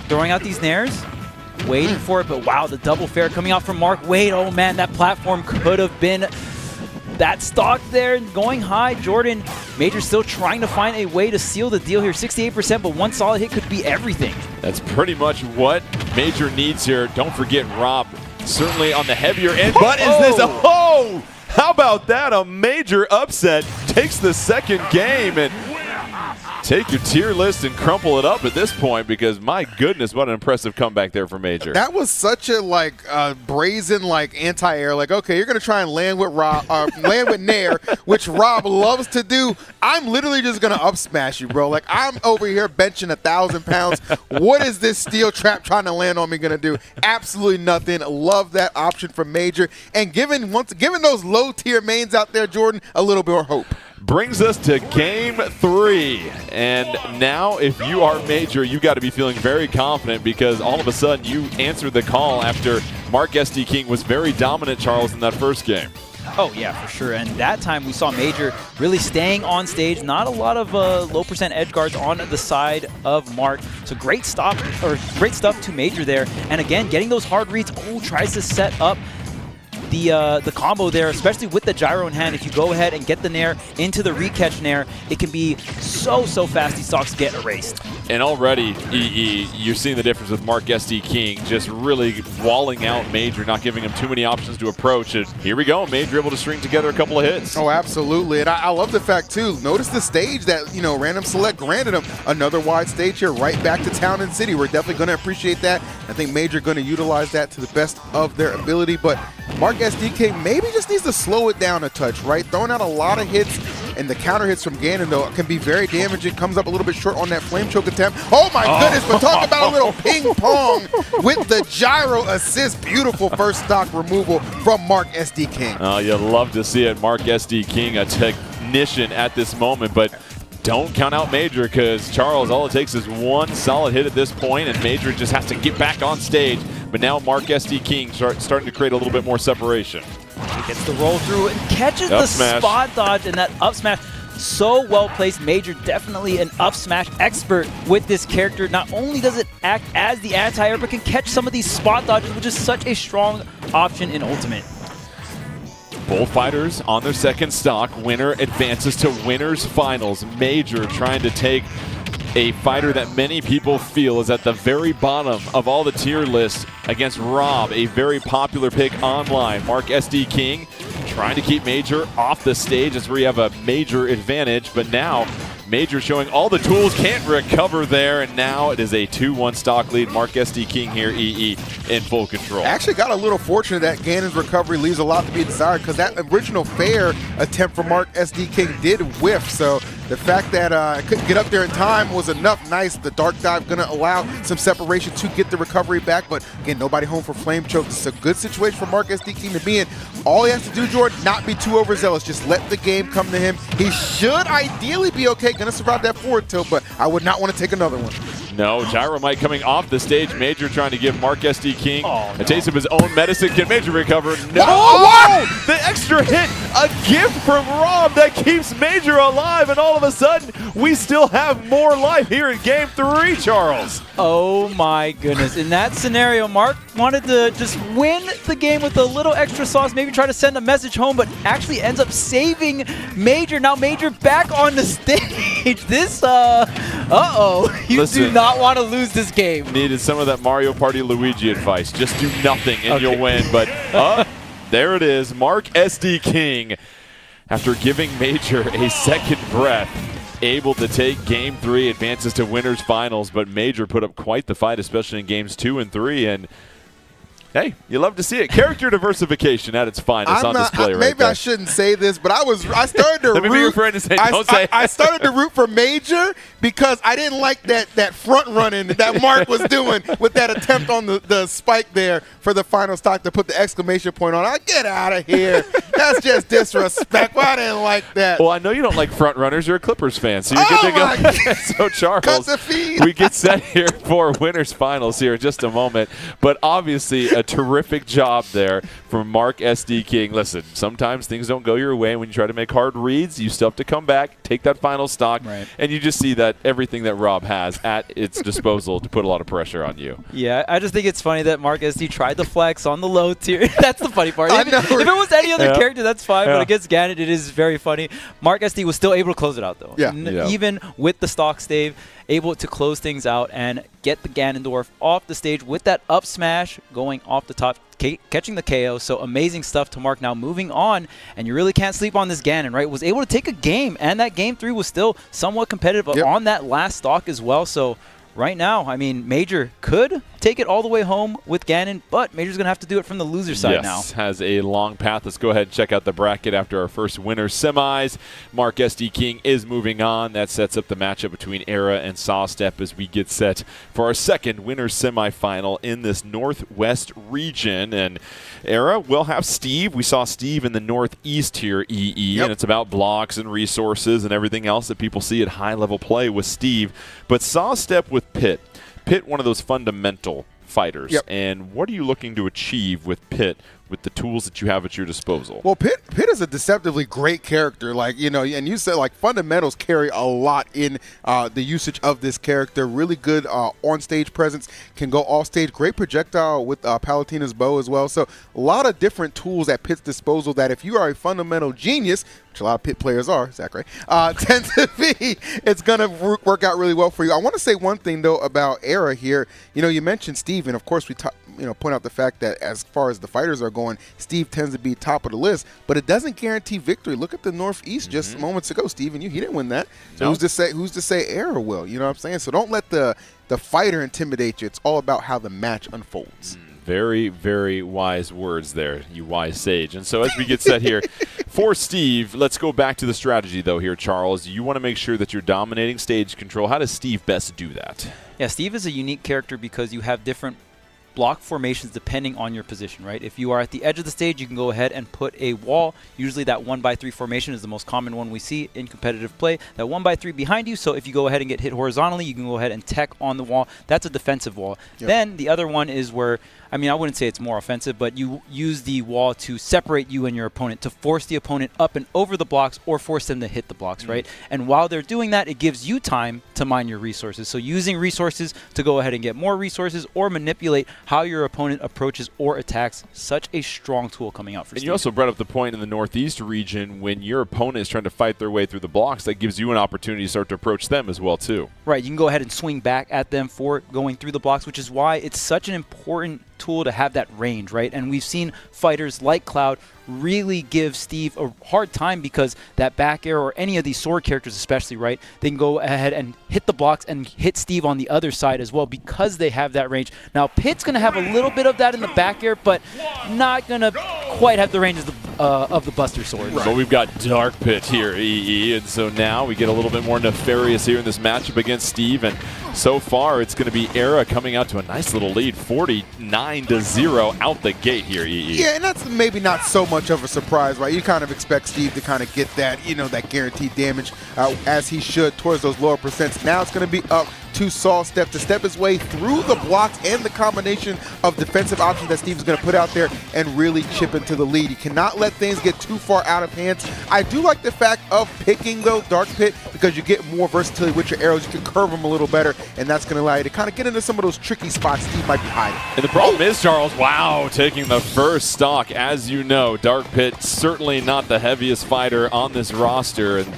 Throwing out these nairs, waiting for it, but wow, the double fair coming out from Mark. Wait, oh man, that platform could have been that stock there, going high. Jordan, Major still trying to find a way to seal the deal here. 68%, but one solid hit could be everything. That's pretty much what Major needs here. Don't forget Rob, certainly on the heavier end, but is this a, oh, how about that? A Major upset, takes the second game, and take your tier list and crumple it up at this point, because my goodness, what an impressive comeback there for Major. That was such a brazen anti-air. Okay, you're gonna try and land with Rob, land with Nair, which Rob loves to do. I'm literally just gonna up smash you, bro. I'm over here benching 1,000 pounds. What is this steel trap trying to land on me gonna do? Absolutely nothing. Love that option from Major, and giving those low tier mains out there, Jordan, a little bit more hope. Brings us to game 3. And now if you are Major, you got to be feeling very confident, because all of a sudden you answered the call after Mark SD King was very dominant, Charles, in that first game. Oh yeah, for sure. And that time we saw Major really staying on stage. Not a lot of low percent edge guards on the side of Mark. So great stuff to Major there. And again, getting those hard reads. Oh, tries to set up the combo there, especially with the gyro in hand. If you go ahead and get the nair into the recatch nair, it can be so fast these stocks get erased. And already, EE, you're seeing the difference with Mark SD King just really walling out Major, not giving him too many options to approach. And here we go, Major able to string together a couple of hits. Oh, absolutely. And I love the fact, too, notice the stage that, Random Select granted him. Another wide stage here, right back to Town and City. We're definitely going to appreciate that. I think Major going to utilize that to the best of their ability. But Mark SD King maybe just needs to slow it down a touch, right? Throwing out a lot of hits, and the counter hits from Ganon, though, can be very damaging. Comes up a little bit short on that flame choke attempt. Oh, my goodness, but talk about a little ping pong with the gyro assist. Beautiful first stock removal from Mark SD King. Oh, you love to see it. Mark SD King, a technician at this moment, but don't count out Major, because Charles, all it takes is one solid hit at this point, and Major just has to get back on stage. But now Mark SD King starting to create a little bit more separation. He gets the roll through and catches the smash. spot dodge, and that up smash so well placed. Major definitely an up smash expert with this character. Not only does it act as the anti-air, but can catch some of these spot dodges, which is such a strong option in Ultimate. Both fighters on their second stock. Winner advances to winners finals. Major trying to take a fighter that many people feel is at the very bottom of all the tier lists against Rob, a very popular pick online. Mark SD King trying to keep Major off the stage. That's where you have a major advantage, but now Major showing all the tools, can't recover there, and now it is a 2-1 stock lead. Mark SD King here, EE, in full control. Actually got a little fortunate that Ganon's recovery leaves a lot to be desired, because that original fair attempt from Mark SD King did whiff, so the fact that I couldn't get up there in time was enough. Nice. The dark dive going to allow some separation to get the recovery back, but again, nobody home for flame choke. This is a good situation for Mark SD King to be in. All he has to do, Jordan, not be too overzealous. Just let the game come to him. He should ideally be okay. Going to survive that forward tilt, but I would not want to take another one. No, Gyromite coming off the stage. Major trying to give Mark SD King a taste of his own medicine. Can Major recover? No! Oh! The extra hit! A gift from Rob that keeps Major alive, and all of a sudden, we still have more life here in Game 3, Charles. Oh my goodness. In that scenario, Mark wanted to just win the game with a little extra sauce, maybe try to send a message home, but actually ends up saving Major. Now Major back on the stage. This, you Listen, do not want to lose this game. Needed some of that Mario Party Luigi advice. Just do nothing and you'll win. But there it is. Mark SD King, after giving Major a second breath, able to take Game 3, advances to winners finals. But Major put up quite the fight, especially in Games 2 and 3. And hey, you love to see it. Character diversification at its finest on display right maybe there. I shouldn't say this, but I started to Let me be your friend and say, don't say. I started to root for Major because I didn't like that front running that Mark was doing with that attempt on the spike there for the final stock to put the exclamation point on. Get out of here. That's just disrespect. Well, I didn't like that. Well, I know you don't like front runners. You're a Clippers fan, so you're good to go. So, Charles, we get set here for winners finals here in just a moment. But obviously, a terrific job there from Mark SD King. Listen, sometimes things don't go your way. When you try to make hard reads, you still have to come back, take that final stock, and you just see that everything that Rob has at its disposal to put a lot of pressure on you. Yeah, I just think it's funny that Mark SD tried to flex on the low tier. That's the funny part. If it was any other character, that's fine, but against Ganon, it is very funny. Mark SD was still able to close it out, though. Even with the stock stave, able to close things out and get the Ganondorf off the stage with that up smash going off the top, catching the KO. So amazing stuff to Mark. Now moving on, and you really can't sleep on this Ganon, right? Was able to take a game, and that Game 3 was still somewhat competitive on that last stock as well. So right now, I mean, Major could take it all the way home with Ganon, but Major's going to have to do it from the loser side now. Has a long path. Let's go ahead and check out the bracket after our first winner semis. Mark SD King is moving on. That sets up the matchup between Era and Sawstep as we get set for our second winner semifinal in this Northwest region. And Era will have Steve. We saw Steve in the Northeast here, EE, and it's about blocks and resources and everything else that people see at high-level play with Steve. But Sawstep with Pitt. Pitt, one of those fundamental fighters. And what are you looking to achieve with Pitt with the tools that you have at your disposal? Well, Pitt is a deceptively great character. Like, you know, and you said, like, fundamentals carry a lot in the usage of this character. Really good on-stage presence, can go off-stage. Great projectile with Palatina's bow as well. So a lot of different tools at Pitt's disposal that if you are a fundamental genius, which a lot of Pitt players are, Zachary, tend to be, it's going to work out really well for you. I want to say one thing, though, about Era here. You know, you mentioned Steve, and of course we point out the fact that as far as the fighters are going, Steve tends to be top of the list, but it doesn't guarantee victory. Look at the Northeast just moments ago, Steve, and he didn't win that. So who's to say Era will? You know what I'm saying? So don't let the fighter intimidate you. It's all about how the match unfolds. Very, very wise words there, you wise sage. And so as we get set here, for Steve, let's go back to the strategy, though, here, Charles. You want to make sure that you're dominating stage control. How does Steve best do that? Yeah, Steve is a unique character because you have different block formations depending on your position, right? If you are at the edge of the stage, you can go ahead and put a wall. Usually that 1x3 formation is the most common one we see in competitive play. That 1x3 behind you, so if you go ahead and get hit horizontally, you can go ahead and tech on the wall. That's a defensive wall. Yep. Then the other one is where, I mean, I wouldn't say it's more offensive, but you use the wall to separate you and your opponent, to force the opponent up and over the blocks or force them to hit the blocks, right? And while they're doing that, it gives you time to mine your resources. So using resources to go ahead and get more resources or manipulate how your opponent approaches or attacks, such a strong tool coming out for Steve. And you also brought up the point in the Northeast region, when your opponent is trying to fight their way through the blocks, that gives you an opportunity to start to approach them as well, too. Right, you can go ahead and swing back at them for going through the blocks, which is why it's such an important tool to have that range, right? And we've seen fighters like Cloud really give Steve a hard time because that back air, or any of these sword characters especially, right, they can go ahead and hit the blocks and hit Steve on the other side as well because they have that range. Now, Pit's going to have a little bit of that in the back air, but not going to quite have the range of the Buster Sword. Right. But we've got Dark Pit here, EE, and so now we get a little bit more nefarious here in this matchup against Steve, and so far it's going to be Era coming out to a nice little lead, 49-0 out the gate here, EE. Yeah, and that's maybe not so much of a surprise, right? You kind of expect Steve to kind of get that, you know, that guaranteed damage as he should towards those lower percents. Now it's going to be up to Saul Step to step his way through the blocks and the combination of defensive options that Steve is going to put out there and really chip into the lead. You cannot let things get too far out of hands. I do like the fact of picking, though, Dark Pit, because you get more versatility with your arrows. You can curve them a little better, and that's going to allow you to kind of get into some of those tricky spots Steve might be hiding. And the problem is, Charles, wow, taking the first stock. As you know, Dark Pit certainly not the heaviest fighter on this roster, and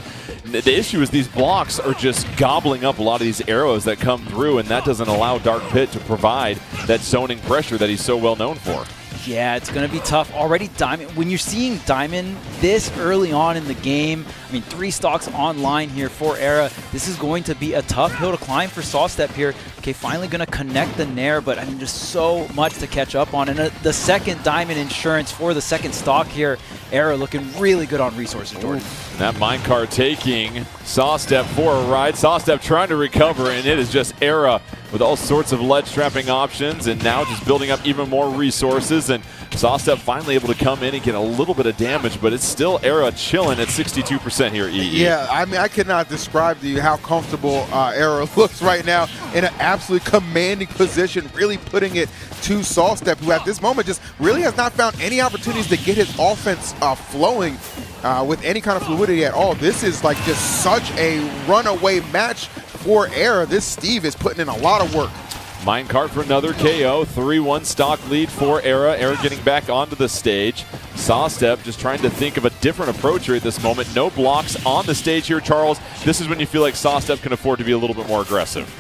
the issue is these blocks are just gobbling up a lot of these arrows that come through, and that doesn't allow Dark Pit to provide that zoning pressure that he's so well known for. Yeah, it's going to be tough. Already Diamond, when you're seeing Diamond this early on in the game, I mean, 3 stocks online here for Era, this is going to be a tough hill to climb for Saw Step here. Okay, finally going to connect the Nair, but I mean, just so much to catch up on. And the second Diamond insurance for the second stock here, Era looking really good on resources, Jordan. And that minecart taking Saw Step for a ride. Saw Step trying to recover, and it is just Era with all sorts of ledge trapping options, and now just building up even more resources. And Saw Step finally able to come in and get a little bit of damage, but it's still Era chilling at 62% here, EE. Yeah, I mean, I cannot describe to you how comfortable Era looks right now in an absolutely commanding position, really putting it to Saw Step, who at this moment just really has not found any opportunities to get his offense flowing with any kind of fluidity at all. This is like just such a runaway match for Era. This Steve is putting in a lot of work. Minecart for another KO, 3-1 stock lead for Era. Era getting back onto the stage. Saw Step just trying to think of a different approach here at this moment. No blocks on the stage here, Charles. This is when you feel like Saw Step can afford to be a little bit more aggressive.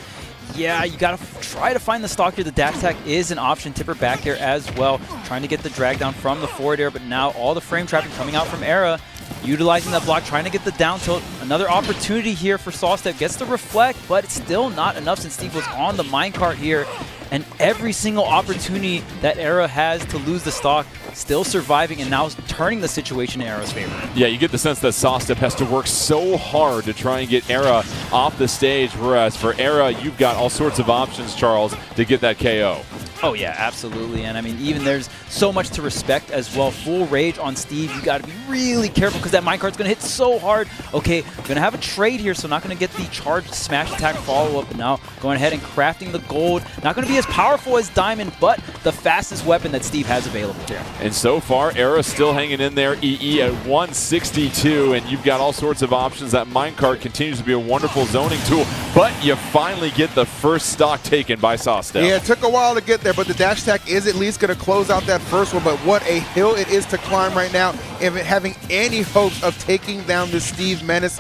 Yeah, you got to try to find the stock here. The dash attack is an option. Tipper back here as well. Trying to get the drag down from the forward air, but now all the frame trapping coming out from Era. Utilizing that block, trying to get the down tilt. Another opportunity here for Saw Step. Gets the reflect, but it's still not enough since Steve was on the minecart here. And every single opportunity that Era has to lose the stock, still surviving and now turning the situation in Era's favor. Yeah, you get the sense that Saw Step has to work so hard to try and get Era off the stage, whereas for Era, you've got all sorts of options, Charles, to get that KO. Oh yeah, absolutely. And I mean, even there's so much to respect as well. Full rage on Steve. You got to be really careful because that minecart's going to hit so hard. Okay, going to have a trade here, so not going to get the charged smash attack follow-up. Now going ahead and crafting the gold. Not going to be as powerful as Diamond, but the fastest weapon that Steve has available here. And so far, Era still hanging in there. EE at 162, and you've got all sorts of options. That minecart continues to be a wonderful zoning tool, but you finally get the first stock taken by Saw Step. Yeah, it took a while to get there, but the dash attack is at least going to close out that first one. But what a hill it is to climb right now, if it having any hopes of taking down this Steve Menace.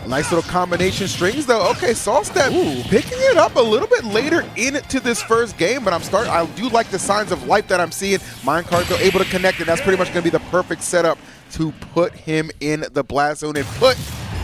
Nice little combination strings, though. Okay, Saw Step picking it up a little bit later into this first game, but I do like the signs of life that I'm seeing. Minecart, though, able to connect, and that's pretty much going to be the perfect setup to put him in the blast zone and put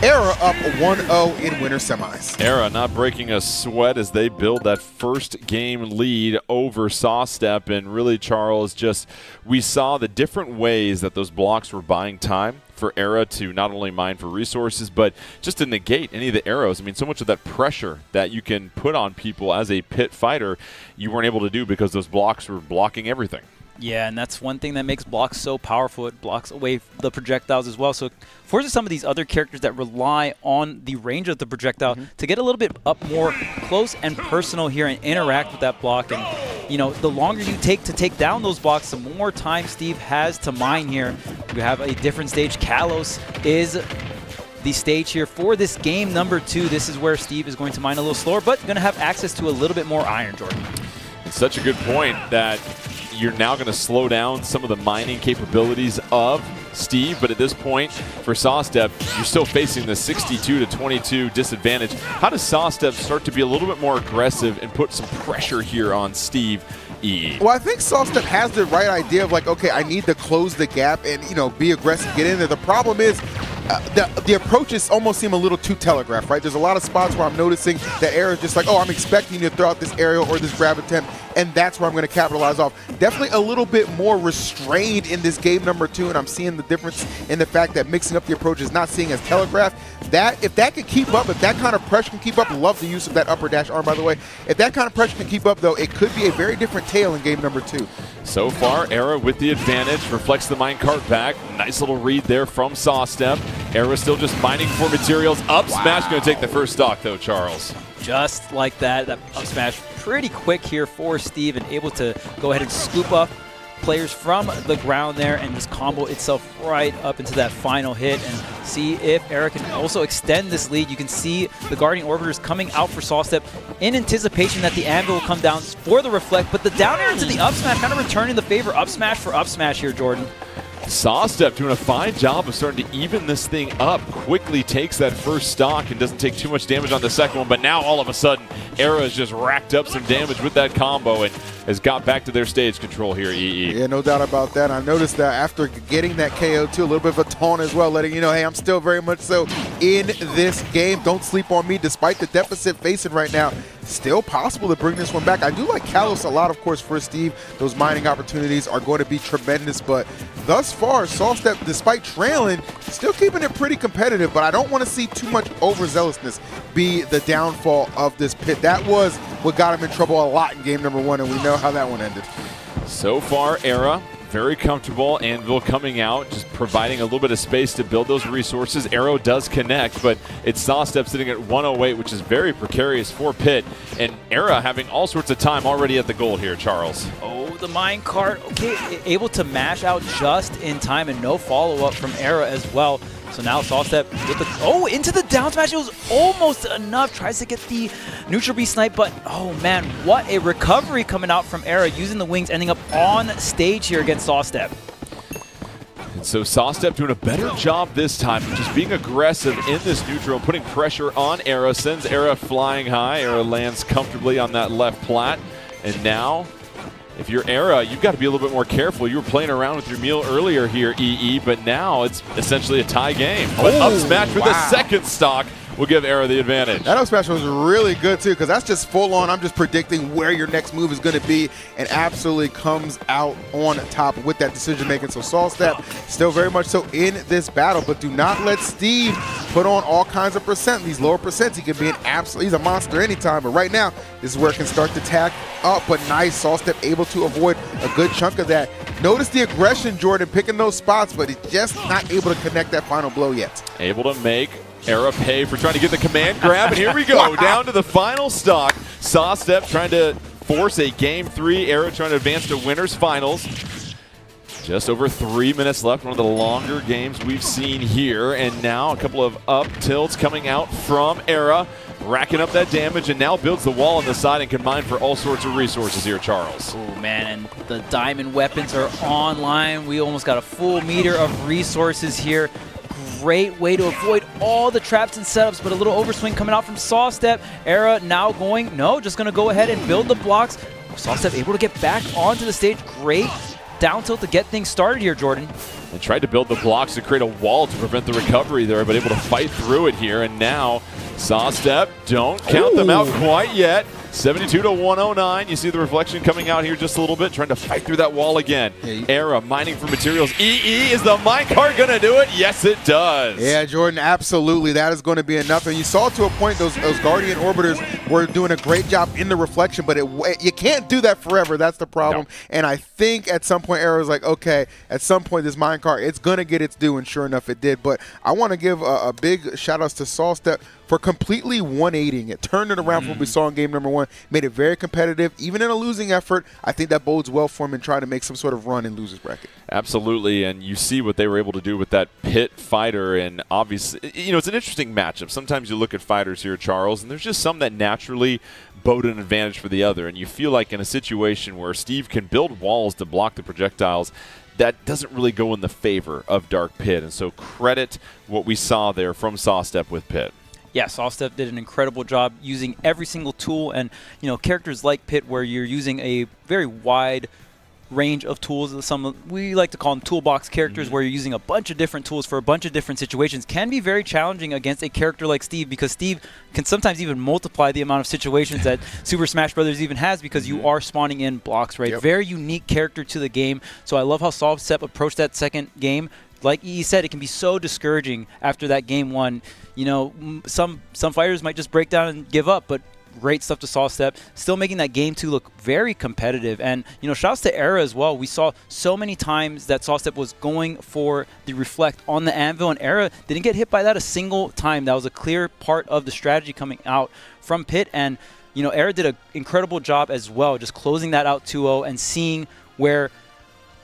Era up 1-0 in winter semis. Era not breaking a sweat as they build that first game lead over Sawstep. And really, Charles, just we saw the different ways that those blocks were buying time for Era to not only mine for resources, but just to negate any of the arrows. I mean, so much of that pressure that you can put on people as a pit fighter, you weren't able to do because those blocks were blocking everything. Yeah, and that's one thing that makes blocks so powerful. It blocks away the projectiles as well. So it forces some of these other characters that rely on the range of the projectile to get a little bit up more close and personal here and interact with that block. And, you know, the longer you take to take down those blocks, the more time Steve has to mine here. We have a different stage. Kalos is the stage here for this game number 2. This is where Steve is going to mine a little slower, but going to have access to a little bit more iron, Jordan. It's such a good point that you're now going to slow down some of the mining capabilities of Steve, but at this point for Sawstep, you're still facing the 62-22 disadvantage. How does Sawstep start to be a little bit more aggressive and put some pressure here on Steve E? Well, I think Sawstep has the right idea of like, okay, I need to close the gap and, you know, be aggressive, get in there. The problem is the approaches almost seem a little too telegraphed, right? There's a lot of spots where I'm noticing that Era is just like, oh, I'm expecting you to throw out this aerial or this grab attempt, and that's where I'm going to capitalize off. Definitely a little bit more restrained in this game number 2, and I'm seeing the difference in the fact that mixing up the approaches, not seeing as telegraphed. That if that can keep up, if that kind of pressure can keep up, love the use of that upper dash arm, by the way. If that kind of pressure can keep up, though, it could be a very different tale in game number 2. So far, Era with the advantage, reflects the minecart back. Nice little read there from Sawstep. Era still just mining for materials. Up smash going to take the first stock, though, Charles. Just like that. That up smash pretty quick here for Steve, and able to go ahead and scoop up players from the ground there and just combo itself right up into that final hit and see if Era can also extend this lead. You can see the Guardian Orbiters coming out for Sawstep in anticipation that the anvil will come down for the reflect, but the down air into the up smash kind of returning the favor. Up smash for up smash here, Jordan. Sawstep doing a fine job of starting to even this thing up. Quickly takes that first stock and doesn't take too much damage on the second one, but now all of a sudden Era has just racked up some damage with that combo and has got back to their stage control here, EE. Yeah, no doubt about that. I noticed that after getting that KO too, a little bit of a taunt as well, letting you know, hey, I'm still very much so in this game. Don't sleep on me despite the deficit facing right now. Still possible to bring this one back. I do like Kalos a lot, of course, for Steve. Those mining opportunities are going to be tremendous, but thus far, Sawstep, despite trailing, still keeping it pretty competitive, but I don't want to see too much overzealousness be the downfall of this pit. That was what got him in trouble a lot in game number 1, and we know how that one ended. So far, Era very comfortable. Anvil coming out, just providing a little bit of space to build those resources. Arrow does connect, but it's Sawstep sitting at 108, which is very precarious for Pit. And Era having all sorts of time already at the gold here, Charles. Oh, the minecart. Okay, able to mash out just in time and no follow-up from Era as well. So now Sawstep with the into the down smash. It was almost enough. Tries to get the neutral B snipe, but oh man, what a recovery coming out from Era, using the wings, ending up on stage here against Sawstep. And so Sawstep doing a better job this time, just being aggressive in this neutral, putting pressure on Era, sends Era flying high. Era lands comfortably on that left plat, and now, if you're Era, you've got to be a little bit more careful. You were playing around with your meal earlier here, EE, but now it's essentially a tie game. But up smash for the second stock will give Era the advantage. That up smash was really good, too, because that's just full on. I'm just predicting where your next move is going to be, and absolutely comes out on top with that decision making. So Sawstep still very much so in this battle, but do not let Steve put on all kinds of percent. These lower percents, he can be he's a monster anytime, but right now, this is where it can start to tack up. But nice, Sawstep able to avoid a good chunk of that. Notice the aggression, Jordan, picking those spots, but he's just not able to connect that final blow yet. Able to make Era pay for trying to get the command grab, and here we go, down to the final stock. Sawstep trying to force a Game 3. Era trying to advance to winners finals. Just over 3 minutes left, one of the longer games we've seen here, and now a couple of up tilts coming out from Era, racking up that damage, and now builds the wall on the side and can mine for all sorts of resources here, Charles. Oh man, and the diamond weapons are online. We almost got a full meter of resources here. Great way to avoid all the traps and setups, but a little overswing coming out from Sawstep. Era now just going to go ahead and build the blocks. Sawstep able to get back onto the stage. Great down tilt to get things started here, Jordan. And tried to build the blocks to create a wall to prevent the recovery there, but able to fight through it here. And now, saw step, don't count them out quite yet. 72 to 109. You see the reflection coming out here just a little bit, trying to fight through that wall again. Era mining for materials. EE, is the minecart going to do it? Yes, it does. Yeah, Jordan, absolutely. That is going to be enough. And you saw to a point those Guardian Orbiters were doing a great job in the reflection, but you can't do that forever. That's the problem. No. And I think at some point Era was like, okay, at some point this minecart, it's going to get its due, and sure enough it did. But I want to give a big shout-outs to Sawstep for completely 180ing it. Turned it around from what we saw in game number 1. Made it very competitive. Even in a losing effort, I think that bodes well for him in trying to make some sort of run in losers bracket. Absolutely, and you see what they were able to do with that pit fighter, and obviously, it's an interesting matchup. Sometimes you look at fighters here, Charles, and there's just some that naturally bode an advantage for the other, and you feel like in a situation where Steve can build walls to block the projectiles, that doesn't really go in the favor of Dark Pit, and so credit what we saw there from Sawstep with Pit. Yeah, Sawstep did an incredible job using every single tool, and characters like Pit, where you're using a very wide range of tools. We like to call them toolbox characters, where you're using a bunch of different tools for a bunch of different situations, can be very challenging against a character like Steve, because Steve can sometimes even multiply the amount of situations that Super Smash Bros. Even has, because you are spawning in blocks, right? Yep. Very unique character to the game. So I love how Sawstep approached that second game. Like E said, it can be so discouraging after that game 1. Some fighters might just break down and give up, but great stuff to Sawstep, still making that game 2 look very competitive. And shouts to Era as well. We saw so many times that Sawstep was going for the reflect on the anvil, and Era didn't get hit by that a single time. That was a clear part of the strategy coming out from Pit, and Era did an incredible job as well, just closing that out 2-0 and seeing where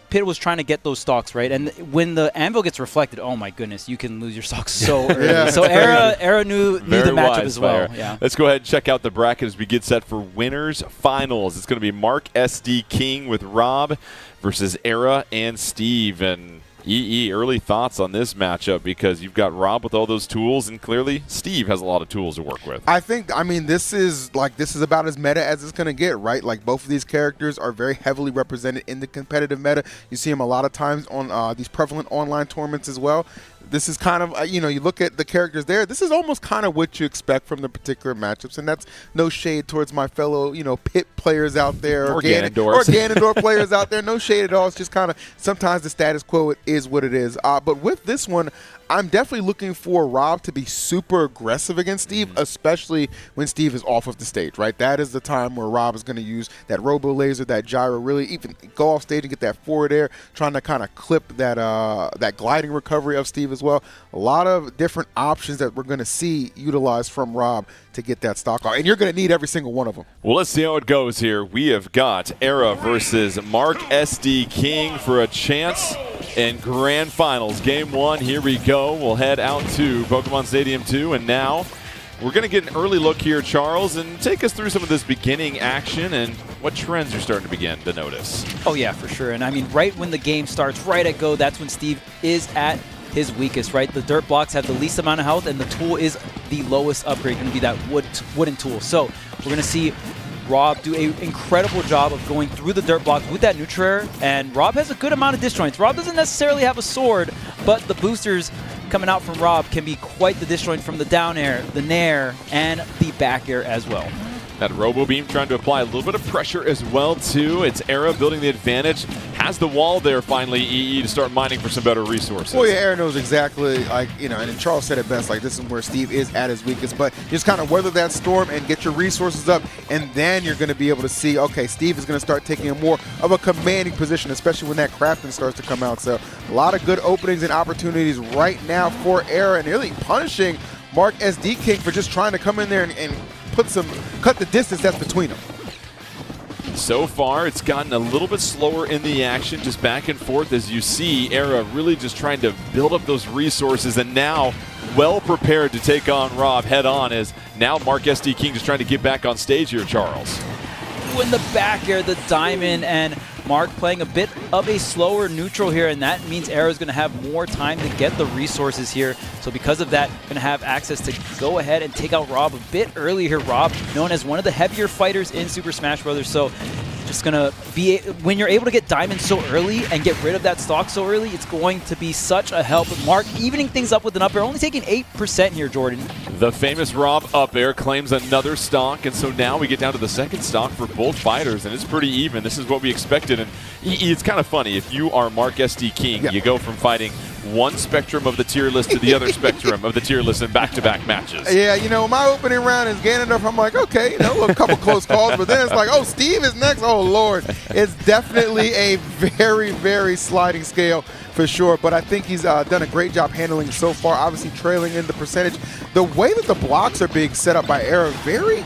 Pit was trying to get those stocks, right? And when the anvil gets reflected, oh my goodness, you can lose your stocks so early. Yeah. So Era knew the matchup as well. Yeah. Let's go ahead and check out the bracket as we get set for winners finals. It's going to be Mark SD King with Rob versus Era and Steve. And EE, early thoughts on this matchup, because you've got Rob with all those tools, and clearly Steve has a lot of tools to work with. I mean, this is about as meta as it's going to get, right? Like, both of these characters are very heavily represented in the competitive meta. You see them a lot of times on these prevalent online tournaments as well. This is kind of, you look at the characters there, this is almost kind of what you expect from the particular matchups, and that's no shade towards my fellow, Pit players out there, or Ganondorf players out there. No shade at all. It's just kind of, sometimes the status quo is what it is. But with this one, I'm definitely looking for Rob to be super aggressive against Steve, especially when Steve is off of the stage, right? That is the time where Rob is going to use that robo laser, that gyro, really even go off stage and get that forward air, trying to kind of clip that that gliding recovery of Steve as well. A lot of different options that we're going to see utilized from Rob to get that stock off, and you're going to need every single one of them. Well, let's see how it goes here. We have got Era versus Mark SD King for a chance in Grand Finals. Game 1, here we go. We'll head out to Pokemon Stadium 2, and now we're going to get an early look here, Charles, and take us through some of this beginning action and what trends you're starting to begin to notice. Oh, yeah, for sure. And I mean, right when the game starts, right at go, that's when Steve is at his weakest, right? The dirt blocks have the least amount of health, and the tool is the lowest upgrade, going to be that wooden tool. So we're going to see Rob do an incredible job of going through the dirt blocks with that neutral air, and Rob has a good amount of disjoints. Rob doesn't necessarily have a sword, but the boosters coming out from Rob can be quite the disjoint from the down air, the nair, and the back air as well. That Robo Beam trying to apply a little bit of pressure as well, too. It's Era building the advantage. Has the wall there, finally, EE, to start mining for some better resources. Well, yeah, Era knows exactly, and Charles said it best, this is where Steve is at his weakest, but just kind of weather that storm and get your resources up, and then you're going to be able to see, okay, Steve is going to start taking more of a commanding position, especially when that crafting starts to come out. So a lot of good openings and opportunities right now for Era, and really punishing Mark SD King for just trying to come in there and cut the distance that's between them. So far, it's gotten a little bit slower in the action, just back and forth, as you see Era really just trying to build up those resources, and now well prepared to take on Rob head on, as now Mark SD King just trying to get back on stage here, Charles. In the back air, the diamond, and Mark playing a bit of a slower neutral here, and that means Era's going to have more time to get the resources here. So because of that, going to have access to go ahead and take out Rob a bit early here. Rob, known as one of the heavier fighters in Super Smash Bros. So just going to be, when you're able to get diamonds so early and get rid of that stock so early, it's going to be such a help. Mark evening things up with an up air, only taking 8% here, Jordan. The famous Rob up air claims another stock, and so now we get down to the second stock for both fighters, and it's pretty even. This is what we expected, and it's kind of funny. If you are Mark SD King, you go from fighting one spectrum of the tier list to the other spectrum of the tier list in back-to-back matches. Yeah, you know, my opening round is Ganondorf. I'm like, okay, you know, a couple close calls, but then it's like, oh, Steve is next. Oh, Lord. It's definitely a very, very sliding scale for sure, but I think he's done a great job handling so far, obviously trailing in the percentage. The way that the blocks are being set up by Era, very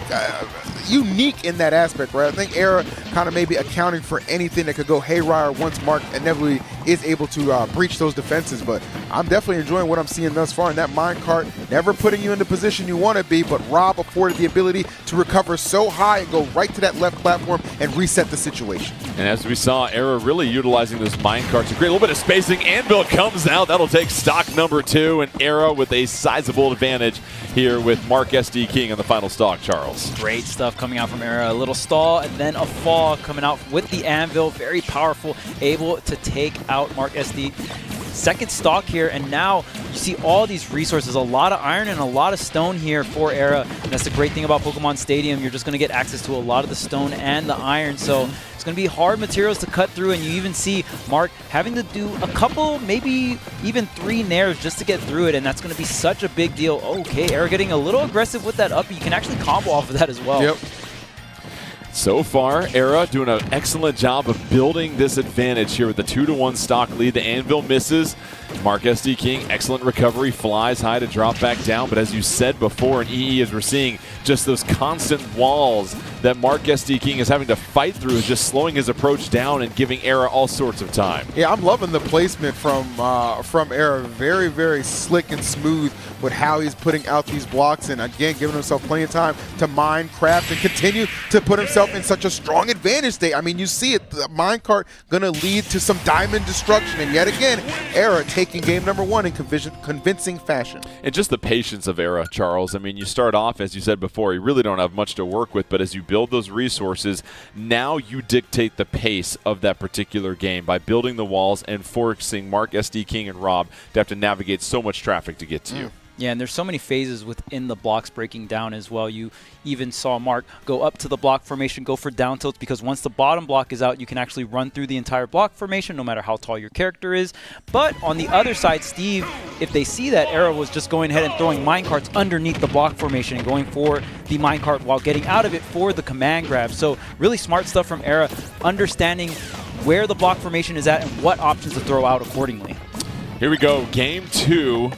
unique in that aspect, right? I think Era kind of maybe accounting for anything that could go haywire once Mark inevitably is able to breach those defenses, but I'm definitely enjoying what I'm seeing thus far in that minecart, never putting you in the position you want to be, but Rob afforded the ability to recover so high and go right to that left platform and reset the situation. And as we saw, Era really utilizing those minecarts to create a little bit of spacing. Anvil comes out. That'll take stock number 2, and Era with a sizable advantage here with Mark SD King on the final stock, Charles. Great stuff coming out from Era. A little stall and then a fall coming out with the Anvil. Very powerful, able to take out Mark SD. Second stock here, and now you see all these resources, a lot of iron and a lot of stone here for Era. And that's the great thing about Pokemon Stadium. You're just going to get access to a lot of the stone and the iron. So it's going to be hard materials to cut through, and you even see Mark having to do a couple, maybe even 3 nairs just to get through it, and that's going to be such a big deal. Okay, Era getting a little aggressive with that up. You can actually combo off of that as well. Yep. So far, Era doing an excellent job of building this advantage here with the 2-1 stock lead. The Anvil misses. Mark SD King, excellent recovery, flies high to drop back down. But as you said before in EE, as we're seeing just those constant walls that Mark SD King is having to fight through, is just slowing his approach down and giving Era all sorts of time. Yeah, I'm loving the placement from Era. Very, very slick and smooth with how he's putting out these blocks, and again, giving himself plenty of time to mine, craft, and continue to put himself in such a strong advantage state. I mean, you see it, the minecart going to lead to some diamond destruction, and yet again, Era taking game number 1 in convincing fashion. And just the patience of Era, Charles. I mean, you start off, as you said before, you really don't have much to work with, but as you build those resources, now you dictate the pace of that particular game by building the walls and forcing Mark SD King and Rob to have to navigate so much traffic to get to you. Yeah, and there's so many phases within the blocks breaking down as well. You even saw Mark go up to the block formation, go for down tilts, because once the bottom block is out, you can actually run through the entire block formation, no matter how tall your character is. But on the other side, Steve, if they see that Era was just going ahead and throwing minecarts underneath the block formation and going for the minecart while getting out of it for the command grab. So really smart stuff from Era, understanding where the block formation is at and what options to throw out accordingly. Here we go, game 2.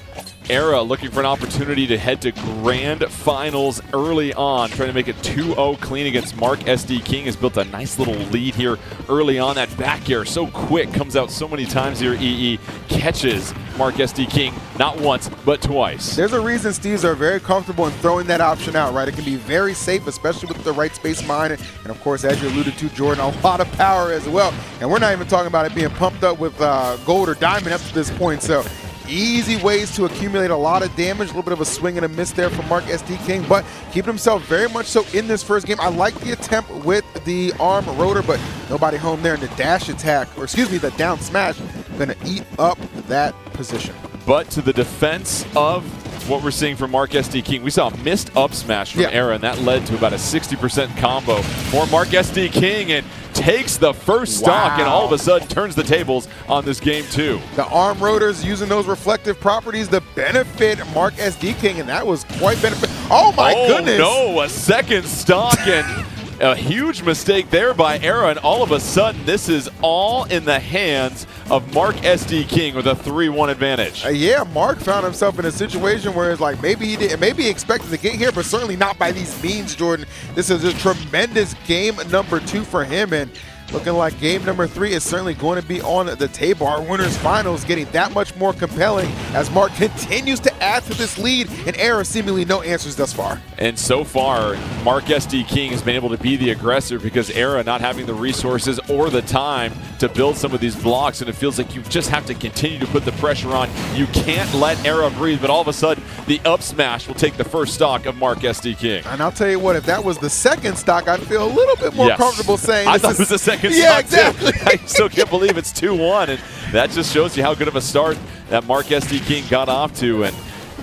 Era looking for an opportunity to head to grand finals early on, trying to make it 2-0 clean against Mark SD King. Has built a nice little lead here early on. That back air so quick, comes out so many times here. EE catches Mark SD King not once but twice. There's a reason Steves are very comfortable in throwing that option out, right? It can be very safe, especially with the right space mine, and of course, as you alluded to, Jordan, a lot of power as well. And we're not even talking about it being pumped up with gold or diamond up to this point. So easy ways to accumulate a lot of damage. A little bit of a swing and a miss there from Mark SD King, but keeping himself very much so in this first game. I like the attempt with the arm rotor, but nobody home there. And the dash attack, or excuse me, the down smash, going to eat up that position. But to the defense of what we're seeing from Mark SD King, we saw a missed up smash from Era, and that led to about a 60% combo for Mark SD King, and takes the first stock, and all of a sudden turns the tables on this game 2. The arm rotors using those reflective properties to benefit Mark SD King, and that was quite beneficial. Oh my goodness! Oh no, a second stock, and a huge mistake there by Era, and all of a sudden this is all in the hands of Mark SD King with a 3-1 advantage. Yeah, Mark found himself in a situation where it's like maybe he expected to get here, but certainly not by these means, Jordan. This is a tremendous game number 2 for him, and looking like game number 3 is certainly going to be on the table. Our winners finals getting that much more compelling as Mark continues to add to this lead, and Era seemingly no answers thus far. And so far, Mark SD King has been able to be the aggressor because Era not having the resources or the time to build some of these blocks, and it feels like you just have to continue to put the pressure on. You can't let Era breathe, but all of a sudden, the up smash will take the first stock of Mark SD King. And I'll tell you what, if that was the second stock, I'd feel a little bit more comfortable saying I thought it was the second stock, exactly. Too. I still can't believe it's 2-1, and that just shows you how good of a start that Mark SD King got off to. And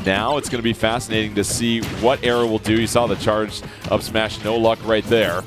now it's going to be fascinating to see what Era will do. You saw the charged up smash, no luck right there.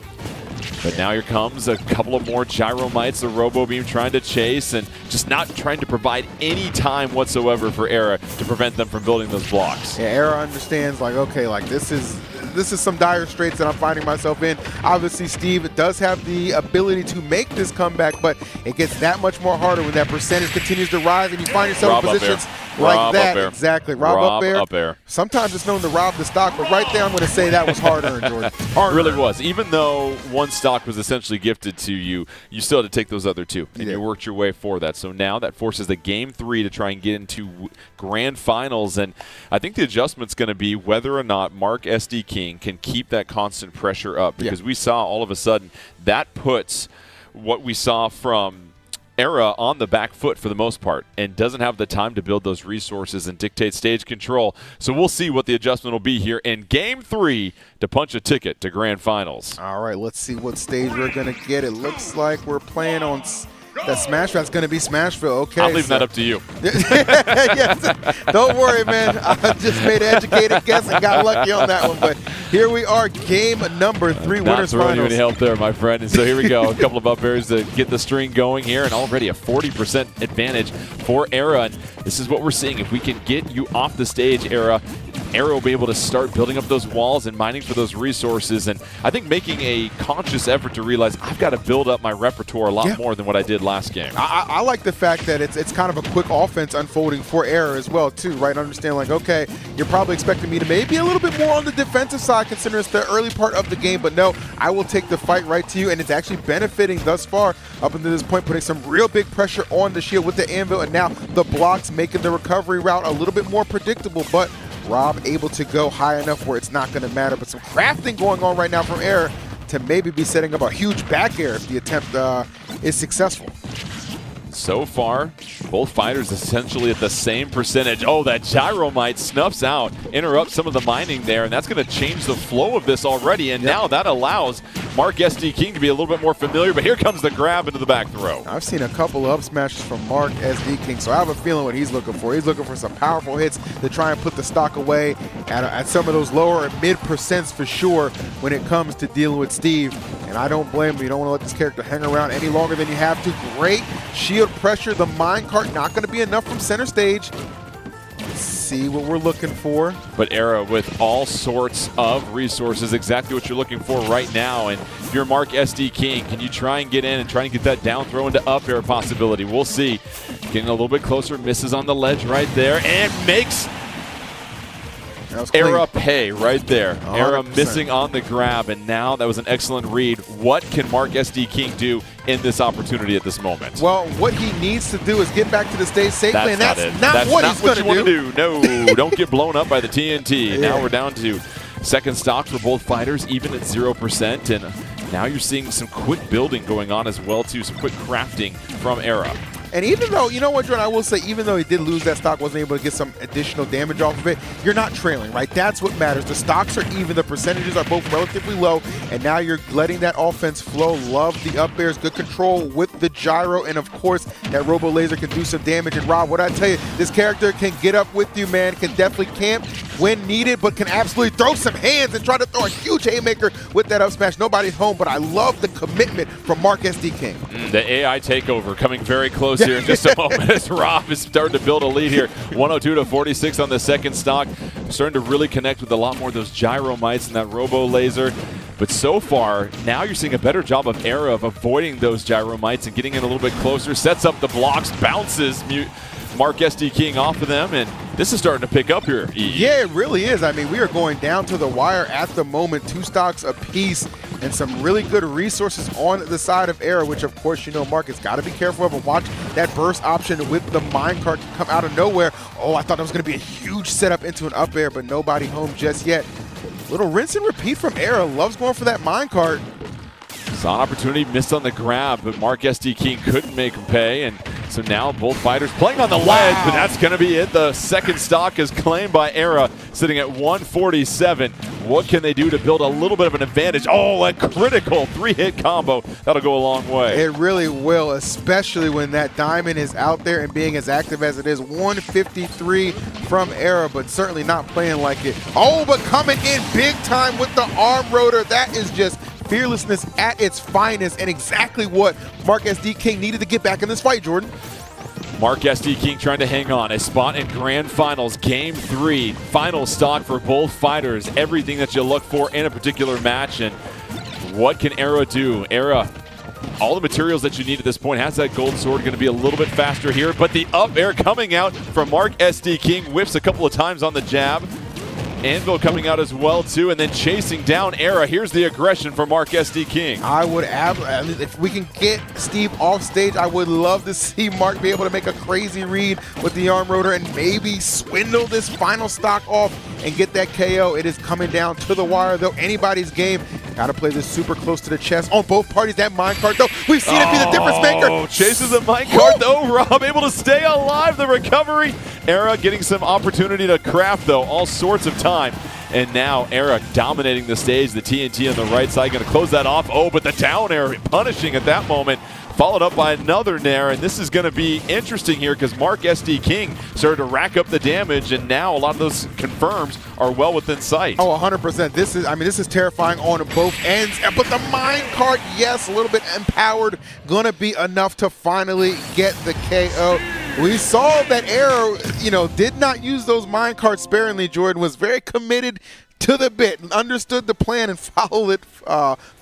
But now here comes a couple of more gyro mites, the Robo Beam trying to chase and just not trying to provide any time whatsoever for Era to prevent them from building those blocks. Yeah, Era understands, like, okay, like this is some dire straits that I'm finding myself in. Obviously, Steve does have the ability to make this comeback, but it gets that much more harder when that percentage continues to rise and you find yourself in positions like that. Exactly. Rob up air. Sometimes it's known to rob the stock, but right there I'm going to say that was hard-earned, Jordan. It really was. Even though one stock was essentially gifted to you, you still had to take those other two, and you worked your way for that. So now that forces the Game 3 to try and get into grand finals, and I think the adjustment's going to be whether or not Mark SD King can keep that constant pressure up, because we saw all of a sudden that puts what we saw from Era on the back foot for the most part and doesn't have the time to build those resources and dictate stage control. So we'll see what the adjustment will be here in Game 3 to punch a ticket to grand finals. All right, let's see what stage we're going to get. It looks like we're playing on that Smashville. Going to be Smashville. Okay, I'm leaving that up to you. Yes. Don't worry, man. I just made an educated guess and got lucky on that one. But here we are, game number 3, winners finals. Not throwing you any help there, my friend. And so here we go. A couple of up airs to get the string going here, and already a 40% advantage for Era. And this is what we're seeing. If we can get you off the stage, Era will be able to start building up those walls and mining for those resources. And I think making a conscious effort to realize I've got to build up my repertoire a lot more than what I did last game. I like the fact that it's kind of a quick offense unfolding for Era as well, too, right? Understand, like, okay, you're probably expecting me to maybe a little bit more on the defensive side considering it's the early part of the game, but no, I will take the fight right to you, and it's actually benefiting thus far up until this point, putting some real big pressure on the shield with the anvil, and now the blocks making the recovery route a little bit more predictable, but Rob able to go high enough where it's not going to matter. But some crafting going on right now from Era to maybe be setting up a huge back air if the attempt is successful. So far, both fighters essentially at the same percentage. Oh, that Gyromite snuffs out, interrupts some of the mining there, and that's going to change the flow of this already. And now that allows Mark SD King to be a little bit more familiar, but here comes the grab into the back throw. I've seen a couple of up smashes from Mark SD King, so I have a feeling what he's looking for. He's looking for some powerful hits to try and put the stock away at some of those lower and mid percents for sure when it comes to dealing with Steve. And I don't blame him. You don't want to let this character hang around any longer than you have to. Great shield pressure. The minecart not going to be enough from center stage. Let's see what we're looking for. But Era with all sorts of resources, exactly what you're looking for right now. And if you're Mark SD King, can you try and get in and try and get that down throw into up air possibility? We'll see. Getting a little bit closer, misses on the ledge right there, and makes Era pay right there. 100%. Era missing on the grab, and now that was an excellent read. What can Mark SD King do in this opportunity at this moment? Well, what he needs to do is get back to the stage safely, and that's not what he's going to do. No, don't get blown up by the TNT. Now we're down to second stocks for both fighters, even at 0%, and now you're seeing some quick building going on as well, too, some quick crafting from Era. And even though, you know what, Jordan, I will say, even though he did lose that stock, wasn't able to get some additional damage off of it, you're not trailing, right? That's what matters. The stocks are even. The percentages are both relatively low, and now you're letting that offense flow. Love the up airs, good control with the gyro, and of course, that robo laser can do some damage. And Rob, what I tell you, this character can get up with you, man, can definitely camp when needed, but can absolutely throw some hands and try to throw a huge haymaker with that up smash. Nobody's home, but I love the commitment from Mark SD King. The AI takeover coming very close here in just a moment as Rob is starting to build a lead here. 102-46 on the second stock. Starting to really connect with a lot more of those gyromites and that robo laser. But so far, now you're seeing a better job of Era of avoiding those gyromites and getting in a little bit closer. Sets up the blocks, bounces Mark SD King off of them, and this is starting to pick up here. Yeah, it really is. I mean, we are going down to the wire at the moment. 2 stocks apiece and some really good resources on the side of Era, which, of course, you know, Mark has got to be careful of. And watch that burst option with the minecart come out of nowhere. Oh, I thought that was going to be a huge setup into an up air, but nobody home just yet. Little rinse and repeat from Era. Loves going for that minecart. Saw an opportunity, missed on the grab, but Mark SD King couldn't make him pay, and so now both fighters playing on the ledge, but that's going to be it. The second stock is claimed by Era, sitting at 147. What can they do to build a little bit of an advantage? Oh, a critical 3-hit combo. That'll go a long way. It really will, especially when that diamond is out there and being as active as it is. 153 from Era, but certainly not playing like it. Oh, but coming in big time with the arm rotor. That is just fearlessness at its finest, and exactly what Mark SD King needed to get back in this fight, Jordan. Mark SD King trying to hang on. A spot in Grand Finals, Game 3. Final stock for both fighters. Everything that you look for in a particular match. And what can Era do? Era, all the materials that you need at this point. Has that gold sword, going to be a little bit faster here. But the up air coming out from Mark SD King. Whiffs a couple of times on the jab. Anvil coming out as well, too, and then chasing down Era. Here's the aggression from Mark SD King. I mean, if we can get Steve off stage, I would love to see Mark be able to make a crazy read with the arm rotor and maybe swindle this final stock off and get that KO. It is coming down to the wire, though. Anybody's game. Got to play this super close to the chest on both parties. That minecart, though, we've seen it be the difference maker. Chases the minecart, though. Rob able to stay alive. The recovery. Era getting some opportunity to craft, though, all sorts of time. And now Era dominating the stage. The TNT on the right side going to close that off. Oh, but the down air punishing at that moment. Followed up by another nair, and this is going to be interesting here because Mark SD King started to rack up the damage, and now a lot of those confirms are well within sight. Oh, 100%. This is terrifying on both ends. But the minecart, yes, a little bit empowered, going to be enough to finally get the KO. We saw that Era, did not use those minecarts sparingly. Jordan was very committed to the bit, understood the plan and followed it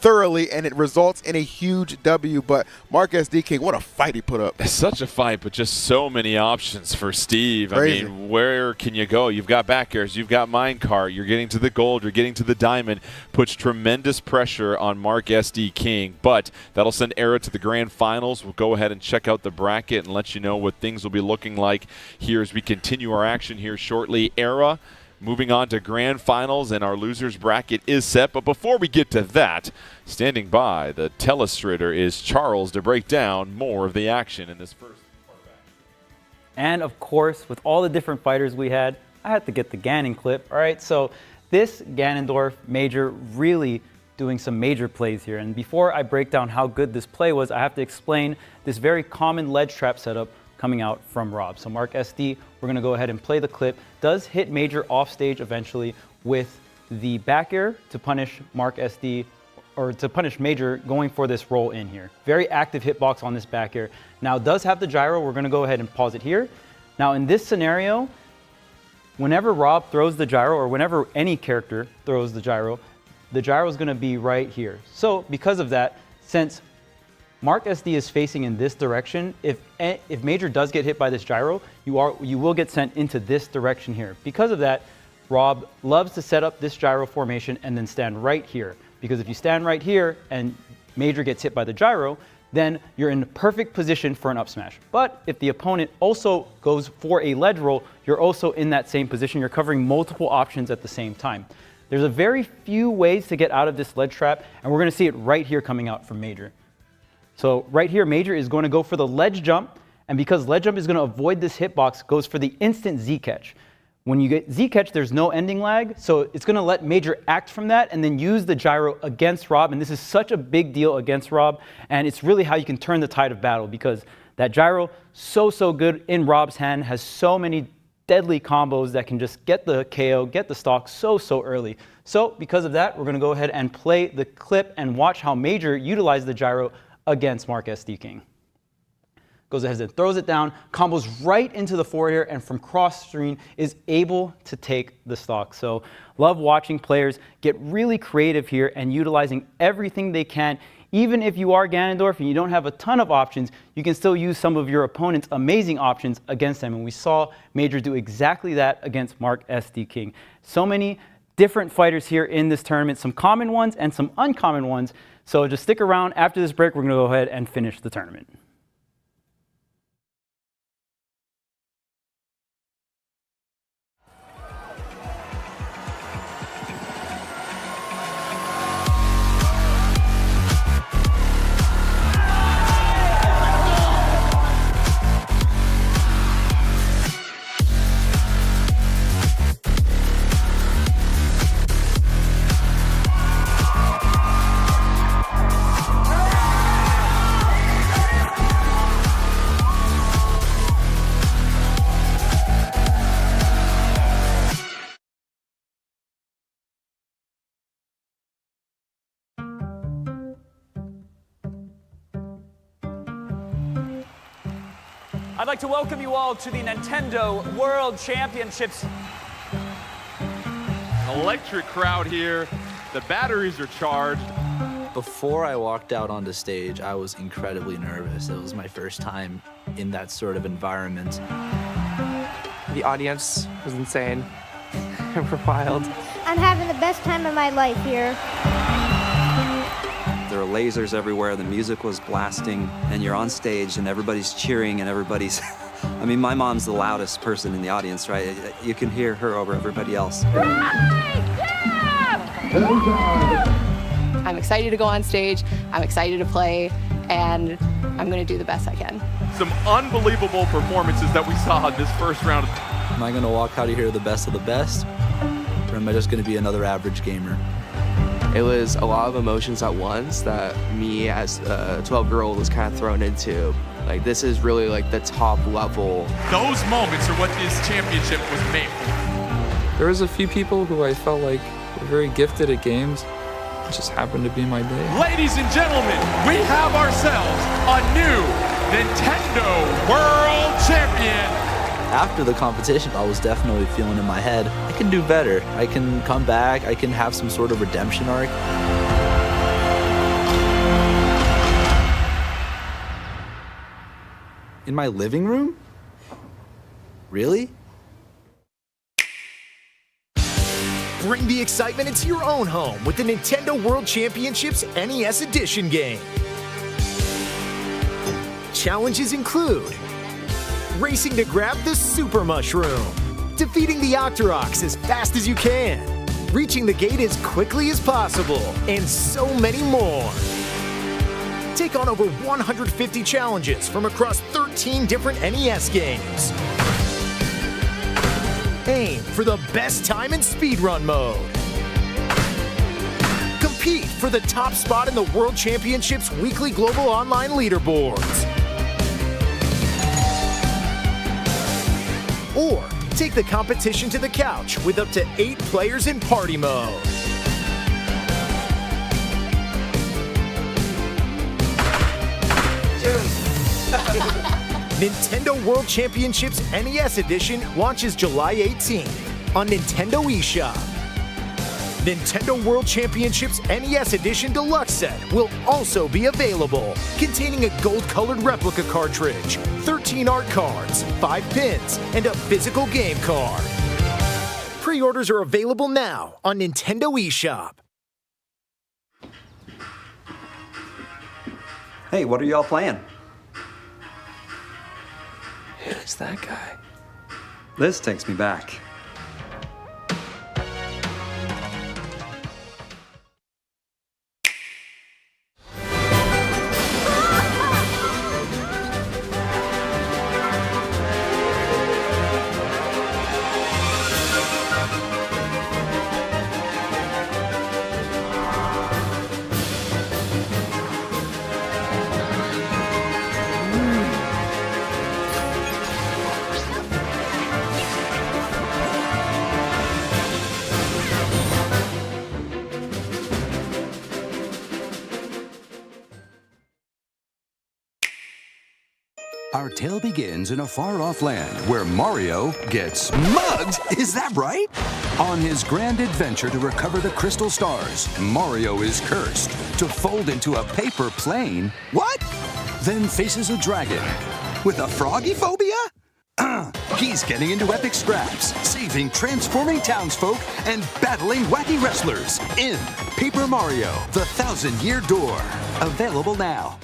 thoroughly, and it results in a huge W. But Mark SD King, what a fight he put up. Such a fight, but just so many options for Steve. Crazy. I mean, where can you go? You've got back airs, you've got minecart, you're getting to the gold, you're getting to the diamond. Puts tremendous pressure on Mark SD King, but that'll send Era to the grand finals. We'll go ahead and check out the bracket and let you know what things will be looking like here as we continue our action here shortly. Era moving on to grand finals, and our losers bracket is set. But before we get to that, standing by the telestrator is Charles to break down more of the action in this first part of action. And of course, with all the different fighters we had, I had to get the Ganon clip. All right, so this Ganondorf Major really doing some major plays here. And before I break down how good this play was, I have to explain this very common ledge trap setup coming out from Rob. So Mark SD, we're going to go ahead and play the clip. Does hit Major off stage eventually with the back air to punish Mark SD, or to punish Major going for this roll in here. Very active hitbox on this back air. Now does have the gyro. We're going to go ahead and pause it here. Now in this scenario, whenever Rob throws the gyro, or whenever any character throws the gyro is going to be right here. So because of that, since Mark SD is facing in this direction, if Major does get hit by this gyro, you will get sent into this direction here. Because of that, Rob loves to set up this gyro formation and then stand right here. Because if you stand right here and Major gets hit by the gyro, then you're in perfect position for an up smash. But if the opponent also goes for a ledge roll, you're also in that same position. You're covering multiple options at the same time. There's a very few ways to get out of this ledge trap, and we're going to see it right here coming out from Major. So right here, Major is going to go for the ledge jump, and because ledge jump is going to avoid this hitbox, goes for the instant Z catch. When you get Z catch, there's no ending lag, so it's going to let Major act from that and then use the gyro against Rob, and this is such a big deal against Rob, and it's really how you can turn the tide of battle, because that gyro, so good in Rob's hand, has so many deadly combos that can just get the KO, get the stock so early. So because of that, we're going to go ahead and play the clip and watch how Major utilized the gyro against Mark SD King. Goes ahead and throws it down, combos right into the forward air, and from cross screen is able to take the stock. So love watching players get really creative here and utilizing everything they can. Even if you are Ganondorf and you don't have a ton of options, you can still use some of your opponent's amazing options against them. And we saw Major do exactly that against Mark SD King. So many different fighters here in this tournament, some common ones and some uncommon ones. So just stick around. After this break, we're going to go ahead and finish the tournament. I'd like to welcome you all to the Nintendo World Championships. Electric crowd here. The batteries are charged. Before I walked out onto stage, I was incredibly nervous. It was my first time in that sort of environment. The audience was insane. We're wild. I'm having the best time of my life here. There are lasers everywhere, the music was blasting, and you're on stage and everybody's cheering and everybody's... I mean, my mom's the loudest person in the audience, right? You can hear her over everybody else. I'm excited to go on stage, I'm excited to play, and I'm going to do the best I can. Some unbelievable performances that we saw in this first round. Am I going to walk out of here the best of the best? Or am I just going to be another average gamer? It was a lot of emotions at once that me as a 12-year-old was kind of thrown into. Like, this is really like the top level. Those moments are what this championship was made for. There was a few people who I felt like were very gifted at games. It just happened to be my day. Ladies and gentlemen, we have ourselves a new Nintendo World Champion. After the competition, I was definitely feeling in my head, I can do better. I can come back. I can have some sort of redemption arc. In my living room? Really? Bring the excitement into your own home with the Nintendo World Championships NES Edition game. Challenges include racing to grab the Super Mushroom, defeating the Octoroks as fast as you can, reaching the gate as quickly as possible, and so many more. Take on over 150 challenges from across 13 different NES games. Aim for the best time in speedrun mode. Compete for the top spot in the World Championships weekly global online leaderboards. Or take the competition to the couch with up to 8 players in party mode. Nintendo World Championships NES Edition launches July 18th on Nintendo eShop. Nintendo World Championships NES Edition Deluxe Set will also be available, containing a gold-colored replica cartridge, 13 art cards, 5 pins, and a physical game card. Pre-orders are available now on Nintendo eShop. Hey, what are y'all playing? Who's that guy? This takes me back. Our tale begins in a far-off land where Mario gets mugged. Is that right? On his grand adventure to recover the crystal stars, Mario is cursed to fold into a paper plane. What? Then faces a dragon with a froggy phobia? He's getting into epic scraps, saving transforming townsfolk, and battling wacky wrestlers in Paper Mario: The 1,000-Year Door. Available now.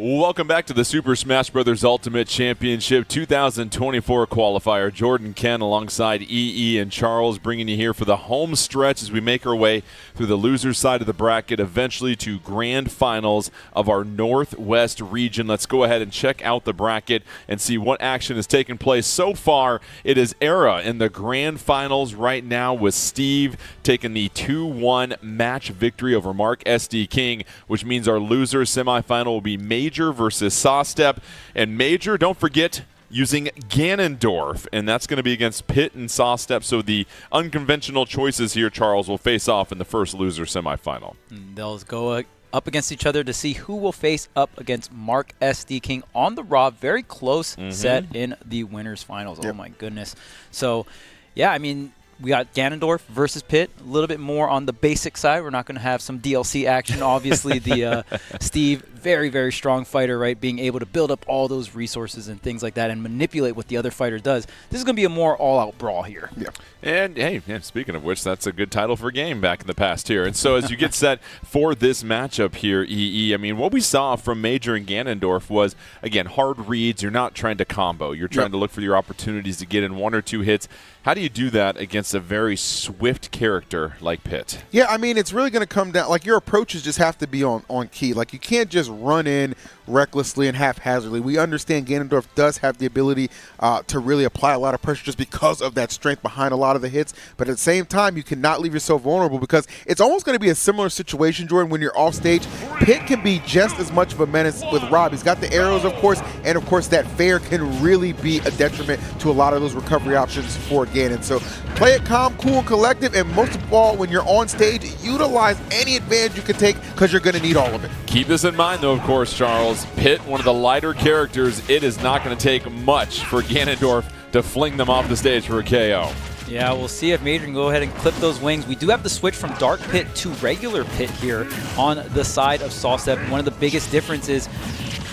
Welcome back to the Super Smash Bros. Ultimate Championship 2024 qualifier. Jordan Ken alongside EE and Charles bringing you here for the home stretch as we make our way through the loser side of the bracket, eventually to grand finals of our Northwest region. Let's go ahead and check out the bracket and see what action has taken place so far. It is Era in the grand finals right now with Steve taking the 2-1 match victory over Mark SD King, which means our loser semifinal will be Major versus Sawstep. And Major, don't forget, using Ganondorf, and that's going to be against Pitt and Sawstep. So the unconventional choices here, Charles, will face off in the first loser semifinal. They'll go up against each other to see who will face up against Mark SD King on the Raw. Very close set in the winners finals. Oh my goodness. So yeah, I mean, we got Ganondorf versus Pitt, a little bit more on the basic side. We're not going to have some DLC action. Obviously, the Steve, very, very strong fighter, right? Being able to build up all those resources and things like that and manipulate what the other fighter does. This is going to be a more all-out brawl here. Yeah. And, hey, speaking of which, that's a good title for a game back in the past here. And so as you get set for this matchup here, EE, I mean, what we saw from Major and Ganondorf was, again, hard reads. You're not trying to combo. You're trying to look for your opportunities to get in 1 or 2 hits. How do you do that against a very swift character like Pitt? Yeah, I mean, it's really going to come down, like, your approaches just have to be on key. Like, you can't just run in recklessly and haphazardly. We understand Ganondorf does have the ability to really apply a lot of pressure just because of that strength behind a lot of the hits, but at the same time, you cannot leave yourself vulnerable because it's almost going to be a similar situation, Jordan, when you're off stage. Pitt can be just as much of a menace with Rob. He's got the arrows, of course, and of course that fair can really be a detriment to a lot of those recovery options for Ganon. So play it calm, cool, and collective, and most of all, when you're on stage, utilize any advantage you can take because you're going to need all of it. Keep this in mind, though, of course, Charles. Pitt, one of the lighter characters, it is not going to take much for Ganondorf to fling them off the stage for a KO. Yeah, we'll see if Major can go ahead and clip those wings. We do have the switch from Dark Pit to regular Pit here on the side of Sawstep. One of the biggest differences,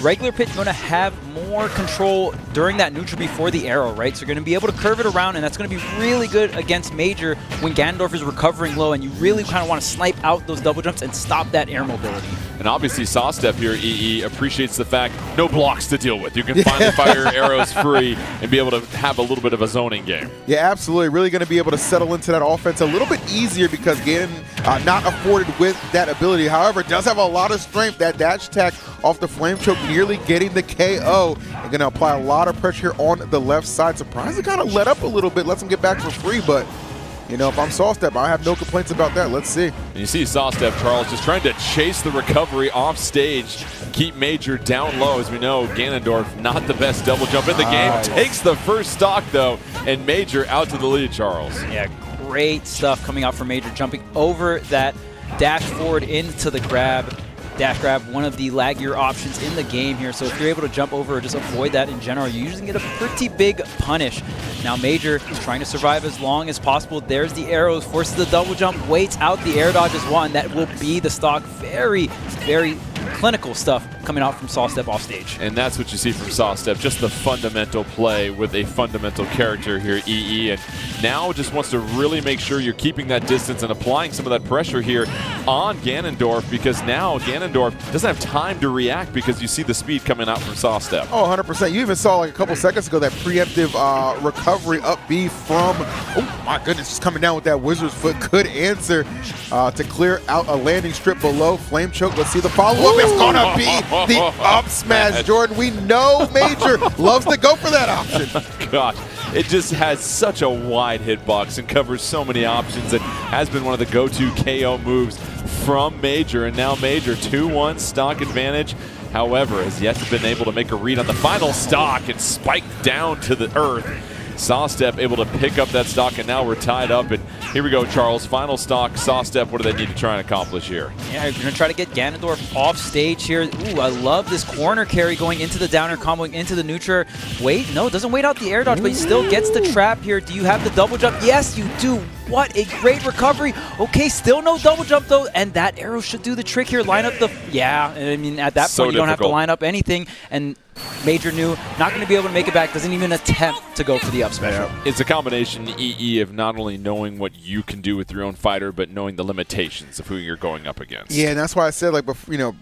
regular Pit going to have more control during that neutral before the arrow, right? So you're going to be able to curve it around, and that's going to be really good against Major when Ganondorf is recovering low, and you really kind of want to snipe out those double jumps and stop that air mobility. And obviously, Sawstep here, EE, appreciates the fact no blocks to deal with. You can finally fire your arrows free and be able to have a little bit of a zoning game. Yeah, absolutely. Really going to be able to settle into that offense a little bit easier because Ganon not afforded with that ability. However, does have a lot of strength. That dash attack off the flame choke, nearly getting the KO. And going to apply a lot of pressure on the left side. Surprisingly, kind of let up a little bit, lets him get back for free, but you know, if I'm Sawstep, I have no complaints about that. Let's see. And you see Sawstep, Charles, just trying to chase the recovery off stage, keep Major down low. As we know, Ganondorf, not the best double jump in the game. Takes the first stock, though, and Major out to the lead, Charles. Yeah, great stuff coming out from Major, jumping over that dash forward into the grab. Dash grab, one of the laggier options in the game here. So if you're able to jump over or just avoid that in general, you usually get a pretty big punish. Now Major is trying to survive as long as possible. There's the arrows, forces the double jump, waits out the air dodge as well, and that will be the stock. Very, very clinical stuff coming out from Sawstep off stage. And that's what you see from Sawstep, just the fundamental play with a fundamental character here, EE. And now just wants to really make sure you're keeping that distance and applying some of that pressure here on Ganondorf, because now Ganondorf doesn't have time to react because you see the speed coming out from Sawstep. Oh, 100%. You even saw like a couple seconds ago that preemptive recovery up B from, oh my goodness, just coming down with that wizard's foot. Good answer to clear out a landing strip below. Flame choke, let's see the follow-up. It's gonna be the up smash, Jordan. We know Major loves to go for that option. Gosh, it just has such a wide hitbox and covers so many options and has been one of the go-to KO moves from Major. And now Major, 2-1 stock advantage. However, has yet to been able to make a read on the final stock and spike down to the earth. Sawstep able to pick up that stock, and now we're tied up. And here we go, Charles. Final stock, Sawstep. What do they need to try and accomplish here? Yeah, you're going to try to get Ganondorf off stage here. Ooh, I love this corner carry going into the downer, comboing into the neutral. Wait, no, doesn't wait out the air dodge, but he still gets the trap here. Do you have the double jump? Yes, you do. What a great recovery. Okay, still no double jump, though, and that arrow should do the trick here. Line up the... Yeah, I mean, at that point, you don't have to line up anything. And Major knew not going to be able to make it back, doesn't even attempt to go for the up special. It's a combination, EE, of not only knowing what you can do with your own fighter, but knowing the limitations of who you're going up against. Yeah, and that's why I said, like,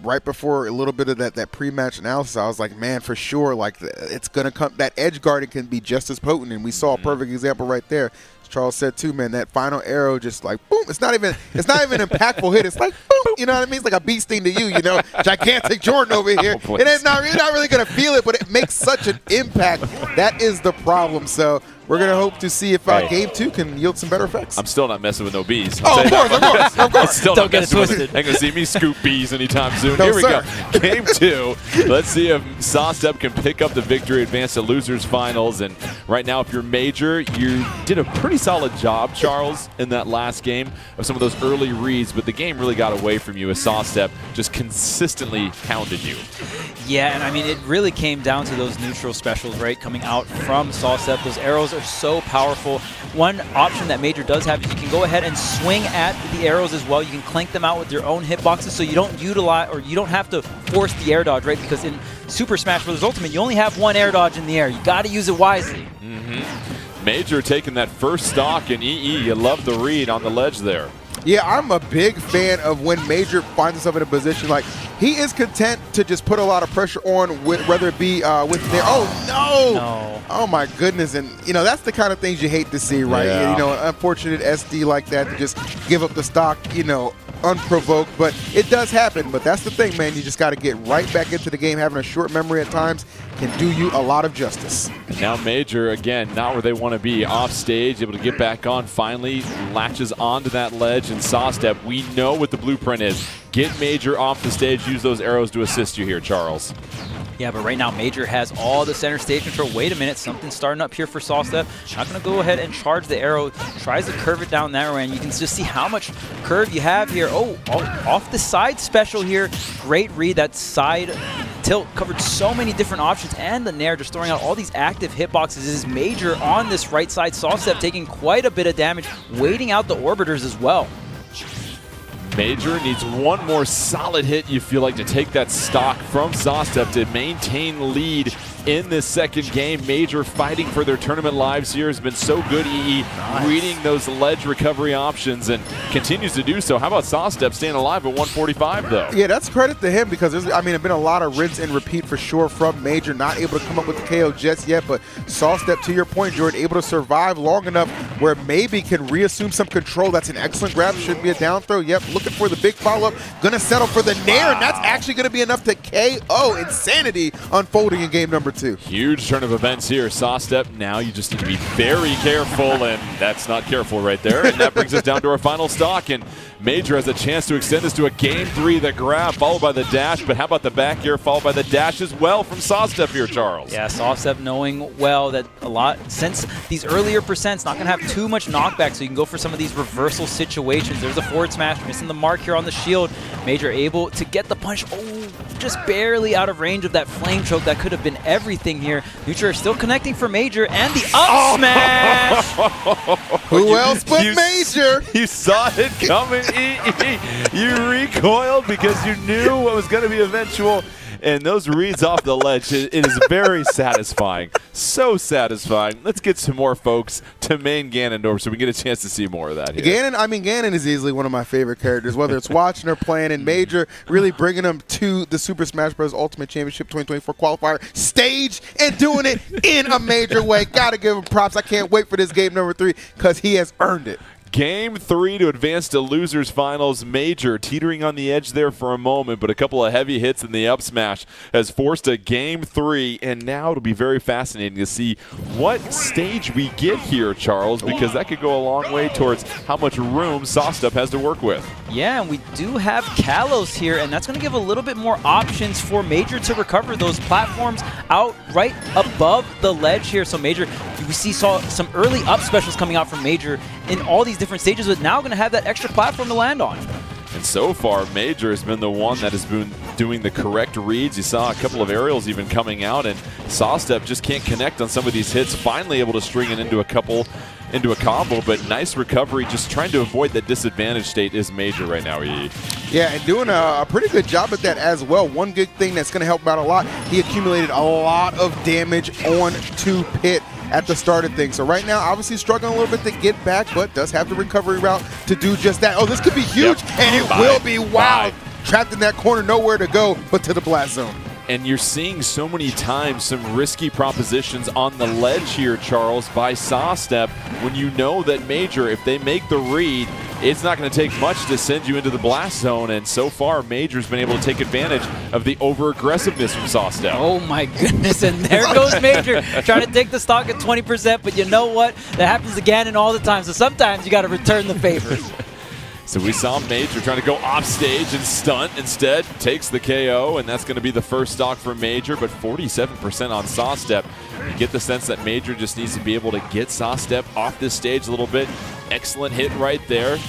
right before a little bit of that pre-match analysis, I was like, man, for sure, like, it's going to come. That edge guarding can be just as potent, and we saw a perfect example right there. Charles said too, man, that final arrow just like boom. It's not even an impactful hit. It's like boom. You know what I mean? It's like a bee sting to you. You know, gigantic Jordan over here. Oh, You're not really gonna feel it, but it makes such an impact. That is the problem. So we're gonna hope to see if Game 2 can yield some better effects. I'm still not messing with no bees. Oh, of course. Still Don't not get it messing with twisted. Ain't gonna see me scoop bees anytime soon. No, Here we sir. go. Game 2. Let's see if Sawstep can pick up the victory, advance to losers finals. And right now, if you're Major, you did a pretty solid job, Charles, in that last game of some of those early reads, but the game really got away from you as Sawstep just consistently hounded you. Yeah, and I mean, it really came down to those neutral specials, right, coming out from Sawstep. Those arrows are so powerful. One option that Major does have is you can go ahead and swing at the arrows as well. You can clank them out with your own hitboxes, so you don't utilize, or you don't have to force the air dodge, right? Because in Super Smash Bros. Ultimate, you only have one air dodge in the air. You got to use it wisely. Major taking that first stock, and EE, you love the read on the ledge there. Yeah, I'm a big fan of when Major finds himself in a position like he is content to just put a lot of pressure on, whether it be with their. Oh no! Oh my goodness! And you know that's the kind of things you hate to see, right? Yeah. You know, an unfortunate SD like that to just give up the stock, you know, unprovoked. But it does happen. But that's the thing, man. You just got to get right back into the game. Having a short memory at times can do you a lot of justice. And now Major, again, not where they want to be, off stage, able to get back on, finally latches onto that ledge, and Sawstep, we know what the blueprint is. Get Major off the stage, use those arrows to assist you here, Charles. Yeah, but right now Major has all the center stage control. Wait a minute, something's starting up here for Sawstep. Not going to go ahead and charge the arrow. Tries to curve it down that way, and you can just see how much curve you have here. Oh, off the side special here. Great read. That side tilt covered so many different options, and the Nair just throwing out all these active hitboxes. This is Major on this right side. Sawstep taking quite a bit of damage, waiting out the orbiters as well. Major needs one more solid hit, you feel like, to take that stock from Sawstep to maintain lead in this second game. Major fighting for their tournament lives here has been so good, EE, reading those ledge recovery options and continues to do so. How about Sawstep staying alive at 145, though? Yeah, that's credit to him because there's been a lot of rinse and repeat for sure from Major. Not able to come up with the KO just yet, but Sawstep, to your point, Jordan, able to survive long enough where maybe can reassume some control. That's an excellent grab. Should be a down throw. Yep, looking for the big follow-up. Gonna settle for the Nair, and that's actually gonna be enough to KO. Insanity unfolding in game number 2. Huge turn of events here. Sawstep, now you just need to be very careful, and that's not careful right there. And that brings us down to our final stock, and Major has a chance to extend this to a game 3. The grab followed by the dash, but how about the back air followed by the dash as well from Sawstep here, Charles? Yeah, Sawstep knowing well that a lot, since these earlier percents, not going to have too much knockback, so you can go for some of these reversal situations. There's a forward smash, missing the mark here on the shield. Major able to get the punch, just barely out of range of that flame choke. That could have been everything here. Neutral still connecting for Major, and the up smash! Who else but Major? You saw it coming, EE. You recoiled because you knew what was going to be eventual. And those reads off the ledge, it is very satisfying. So satisfying. Let's get some more folks to main Ganondorf so we get a chance to see more of that here. Ganon is easily one of my favorite characters, whether it's watching or playing, and Major really bringing them to the Super Smash Bros. Ultimate Championship 2024 qualifier stage and doing it in a major way. Gotta give him props. I can't wait for this game number 3 because he has earned it. Game 3 to advance to losers finals. Major teetering on the edge there for a moment, but a couple of heavy hits in the up smash has forced a game 3, and now it'll be very fascinating to see what stage we get here, Charles, because that could go a long way towards how much room Sawstep has to work with. Yeah, and we do have Kalos here, and that's going to give a little bit more options for Major to recover those platforms out right above the ledge here. So Major, we saw some early up specials coming out from Major in all these different stages, but now going to have that extra platform to land on. And so far, Major has been the one that has been doing the correct reads. You saw a couple of aerials even coming out, and Sawstep just can't connect on some of these hits. Finally able to string it into a couple. into a combo, but nice recovery. Just trying to avoid that disadvantage state is Major right now, EE. Yeah, and doing a pretty good job at that as well. One good thing that's going to help him out a lot, he accumulated a lot of damage on to Pit at the start of things. So right now, obviously struggling a little bit to get back, but does have the recovery route to do just that. Oh, this could be huge, and it will be wild. Trapped in that corner, nowhere to go but to the blast zone. And you're seeing so many times some risky propositions on the ledge here, Charles, by Sawstep, when you know that Major, if they make the read, it's not going to take much to send you into the blast zone. And so far, Major's been able to take advantage of the over-aggressiveness from Sawstep. Oh my goodness, and there goes Major trying to take the stock at 20%, but you know what? That happens again and all the time, so sometimes you got to return the favor. So we saw Major trying to go off stage and stunt. Instead, takes the KO, and that's going to be the first stock for Major, but 47% on Sawstep. You get the sense that Major just needs to be able to get Sawstep off this stage a little bit. Excellent hit right there.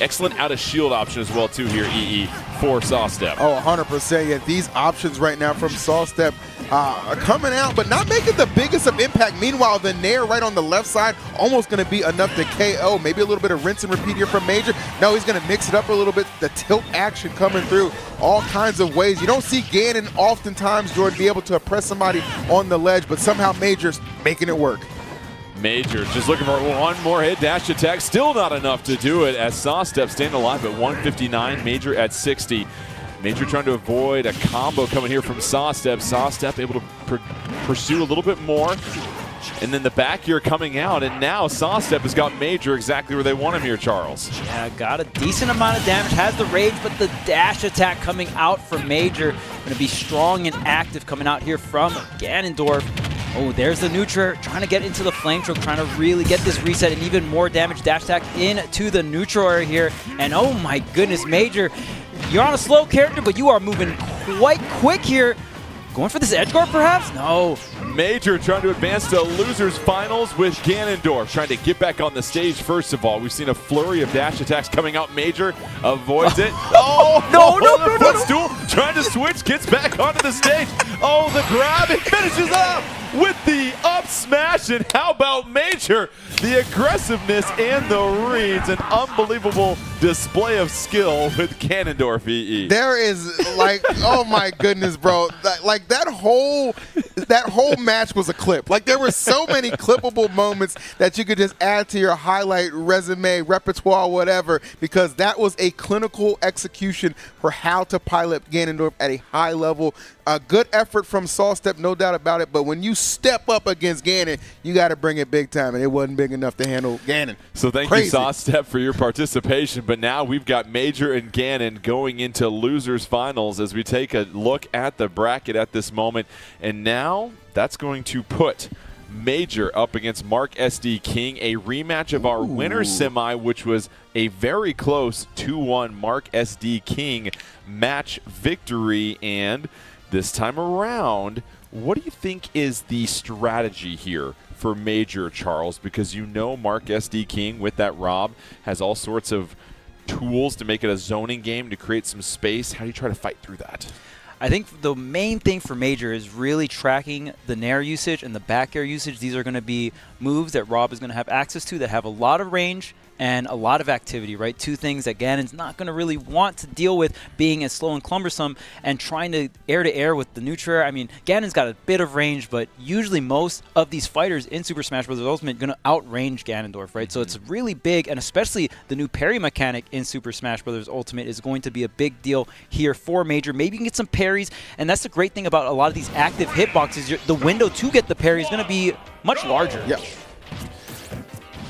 Excellent out of shield option as well, too, here, EE, for Sawstep. Oh, 100%. Yeah, these options right now from Sawstep are coming out, but not making the biggest of impact. Meanwhile, the Nair right on the left side, almost going to be enough to KO. Maybe a little bit of rinse and repeat here from Major. No, he's going to mix it up a little bit. The tilt action coming through all kinds of ways. You don't see Ganon oftentimes, Jordan, be able to oppress somebody on the ledge, but somehow Major's making it work. Major just looking for one more hit dash attack. Still not enough to do it as Sawstep staying alive at 159, Major at 60. Major trying to avoid a combo coming here from Sawstep. Sawstep able to pursue a little bit more. And then the back here coming out, and now Sawstep has got Major exactly where they want him here, Charles. Yeah, got a decent amount of damage, has the rage, but the dash attack coming out from Major. Going to be strong and active coming out here from Ganondorf. Oh, there's the neutral, trying to get into the flame choke, trying to really get this reset and even more damage. Dash attack into the neutral area here. And oh my goodness, Major, you're on a slow character, but you are moving quite quick here. Going for this edge guard, perhaps? No. Major trying to advance to losers finals with Ganondorf. Trying to get back on the stage first of all. We've seen a flurry of dash attacks coming out. Major avoids it. Oh, no, footstool. Trying to switch, gets back onto the stage. Oh, the grab, it finishes up with the up smash. And how about Major? The aggressiveness and the reads. An unbelievable display of skill with Ganondorf EE. There is like, oh my goodness, bro. Like that whole match was a clip. Like there were so many clippable moments that you could just add to your highlight resume, repertoire, whatever, because that was a clinical execution for how to pilot Ganondorf at a high level. A good effort from Sawstep, no doubt about it, but when you step up against Ganon, you got to bring it big time, and it wasn't big enough to handle Ganon. So thank you, Sawstep, for your participation, but now we've got Major and Ganon going into losers finals as we take a look at the bracket at this moment, and now that's going to put Major up against Mark SD King, a rematch of our winner's semi, which was a very close 2-1 Mark SD King match victory. And this time around, what do you think is the strategy here for Major, Charles? Because you know Mark SD King with that Rob has all sorts of tools to make it a zoning game, to create some space. How do you try to fight through that? I think the main thing for Major is really tracking the Nair usage and the back air usage. These are going to be moves that Rob is going to have access to that have a lot of range and a lot of activity, right? Two things that Ganon's not going to really want to deal with, being as slow and cumbersome and trying to air with the neutral air. I mean, Ganon's got a bit of range, but usually most of these fighters in Super Smash Bros. Ultimate are going to outrange Ganondorf, right? So it's really big, and especially the new parry mechanic in Super Smash Bros. Ultimate is going to be a big deal here for Major. Maybe you can get some parries, and that's the great thing about a lot of these active hitboxes. The window to get the parry is going to be much larger. Yeah.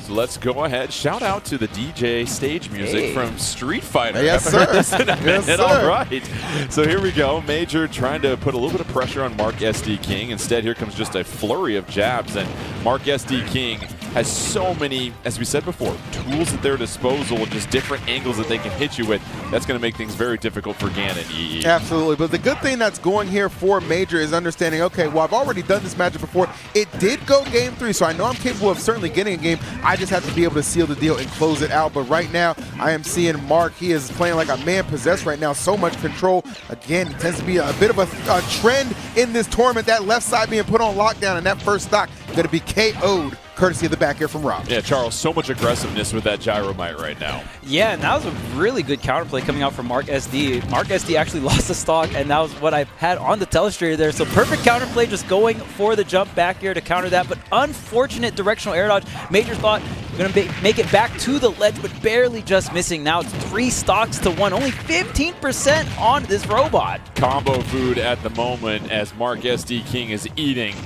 So let's go ahead. Shout out to the DJ stage music from Street Fighter. Yes, sir. Yes, sir. All right. So here we go. Major trying to put a little bit of pressure on Mark SD King. Instead, here comes just a flurry of jabs. And Mark SD King has so many, as we said before, tools at their disposal with just different angles that they can hit you with. That's going to make things very difficult for Ganon, EE. Absolutely. But the good thing that's going here for Major is understanding, okay, well, I've already done this matchup before. It did go game 3, so I know I'm capable of certainly getting a game. I just have to be able to seal the deal and close it out. But right now, I am seeing Mark. He is playing like a man possessed right now. So much control. Again, it tends to be a bit of a trend in this tournament. That left side being put on lockdown, and that first stock going to be KO'd courtesy of the back air from Rob. Yeah, Charles, so much aggressiveness with that gyromite right now. Yeah, and that was a really good counterplay coming out from Mark SD. Mark SD actually lost the stock, and that was what I had on the telestrator there. So perfect counterplay, just going for the jump back air to counter that, but unfortunate directional air dodge. Major thought going to make it back to the ledge, but barely just missing. Now it's 3 stocks to 1, only 15% on this robot. Combo food at the moment as Mark SD King is eating.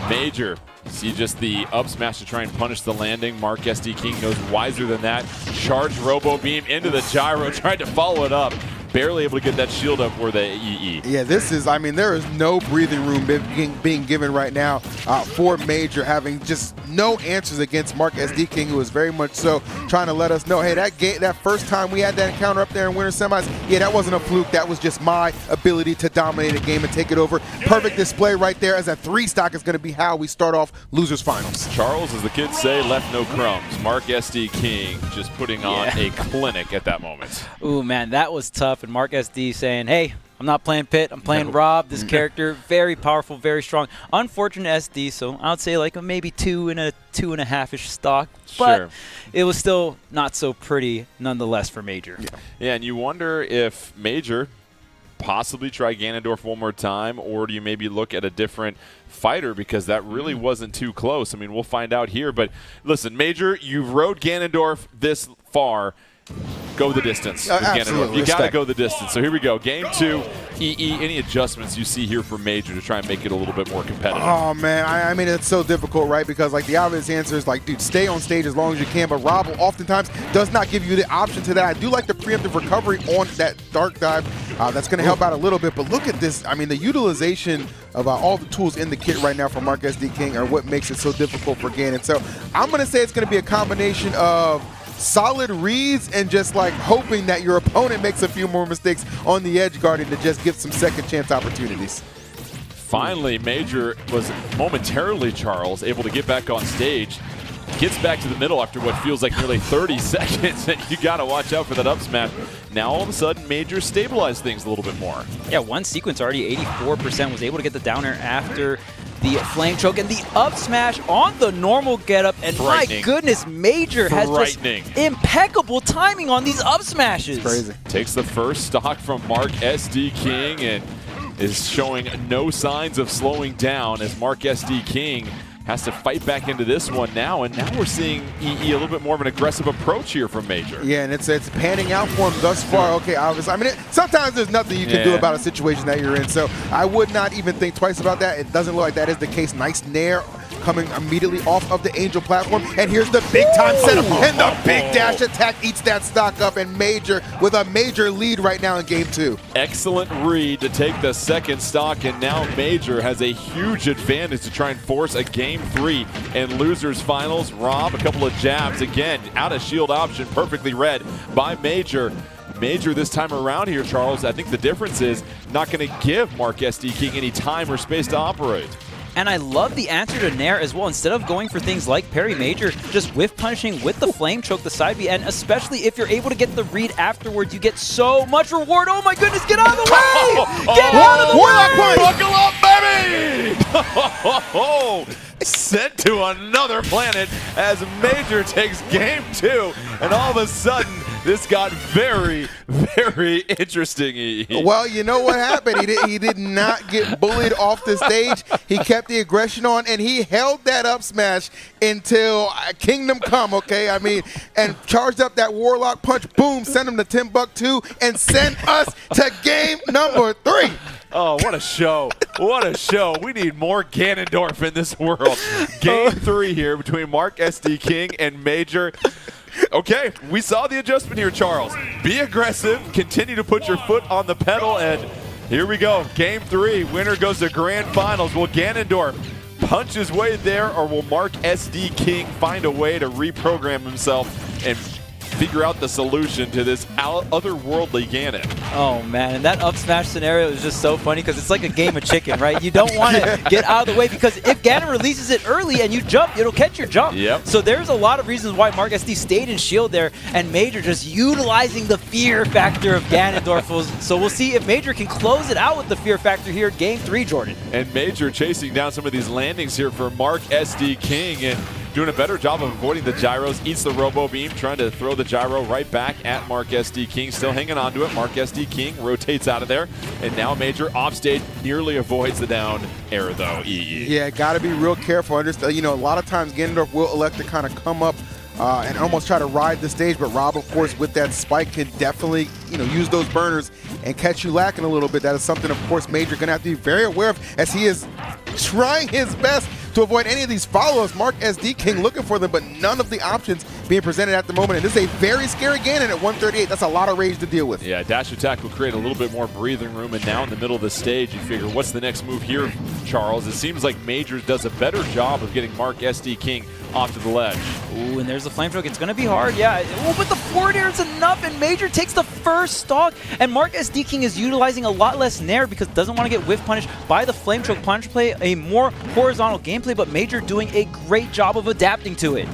Major, see just the up smash to try and punish the landing. Mark SD King knows wiser than that. Charged Robo Beam into the gyro, tried to follow it up. Barely able to get that shield up for the EE. Yeah, this is, I mean, there is no breathing room being given right now for Major, having just no answers against Mark SD King, who is very much so trying to let us know, hey, that first time we had that encounter up there in Winter Semis, yeah, that wasn't a fluke. That was just my ability to dominate a game and take it over. Perfect display right there, as a 3 stock is going to be how we start off Losers Finals. Charles, as the kids say, left no crumbs. Mark SD King just putting on a clinic at that moment. Ooh, man, that was tough. And Mark SD saying, hey, I'm not playing Pit, I'm playing Rob. This character, very powerful, very strong. Unfortunate SD, so I would say like a maybe 2 and a 2.5-ish stock. But it was still not so pretty nonetheless for Major. Yeah, and you wonder if Major possibly try Ganondorf one more time, or do you maybe look at a different fighter, because that really wasn't too close. I mean, we'll find out here. But listen, Major, you've rode Ganondorf this far. Go the distance with Ganondorf. You got to go the distance. So here we go. Game 2, EE. Any adjustments you see here for Major to try and make it a little bit more competitive? Oh, man. I mean, it's so difficult, right? Because, like, the obvious answer is, like, dude, stay on stage as long as you can. But Rob oftentimes does not give you the option to that. I do like the preemptive recovery on that dark dive. That's going to help out a little bit. But look at this. I mean, the utilization of all the tools in the kit right now for Mark SD King are what makes it so difficult for Ganon. So I'm going to say it's going to be a combination of solid reads and just like hoping that your opponent makes a few more mistakes on the edge guarding to just give some second chance opportunities. Finally, Major was momentarily, Charles, able to get back on stage. Gets back to the middle after what feels like nearly 30 seconds, and you got to watch out for that up smash. Now all of a sudden, Major stabilized things a little bit more. Yeah, one sequence already 84%, was able to get the down air after the flame choke and the up smash on the normal getup. And my goodness, Major has just impeccable timing on these up smashes. It's crazy. Takes the first stock from Mark SD King and is showing no signs of slowing down as Mark SD King has to fight back into this one now, and now we're seeing EE a little bit more of an aggressive approach here from Major. Yeah, and it's panning out for him thus far. Okay, obviously. I mean, sometimes there's nothing you can do about a situation that you're in, so I would not even think twice about that. It doesn't look like that is the case. Nice nair coming immediately off of the Angel platform, and here's the big-time setup, and the big dash attack eats that stock up, and Major with a major lead right now in Game 2. Excellent read to take the second stock, and now Major has a huge advantage to try and force a Game 3 in Losers Finals. Rob, a couple of jabs, again, out of shield option, perfectly read by Major. Major this time around here, Charles, I think the difference is not going to give Mark SD King any time or space to operate. And I love the answer to Nair as well. Instead of going for things like parry, Major just whiff punishing with the flame choke, the side B, and especially if you're able to get the read afterwards, you get so much reward. Oh my goodness, get out of the way! Get out of the way! Buckle up, baby! Sent to another planet as Major takes Game 2, and all of a sudden, this got very, very interesting. Well, you know what happened? He did not get bullied off the stage. He kept the aggression on, and he held that up smash until Kingdom Come, okay? I mean, and charged up that Warlock punch, boom, sent him to Timbuktu, and sent us to game number 3. Oh, what a show. What a show. We need more Ganondorf in this world. Game 3 here between Mark SD King and Major. Okay, we saw the adjustment here, Charles. Be aggressive, continue to put your foot on the pedal, and here we go. Game 3, winner goes to Grand Finals. Will Ganondorf punch his way there, or will Mark SD King find a way to reprogram himself and figure out the solution to this otherworldly Ganon? Oh man, and that up smash scenario is just so funny because it's like a game of chicken, right? You don't want to get out of the way because if Ganon releases it early and you jump, it'll catch your jump. Yep. So there's a lot of reasons why Mark SD stayed in shield there, and Major just utilizing the fear factor of Ganondorf. So we'll see if Major can close it out with the fear factor here in Game 3, Jordan. And Major chasing down some of these landings here for Mark SD King, and doing a better job of avoiding the gyros, eats the robo beam, trying to throw the gyro right back at Mark SD King, still hanging on to it. Mark SD King rotates out of there, and now Major offstage nearly avoids the down air though. EE. Yeah, got to be real careful. Understand, a lot of times Ganondorf will elect to kind of come up and almost try to ride the stage, but Rob, of course, with that spike can definitely, use those burners and catch you lacking a little bit. That is something, of course, Major going to have to be very aware of as he is trying his best to avoid any of these follow-ups. Mark SD King looking for them, but none of the options being presented at the moment. And this is a very scary Ganon at 138. That's a lot of rage to deal with. Yeah, dash attack will create a little bit more breathing room, and now in the middle of the stage, you figure, what's the next move here, Charles? It seems like Major does a better job of getting Mark SD King off to the ledge. Ooh, and there's the flame stroke. It's going to be hard, yeah. Ooh, but the forward air is enough, and Major takes the first stock, and Mark SD King is utilizing a lot less nair because doesn't want to get whiff punished by the flame stroke. Punch play a more horizontal gameplay, but Major doing a great job of adapting to it.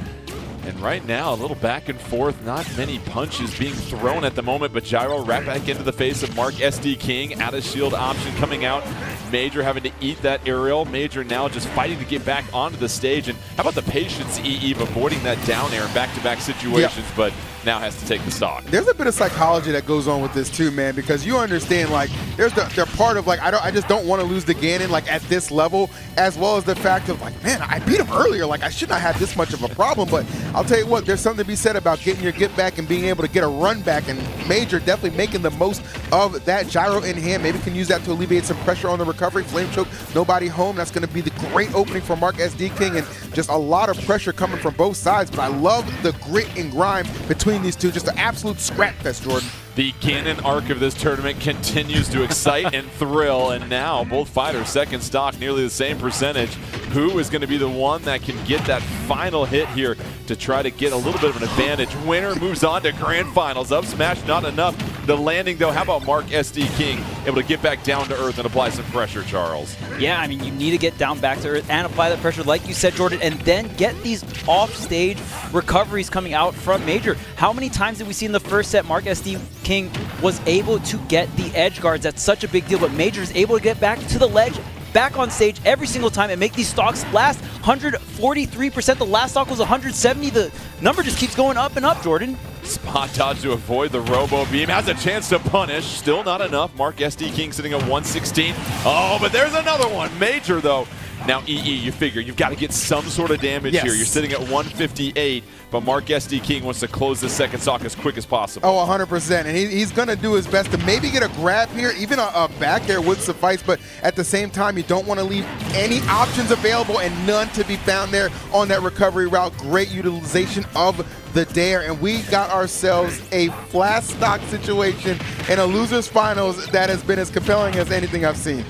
And right now, a little back and forth, not many punches being thrown at the moment, but gyro right back into the face of Mark SD King. Out of shield option coming out. Major having to eat that aerial. Major now just fighting to get back onto the stage. And how about the patience, EE, of avoiding that down air in back-to-back situations, but now has to take the stock. There's a bit of psychology that goes on with this too, man, because you understand, like, there's they're part of, like, I just don't want to lose the Ganon, like, at this level, as well as the fact of, like, man, I beat him earlier. Like, I should not have this much of a problem, but I'll tell you what, there's something to be said about getting your get back and being able to get a run back, and Major definitely making the most of that gyro in hand. Maybe can use that to alleviate some pressure on the recovery. Flame choke, nobody home. That's going to be the great opening for Mark SD King, and just a lot of pressure coming from both sides, but I love the grit and grime between these two. Just an absolute scrap fest, Jordan. The Ganon arc of this tournament continues to excite and thrill, and now both fighters second stock, nearly the same percentage. Who is going to be the one that can get that final hit here to try to get a little bit of an advantage? Winner moves on to grand finals. Up smash, not enough. The landing, though, how about Mark SD King able to get back down to earth and apply some pressure, Charles? Yeah, I mean, you need to get down back to earth and apply that pressure, like you said, Jordan, and then get these off-stage recoveries coming out from Major. How many times did we see in the first set Mark SD King was able to get the edge guards? That's such a big deal, but Major is able to get back to the ledge, back on stage every single time and make these stocks last. 143%. The last stock was 170. The number just keeps going up and up, Jordan. Spot dodge to avoid the robo beam. Has a chance to punish. Still not enough. Mark SD King sitting at 116. Oh, but there's another one. Major, though. Now, EE, you figure you've got to get some sort of damage here. You're sitting at 158, but Mark SD King wants to close the second stock as quick as possible. Oh, 100%. And he's going to do his best to maybe get a grab here. Even a back air would suffice, but at the same time, you don't want to leave any options available and none to be found there on that recovery route. Great utilization of the dare, and we got ourselves a flat stock situation in a loser's finals that has been as compelling as anything I've seen.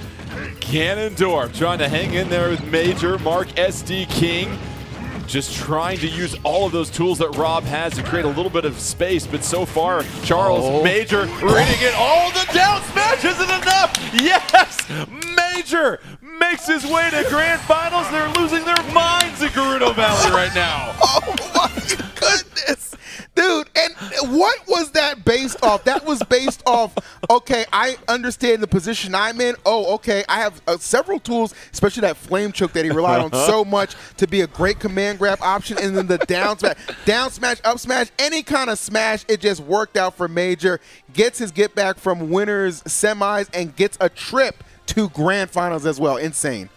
Ganondorf trying to hang in there with Major. Mark SD King just trying to use all of those tools that Rob has to create a little bit of space, but so far, Charles Major reading it. Oh, the down smash isn't enough! Yes! Major makes his way to grand finals. They're losing their minds at Gerudo Valley right now. Oh my goodness! Dude, and what was that based off? That was based off, okay, I understand the position I'm in. Oh, okay, I have several tools, especially that flame choke that he relied on so much to be a great command grab option, and then the down smash, up smash, any kind of smash, it just worked out for Major. Gets his get back from winners, semis, and gets a trip to grand finals as well. Insane.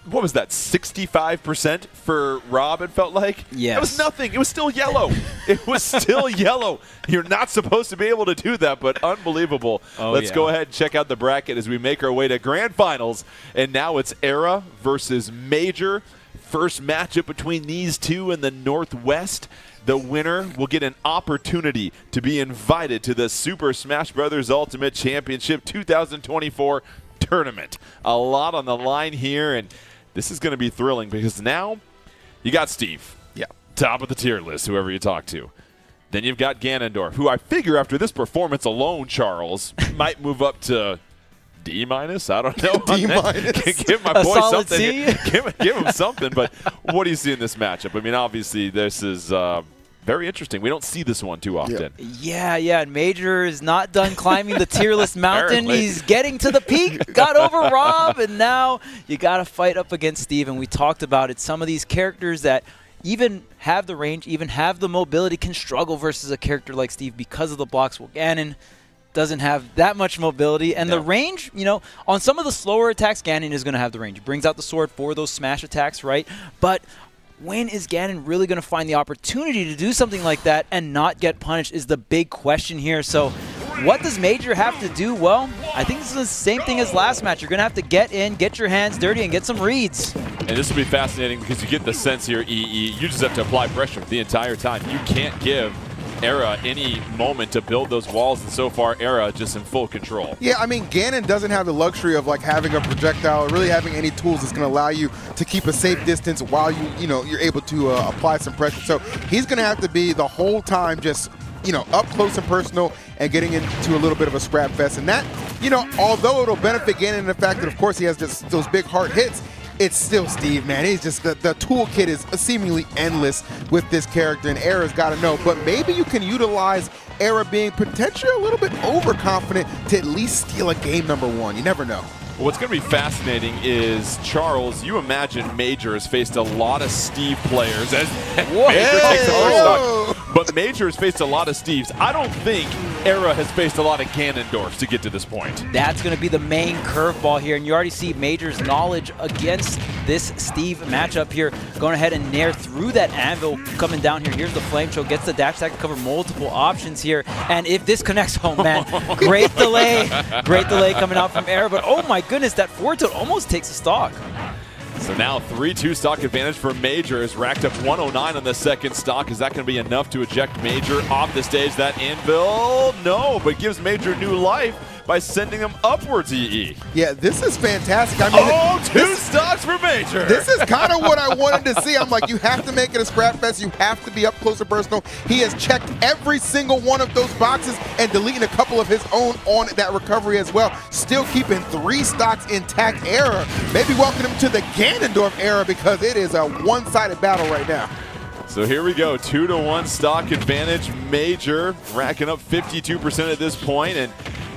What was that, 65% for Rob, it felt like? Yes. It was nothing. It was still yellow. It was still yellow. You're not supposed to be able to do that, but unbelievable. Let's go ahead and check out the bracket as we make our way to grand finals. And now it's Era versus Major. First matchup between these two in the Northwest. The winner will get an opportunity to be invited to the Super Smash Bros. Ultimate Championship 2024 tournament. A lot on the line here, and this is going to be thrilling because now you got Steve. Yeah. Top of the tier list, whoever you talk to. Then you've got Ganondorf, who I figure after this performance alone, Charles, might move up to D-. I don't know. D-. Give my boy solid something. C? Give him something. But what do you see in this matchup? I mean, obviously, this is very interesting. We don't see this one too often. Yeah, and Major is not done climbing the tier list mountain. Apparently. He's getting to the peak. Got over Rob, and now you got to fight up against Steve. And we talked about it. Some of these characters that even have the range, even have the mobility, can struggle versus a character like Steve because of the blocks. Well, Ganon doesn't have that much mobility. And the range, you know, on some of the slower attacks, Ganon is going to have the range. He brings out the sword for those smash attacks, right? But when is Ganon really going to find the opportunity to do something like that and not get punished is the big question here. So what does Major have to do? Well, I think this is the same thing as last match. You're going to have to get in, get your hands dirty, and get some reads. And this will be fascinating because you get the sense here, EE, you just have to apply pressure the entire time. You can't give Era any moment to build those walls, and so far Era just in full control. Yeah, I mean, Ganon doesn't have the luxury of like having a projectile or really having any tools that's going to allow you to keep a safe distance while you're able to apply some pressure. So he's going to have to be the whole time just up close and personal and getting into a little bit of a scrap fest. And that, although it'll benefit Ganon in the fact that of course he has just those big hard hits, it's still Steve, man. He's just the toolkit is seemingly endless with this character, and Era's got to know. But maybe you can utilize Era being potentially a little bit overconfident to at least steal a game number one. You never know. What's going to be fascinating is, Charles, you imagine Major has faced a lot of Steve players as Major takes the first stock. But Major has faced a lot of Steves. I don't think Era has faced a lot of Ganondorfs to get to this point. That's going to be the main curveball here, and you already see Major's knowledge against this Steve matchup here, going ahead and nair through that anvil coming down here. Here's the flame show, gets the dash attack to cover multiple options here, and if this connects, oh man, great delay coming out from Era, but oh my goodness, that forward tilt almost takes a stock. So now 3-2 stock advantage for Major has racked up 109 on the second stock. Is that going to be enough to eject Major off the stage? That anvil, no, but gives Major new life by sending him upwards, EE. Yeah, this is fantastic. I mean, two stocks for Major. This is kind of what I wanted to see. I'm like, you have to make it a scrap fest. You have to be up close and personal. He has checked every single one of those boxes and deleting a couple of his own on that recovery as well. Still keeping 3 stocks intact. Era, maybe welcome him to the Ganondorf era because it is a one-sided battle right now. So here we go, 2-1 stock advantage. Major racking up 52% at this point, and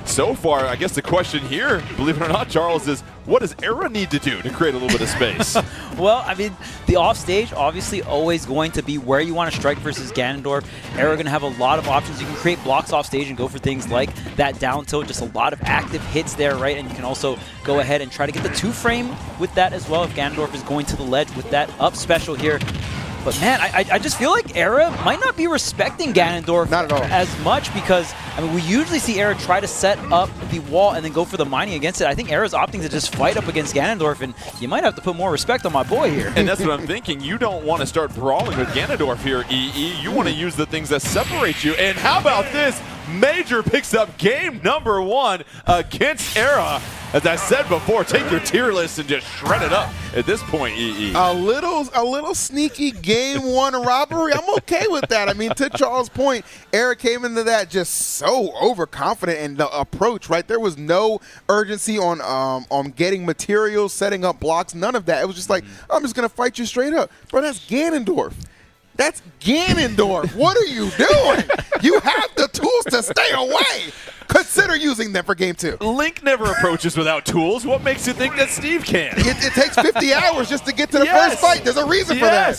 so far, I guess the question here, believe it or not, Charles, is what does Era need to do to create a little bit of space? Well, I mean, the offstage obviously always going to be where you want to strike versus Ganondorf. Era going to have a lot of options. You can create blocks offstage and go for things like that down tilt, just a lot of active hits there, right? And you can also go ahead and try to get the 2-frame with that as well if Ganondorf is going to the ledge with that up special here. But man, I just feel like Era might not be respecting Ganondorf not at all as much because, I mean, we usually see Era try to set up the wall and then go for the mining against it. I think Era's opting to just fight up against Ganondorf, and you might have to put more respect on my boy here. And that's what I'm thinking. You don't want to start brawling with Ganondorf here, EE. You want to use the things that separate you. And how about this? Major picks up game number 1 against Era. As I said before, take your tier list and just shred it up at this point, EE. A little sneaky game 1 robbery. I'm okay with that. I mean, to Charles' point, Era came into that just so overconfident in the approach, right? There was no urgency on getting materials, setting up blocks, none of that. It was just like, I'm just going to fight you straight up. Bro, that's Ganondorf. That's Ganondorf. What are you doing? You have the tools to stay away. Consider using them for game 2. Link never approaches without tools. What makes you think that Steve can? It takes 50 hours just to get to the first fight. There's a reason for that.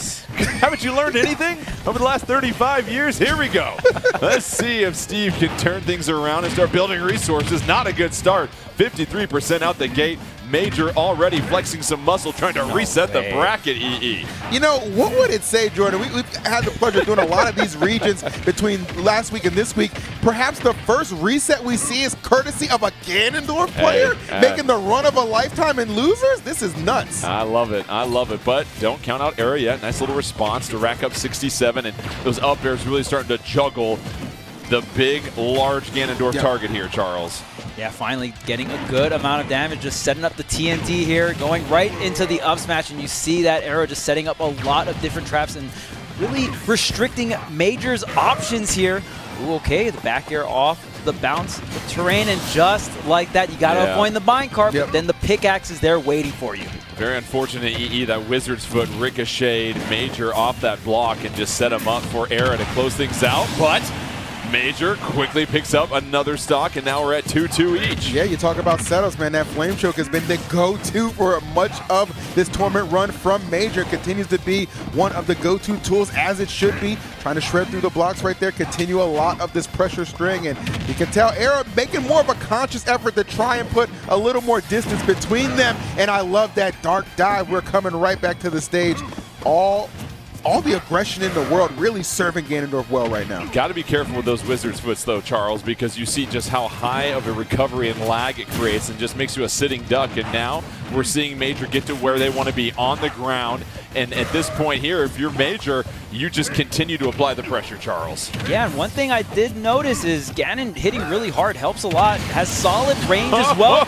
Haven't you learned anything over the last 35 years? Here we go. Let's see if Steve can turn things around and start building resources. Not a good start. 53% out the gate. Major already flexing some muscle, trying to reset the bracket, EE. You know, what would it say, Jordan? We've had the pleasure of doing a lot of these regions between last week and this week. Perhaps the first reset we see is courtesy of a Ganondorf player making the run of a lifetime in losers? This is nuts. I love it. I love it. But don't count out Era yet. Nice little response to rack up 67, and those up airs really starting to juggle the big, large Ganondorf target here, Charles. Yeah, finally getting a good amount of damage, just setting up the TNT here, going right into the up smash, and you see that Era just setting up a lot of different traps and really restricting Major's options here. Ooh, okay, the back air off, the bounce, the terrain, and just like that, you got to avoid the minecart, but then the pickaxe is there waiting for you. Very unfortunate, EE, that Wizard's Foot ricocheted Major off that block and just set him up for Era to close things out, but Major quickly picks up another stock, and now we're at 2-2 each. Yeah, you talk about setups, man. That flame choke has been the go-to for much of this tournament run from Major. Continues to be one of the go-to tools, as it should be. Trying to shred through the blocks right there, continue a lot of this pressure string, and you can tell Era making more of a conscious effort to try and put a little more distance between them, and I love that dark dive. We're coming right back to the stage. All the aggression in the world really serving Ganondorf well right now. Got to be careful with those Wizard's Foots, though, Charles, because you see just how high of a recovery and lag it creates and just makes you a sitting duck. And now we're seeing Major get to where they want to be, on the ground. And at this point here, if you're Major, you just continue to apply the pressure, Charles. Yeah, and one thing I did notice is Ganon hitting really hard helps a lot. Has solid range as well.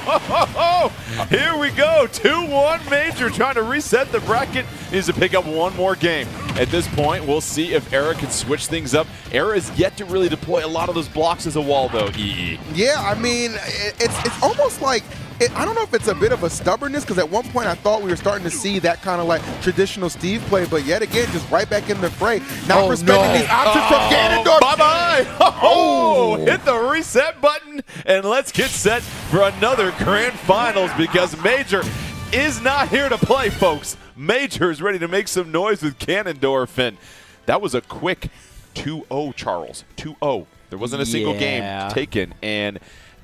Here we go. 2-1 Major trying to reset the bracket. Needs to pick up one more game. At this point, we'll see if Era can switch things up. Era is yet to really deploy a lot of those blocks as a wall, though, EE. Yeah, I mean, it's almost like, I don't know if it's a bit of a stubbornness, because at one point I thought we were starting to see that kind of like traditional Steve play, but yet again, just right back in the fray. Not respecting these options from Ganondorf. Bye-bye. Oh, hit the reset button, and let's get set for another grand finals, because Major is not here to play, folks. Major is ready to make some noise with Ganondorf, and that was a quick 2-0, Charles. 2-0. There wasn't a single game taken, and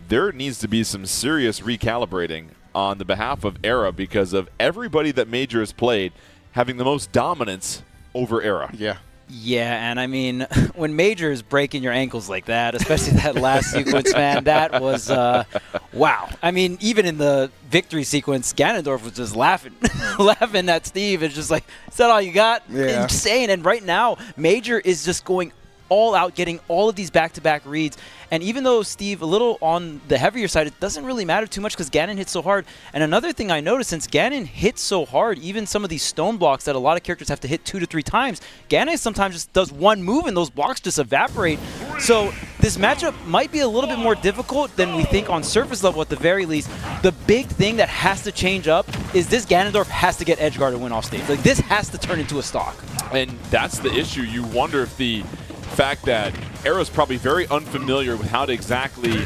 there needs to be some serious recalibrating on the behalf of Era because of everybody that Major has played having the most dominance over Era. Yeah. Yeah, and I mean, when Major is breaking your ankles like that, especially that last sequence, man, that was, wow. I mean, even in the victory sequence, Ganondorf was just laughing, laughing at Steve. It's just like, is that all you got? Yeah. Insane. And right now, Major is just going all out, getting all of these back-to-back reads. And even though Steve a little on the heavier side, it doesn't really matter too much because Ganon hits so hard. And another thing I noticed, since Ganon hits so hard, even some of these stone blocks that a lot of characters have to hit 2 to 3 times, Ganon sometimes just does one move and those blocks just evaporate. So this matchup might be a little bit more difficult than we think on surface level at the very least. The big thing that has to change up is this Ganondorf has to get edgeguard to win off stage. Like, this has to turn into a stock. And that's the issue. You wonder if the fact that Era's probably very unfamiliar with how to exactly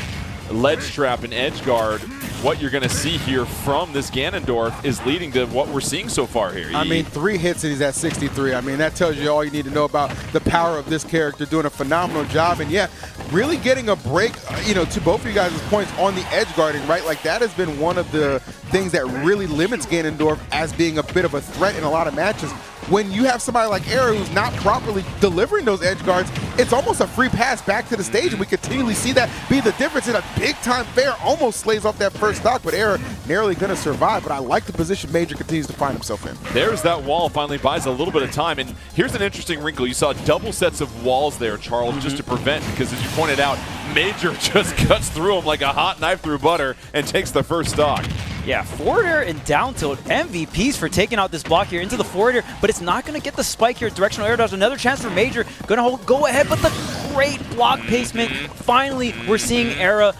ledge trap and edge guard what you're going to see here from this Ganondorf is leading to what we're seeing so far here. I mean, 3 hits and he's at 63. I mean, that tells you all you need to know about the power of this character, doing a phenomenal job. And yeah, really getting a break, you know, to both of you guys' points on the edge guarding, right? Like, that has been one of the things that really limits Ganondorf as being a bit of a threat in a lot of matches. When you have somebody like Era who's not properly delivering those edge guards, it's almost a free pass back to the stage, and we continually see that be the difference in a big-time fair. Almost slays off that first stock, but Era narrowly going to survive. But I like the position Major continues to find himself in. There's that wall, finally buys a little bit of time. And here's an interesting wrinkle. You saw double sets of walls there, Charles, just to prevent, because as you pointed out, Major just cuts through them like a hot knife through butter and takes the first stock. Yeah, forward air and down tilt, MVPs for taking out this block here into the forward air, but it's not going to get the spike here. Directional air dodge, another chance for Major. Going to go ahead, but the great block placement. Finally, we're seeing Era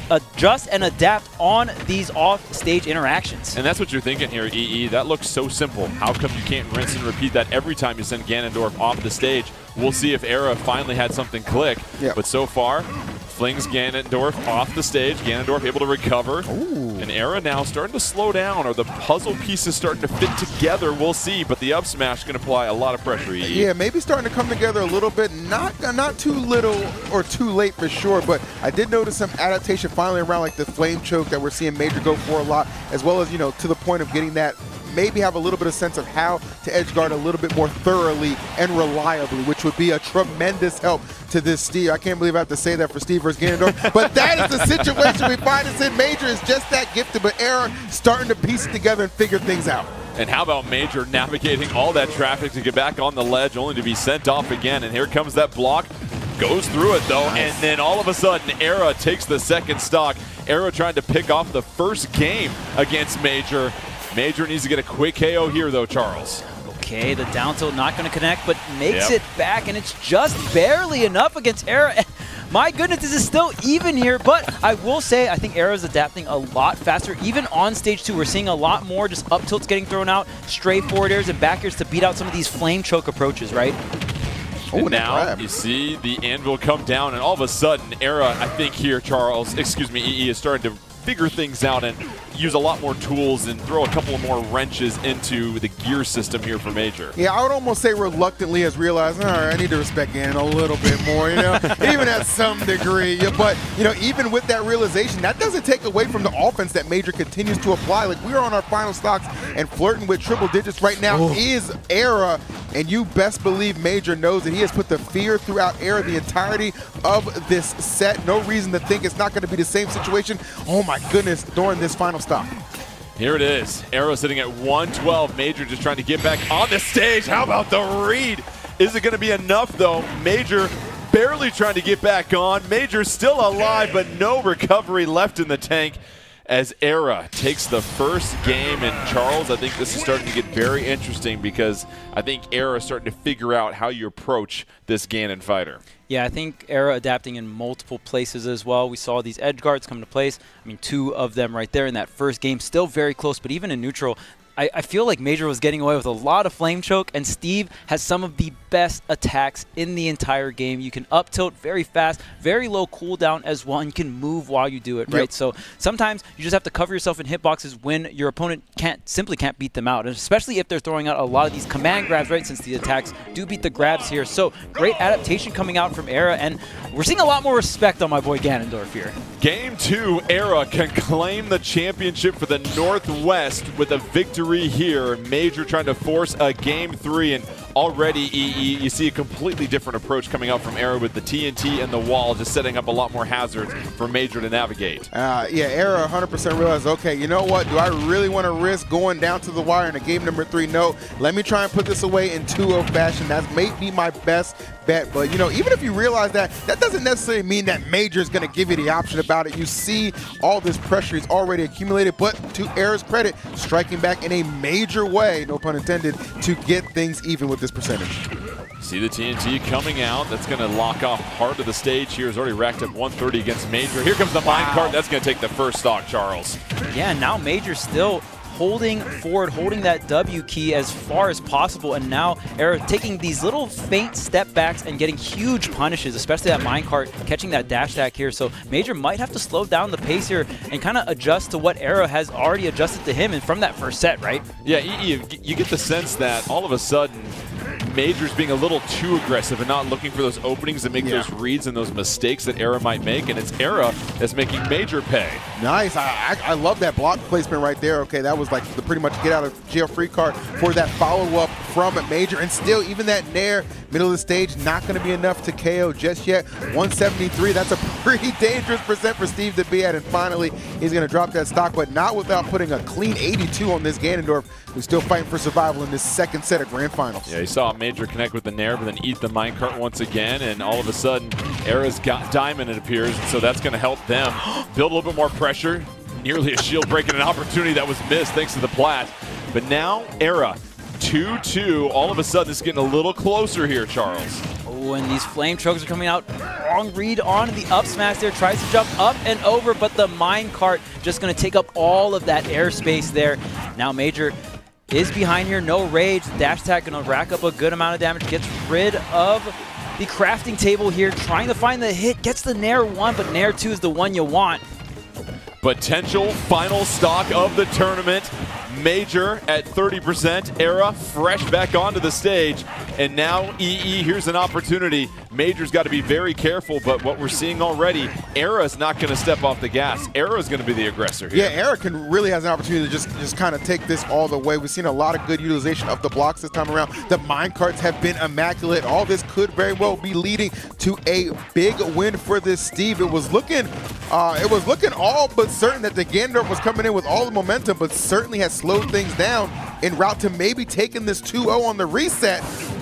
adjust and adapt on these off-stage interactions. And that's what you're thinking here, EE. That looks so simple. How come you can't rinse and repeat that every time you send Ganondorf off the stage? We'll see if Era finally had something click. Yep. But so far, flings Ganondorf off the stage. Ganondorf able to recover. Ooh. And Era now starting to slow down, or the puzzle pieces starting to fit together. We'll see, but the up smash going to apply a lot of pressure, EE. Yeah, maybe starting to come together a little bit. Not too little or too late for sure, but I did notice some adaptation finally around like the flame choke that we're seeing Major go for a lot, as well as, you know, to the point of getting that, maybe have a little bit of sense of how to edge guard a little bit more thoroughly and reliably, which would be a tremendous help to this Steve. I can't believe I have to say that for Steve versus Ganondorf, but that is the situation we find us in. Major is just that gifted, but Era starting to piece it together and figure things out. And how about Major navigating all that traffic to get back on the ledge, only to be sent off again. And here comes that block. Goes through it, though, and then all of a sudden, Era takes the second stock. Era trying to pick off the first game against Major. Major needs to get a quick KO here, though, Charles. Okay, the down tilt not going to connect, but makes it back, and it's just barely enough against Era. My goodness, this is still even here, but I will say I think Era's adapting a lot faster. Even on stage 2, we're seeing a lot more just up tilts getting thrown out, stray forward airs and back airs to beat out some of these flame choke approaches, right? And now you see the anvil come down, and all of a sudden, Era, I think here, EE is starting to figure things out and use a lot more tools and throw a couple of more wrenches into the gear system here for Major. Yeah, I would almost say reluctantly has realized, all right, I need to respect Gannon a little bit more, even at some degree. But, even with that realization, that doesn't take away from the offense that Major continues to apply. Like, we're on our final stocks and flirting with triple digits right now is Era, and you best believe Major knows that he has put the fear throughout Era the entirety of this set. No reason to think it's not going to be the same situation. Oh my goodness, during this final stop. Here it is. Arrow sitting at 112. Major just trying to get back on the stage. How about the read? Is it going to be enough, though? Major barely trying to get back on. Major still alive, but no recovery left in the tank as Era takes the first game. And Charles, I think this is starting to get very interesting because I think Era is starting to figure out how you approach this Ganon fighter. Yeah, I think Era adapting in multiple places as well. We saw these edge guards come into place. I mean, 2 of them right there in that first game. Still very close, but even in neutral, I feel like Major was getting away with a lot of flame choke, and Steve has some of the best attacks in the entire game. You can up tilt very fast, very low cooldown as well, and you can move while you do it, right? So sometimes you just have to cover yourself in hitboxes when your opponent simply can't beat them out, and especially if they're throwing out a lot of these command grabs, right, since the attacks do beat the grabs here. So great adaptation coming out from Era, and we're seeing a lot more respect on my boy Ganondorf here. Game 2, Era can claim the championship for the Northwest with a victory here. Major trying to force a Game 3, and already EE, you see a completely different approach coming out from Era with the TNT and the wall, just setting up a lot more hazards for Major to navigate. Yeah, Era 100% realized, okay, you know what? Do I really want to risk going down to the wire in a game number 3? No. Let me try and put this away in 2-0 fashion. That may be my best bet. But, even if you realize that, that doesn't necessarily mean that Major is going to give you the option about it. You see all this pressure he's already accumulated, but to Era's credit, striking back in a major way, no pun intended, to get things even with this percentage. See the TNT coming out. That's going to lock off part of the stage here. He's already racked up 130 against Major. Here comes the minecart. That's going to take the first stock, Charles. Yeah, now Major still holding forward, holding that W key as far as possible, and now Era taking these little faint step backs and getting huge punishes, especially that minecart, catching that dash attack here. So Major might have to slow down the pace here and kind of adjust to what Era has already adjusted to him and from that first set, right? Yeah, you get the sense that all of a sudden Major's being a little too aggressive and not looking for those openings and make those reads and those mistakes that Era might make, and it's Era that's making Major pay. Nice. I love that block placement right there. Okay, that was like the pretty much get out of jail free card for that follow-up from Major, and still even that Nair middle of the stage not going to be enough to KO just yet. 173, that's a pretty dangerous percent for Steve to be at, and finally he's going to drop that stock, but not without putting a clean 82 on this Ganondorf, who's still fighting for survival in this second set of Grand Finals. Yeah, you saw Major connect with the Nair, but then eat the minecart once again, and all of a sudden Era's got Diamond, it appears, so that's going to help them build a little bit more pressure. Nearly a shield break and an opportunity that was missed thanks to the plat. But now Era 2-2. All of a sudden it's getting a little closer here, Charles. Oh, and these flame chokes are coming out. Wrong read on the up smash there. Tries to jump up and over, but the minecart just going to take up all of that airspace there. Now Major is behind here. No rage. Dash attack going to rack up a good amount of damage. Gets rid of the crafting table here. Trying to find the hit. Gets the Nair 1, but Nair 2 is the one you want. Potential final stock of the tournament. Major at 30%, Era fresh back onto the stage, and now EE, here's an opportunity. Major's got to be very careful, but what we're seeing already, Era's not going to step off the gas. Era's going to be the aggressor here. Yeah, Era really has an opportunity to just kind of take this all the way. We've seen a lot of good utilization of the blocks this time around. The minecarts have been immaculate. All this could very well be leading to a big win for this Steve. It was looking all but certain that the Ganondorf was coming in with all the momentum, but certainly has slowed things down en route to maybe taking this 2-0 on the reset.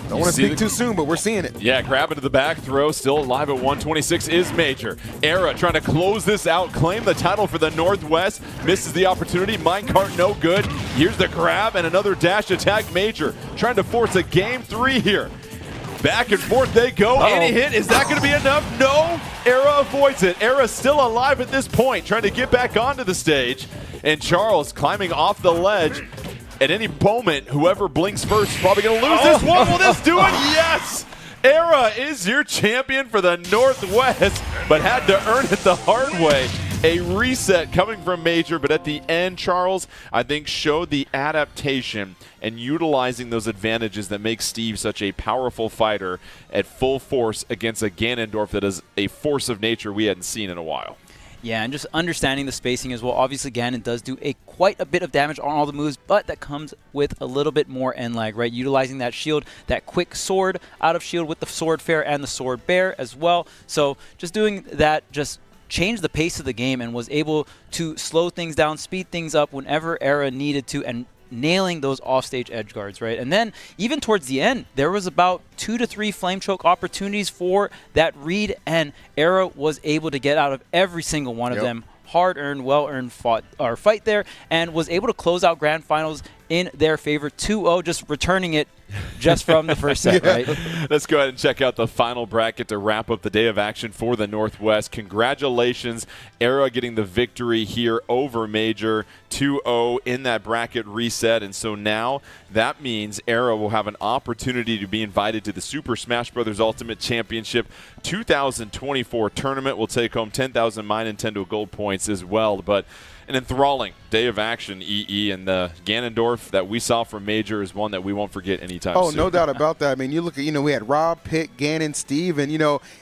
Don't want to speak too soon, but we're seeing it. Yeah, grab it to the back throw. Still alive at 126 is Major. Era trying to close this out, claim the title for the Northwest. Misses the opportunity. Minecart no good. Here's the grab and another dash attack. Major trying to force a Game 3 here. Back and forth they go. Any hit, is that going to be enough? No. Era avoids it. Era still alive at this point, trying to get back onto the stage. And Charles climbing off the ledge. At any moment, whoever blinks first is probably going to lose this one. Will this do it? Yes! Era is your champion for the Northwest, but had to earn it the hard way. A reset coming from Major, but at the end, Charles, I think showed the adaptation and utilizing those advantages that make Steve such a powerful fighter at full force against a Ganondorf that is a force of nature we hadn't seen in a while. Yeah, and just understanding the spacing as well. Obviously, Ganon does do quite a bit of damage on all the moves, but that comes with a little bit more end lag, right? Utilizing that shield, that quick sword out of shield with the sword fair and the sword bear as well. So just doing that just changed the pace of the game and was able to slow things down, speed things up whenever Era needed to, and nailing those offstage edge guards, right? And then even towards the end, there was about 2 to 3 flame choke opportunities for that read, and Era was able to get out of every single one of them. Hard-earned, well-earned fight there, and was able to close out grand finals in their favor 2-0, just returning it just from the first set, right? Let's go ahead and check out the final bracket to wrap up the day of action for the Northwest. Congratulations, Era getting the victory here over Major, 2-0 in that bracket reset. And so now that means Era will have an opportunity to be invited to the Super Smash Bros. Ultimate Championship 2024 tournament. Will take home 10,000 My Nintendo Gold points as well. But an enthralling day of action, EE, and the Ganondorf that we saw from Major is one that we won't forget anytime soon. Oh, no doubt about that. I mean, you look at, we had Rob, Pitt, Ganon, Steve, and,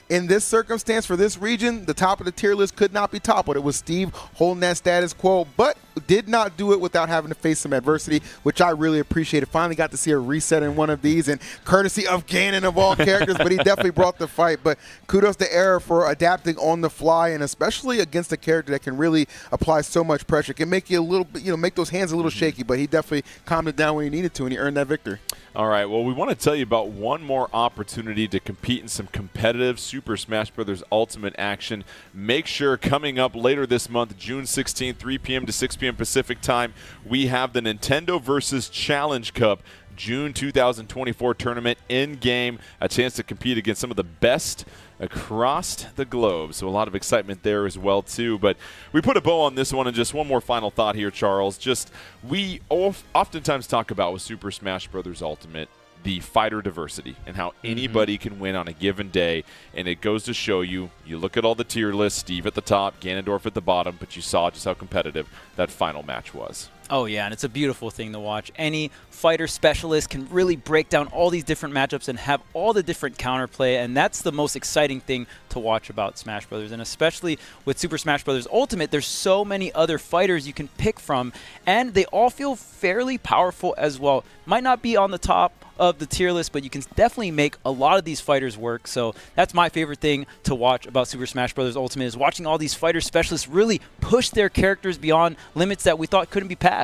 in this circumstance for this region, the top of the tier list could not be toppled. It was Steve holding that status quo, but did not do it without having to face some adversity, which I really appreciated. Finally got to see a reset in one of these, and courtesy of Ganon of all characters, but he definitely brought the fight. But kudos to Era for adapting on the fly, and especially against a character that can really apply so much pressure. It can make you a little bit, make those hands a little shaky, but he definitely calmed it down when he needed to, and he earned that victory. All right, well, we want to tell you about one more opportunity to compete in some competitive Super Smash Bros. Ultimate action. Make sure coming up later this month, June 16th, 3 p.m. to 6 p.m. Pacific time, we have the Nintendo vs. Challenge Cup June 2024 tournament in-game, a chance to compete against some of the best across the globe. So a lot of excitement there as well, too. But we put a bow on this one, and just one more final thought here, Charles. Just we oftentimes talk about with Super Smash Bros. Ultimate the fighter diversity and how anybody can win on a given day. And it goes to show you look at all the tier lists, Steve at the top, Ganondorf at the bottom, but you saw just how competitive that final match was. Oh, yeah, and it's a beautiful thing to watch. Any fighter specialist can really break down all these different matchups and have all the different counterplay, and that's the most exciting thing to watch about Smash Bros. And especially with Super Smash Bros. Ultimate, there's so many other fighters you can pick from, and they all feel fairly powerful as well. Might not be on the top of the tier list, but you can definitely make a lot of these fighters work. So that's my favorite thing to watch about Super Smash Bros. Ultimate, is watching all these fighter specialists really push their characters beyond limits that we thought couldn't be passed.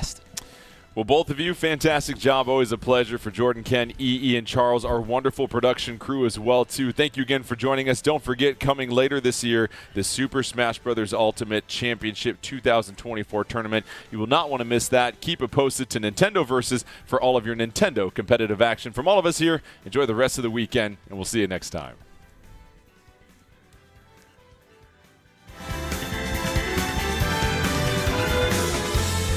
Well, both of you, fantastic job. Always a pleasure. For Jordan, Ken, EE, and Charles, our wonderful production crew as well, too. Thank you again for joining us. Don't forget, coming later this year, the Super Smash Bros. Ultimate Championship 2024 tournament. You will not want to miss that. Keep it posted to Nintendo Versus for all of your Nintendo competitive action. From all of us here, enjoy the rest of the weekend, and we'll see you next time.